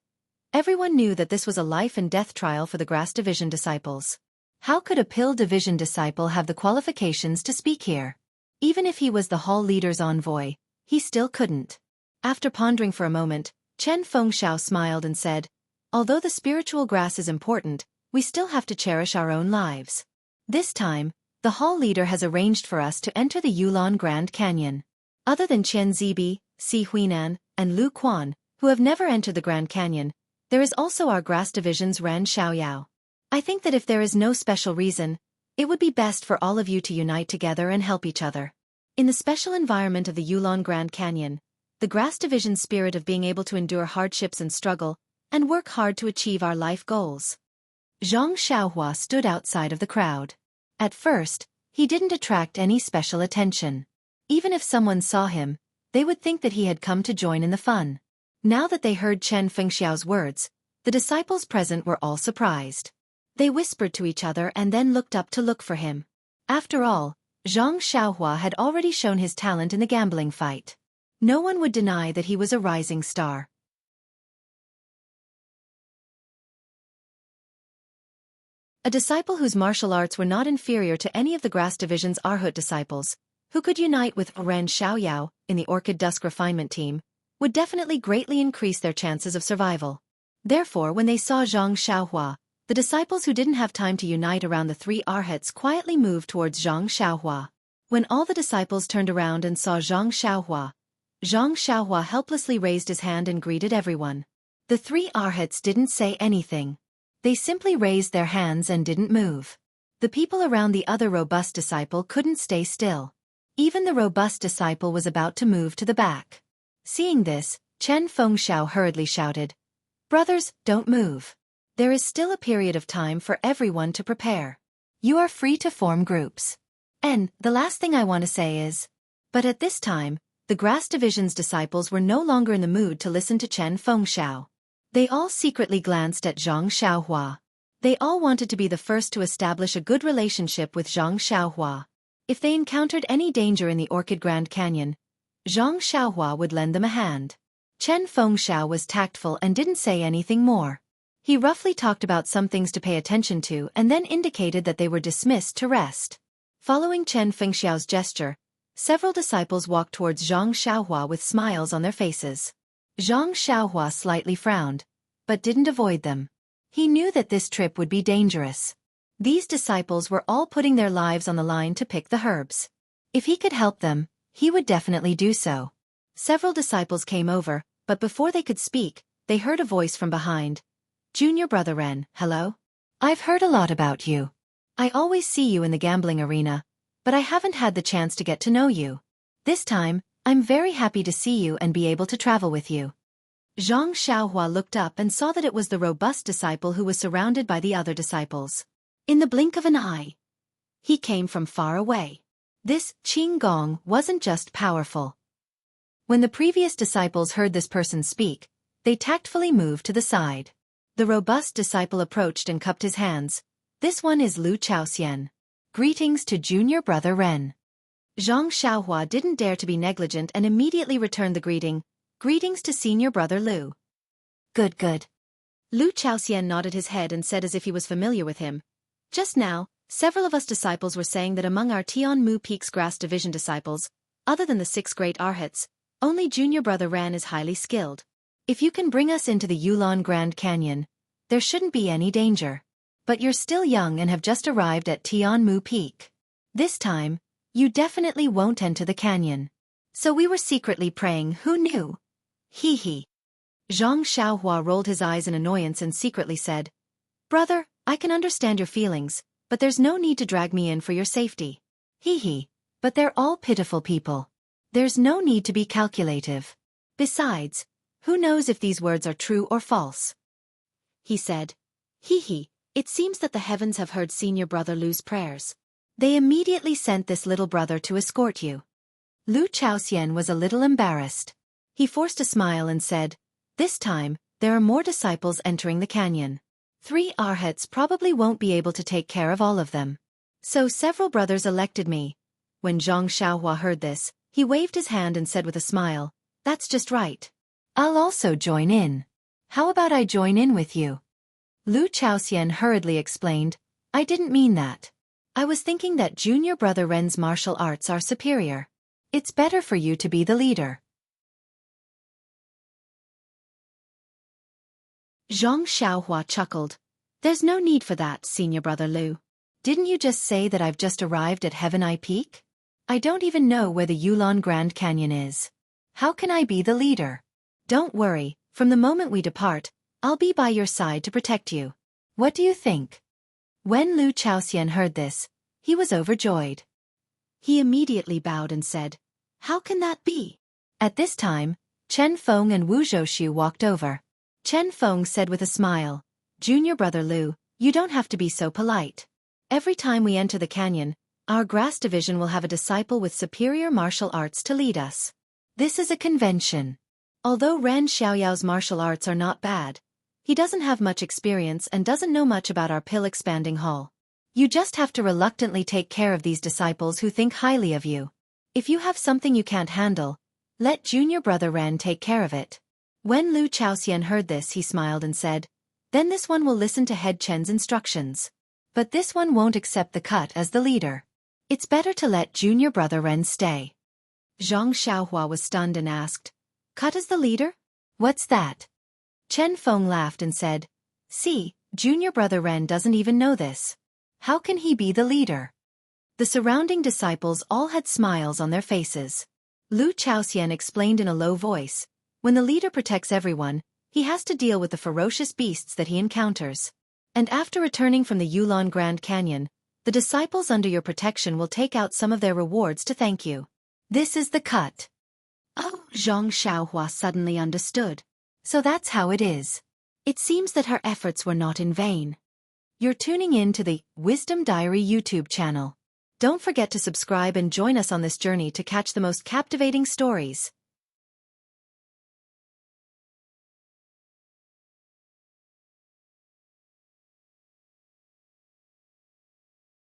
everyone knew that this was a life and death trial for the Grass Division disciples. How could a Pill Division disciple have the qualifications to speak here? Even if he was the hall leader's envoy, he still couldn't. After pondering for a moment, Chen Fengxiao smiled and said, "Although the spiritual grass is important, we still have to cherish our own lives. This time, the hall leader has arranged for us to enter the Yulon Grand Canyon. Other than Qian Zibi, Si Huinan, and Lu Quan, who have never entered the Grand Canyon, there is also our Grass Division's Ran Xiaoyao. I think that if there is no special reason, it would be best for all of you to unite together and help each other. In the special environment of the Yulon Grand Canyon, the Grass Division's spirit of being able to endure hardships and struggle, and work hard to achieve our life goals." Zhang Xiaohua stood outside of the crowd. At first, he didn't attract any special attention. Even if someone saw him, they would think that he had come to join in the fun. Now that they heard Chen Fengxiao's words, the disciples present were all surprised. They whispered to each other and then looked up to look for him. After all, Zhang Xiaohua had already shown his talent in the gambling fight. No one would deny that he was a rising star. A disciple whose martial arts were not inferior to any of the Grass Division's Arhut disciples, who could unite with Ran Xiaoyao in the Orchid Dusk Refinement team, would definitely greatly increase their chances of survival. Therefore, when they saw Zhang Xiaohua, the disciples who didn't have time to unite around the three Arhats quietly moved towards Zhang Xiaohua. When all the disciples turned around and saw Zhang Xiaohua helplessly raised his hand and greeted everyone. The three Arhats didn't say anything. They simply raised their hands and didn't move. The people around the other robust disciple couldn't stay still. Even the robust disciple was about to move to the back. Seeing this, Chen Fengxiao hurriedly shouted, "Brothers, don't move. There is still a period of time for everyone to prepare. You are free to form groups. And the last thing I want to say is..." But at this time, the Grass Division's disciples were no longer in the mood to listen to Chen Fengxiao. They all secretly glanced at Zhang Xiaohua. They all wanted to be the first to establish a good relationship with Zhang Xiaohua. If they encountered any danger in the Orchid Grand Canyon, Zhang Xiaohua would lend them a hand. Chen Fengxiao was tactful and didn't say anything more. He roughly talked about some things to pay attention to and then indicated that they were dismissed to rest. Following Chen Fengxiao's gesture, several disciples walked towards Zhang Xiaohua with smiles on their faces. Zhang Xiaohua slightly frowned, but didn't avoid them. He knew that this trip would be dangerous. These disciples were all putting their lives on the line to pick the herbs. If he could help them, he would definitely do so. Several disciples came over, but before they could speak, they heard a voice from behind. Junior Brother Ren, hello? I've heard a lot about you. I always see you in the gambling arena, but I haven't had the chance to get to know you. This time, I'm very happy to see you and be able to travel with you. Zhang Xiaohua looked up and saw that it was the robust disciple who was surrounded by the other disciples. In the blink of an eye, he came from far away. This Qing Gong wasn't just powerful. When the previous disciples heard this person speak, they tactfully moved to the side. The robust disciple approached and cupped his hands. This one is Lu Chaoxian. Greetings to Junior Brother Ren. Zhang Xiaohua didn't dare to be negligent and immediately returned the greeting. Greetings to Senior Brother Lu. Good, good. Lu Chaoxian nodded his head and said as if he was familiar with him. Just now, several of us disciples were saying that among our Tianmu Peak's Grass Division disciples, other than the 6 great arhats, only Junior Brother Ran is highly skilled. If you can bring us into the Yulon Grand Canyon, there shouldn't be any danger. But you're still young and have just arrived at Tianmu Peak. This time, you definitely won't enter the canyon. So we were secretly praying, who knew? Hee hee. Zhang Xiaohua rolled his eyes in annoyance and secretly said, Brother, I can understand your feelings, but there's no need to drag me in for your safety. Hee hee, but they're all pitiful people. There's no need to be calculative. Besides, who knows if these words are true or false? He said, Hee hee, it seems that the heavens have heard Senior Brother Lu's prayers. They immediately sent this little brother to escort you. Lu Chaoxian was a little embarrassed. He forced a smile and said, This time, there are more disciples entering the canyon. 3 arhats probably won't be able to take care of all of them. So several brothers elected me. When Zhang Xiaohua heard this, he waved his hand and said with a smile, That's just right. I'll also join in. How about I join in with you? Lu Chaoxian hurriedly explained, I didn't mean that. I was thinking that Junior Brother Ren's martial arts are superior. It's better for you to be the leader. Zhang Xiaohua chuckled. There's no need for that, Senior Brother Lu. Didn't you just say that I've just arrived at Heaven Eye Peak? I don't even know where the Yulon Grand Canyon is. How can I be the leader? Don't worry, from the moment we depart, I'll be by your side to protect you. What do you think? When Lu Chaoxian heard this, he was overjoyed. He immediately bowed and said, How can that be? At this time, Chen Feng and Wu Zhoushu walked over. Chen Feng said with a smile, Junior Brother Lu, you don't have to be so polite. Every time we enter the canyon, our grass division will have a disciple with superior martial arts to lead us. This is a convention. Although Ren Xiaoyao's martial arts are not bad, he doesn't have much experience and doesn't know much about our pill-expanding hall. You just have to reluctantly take care of these disciples who think highly of you. If you have something you can't handle, let Junior Brother Ren take care of it. When Lu Chaoxian heard this, he smiled and said, Then this one will listen to Head Chen's instructions. But this one won't accept the cut as the leader. It's better to let Junior Brother Ren stay. Zhang Xiaohua was stunned and asked, Cut as the leader? What's that? Chen Feng laughed and said, See, Junior Brother Ren doesn't even know this. How can he be the leader? The surrounding disciples all had smiles on their faces. Lu Chaoxian explained in a low voice, When the leader protects everyone, he has to deal with the ferocious beasts that he encounters. And after returning from the Yulon Grand Canyon, the disciples under your protection will take out some of their rewards to thank you. This is the cut. Oh, Zhang Xiaohua suddenly understood. So that's how it is. It seems that her efforts were not in vain. You're tuning in to the Wisdom Diary YouTube channel. Don't forget to subscribe and join us on this journey to catch the most captivating stories.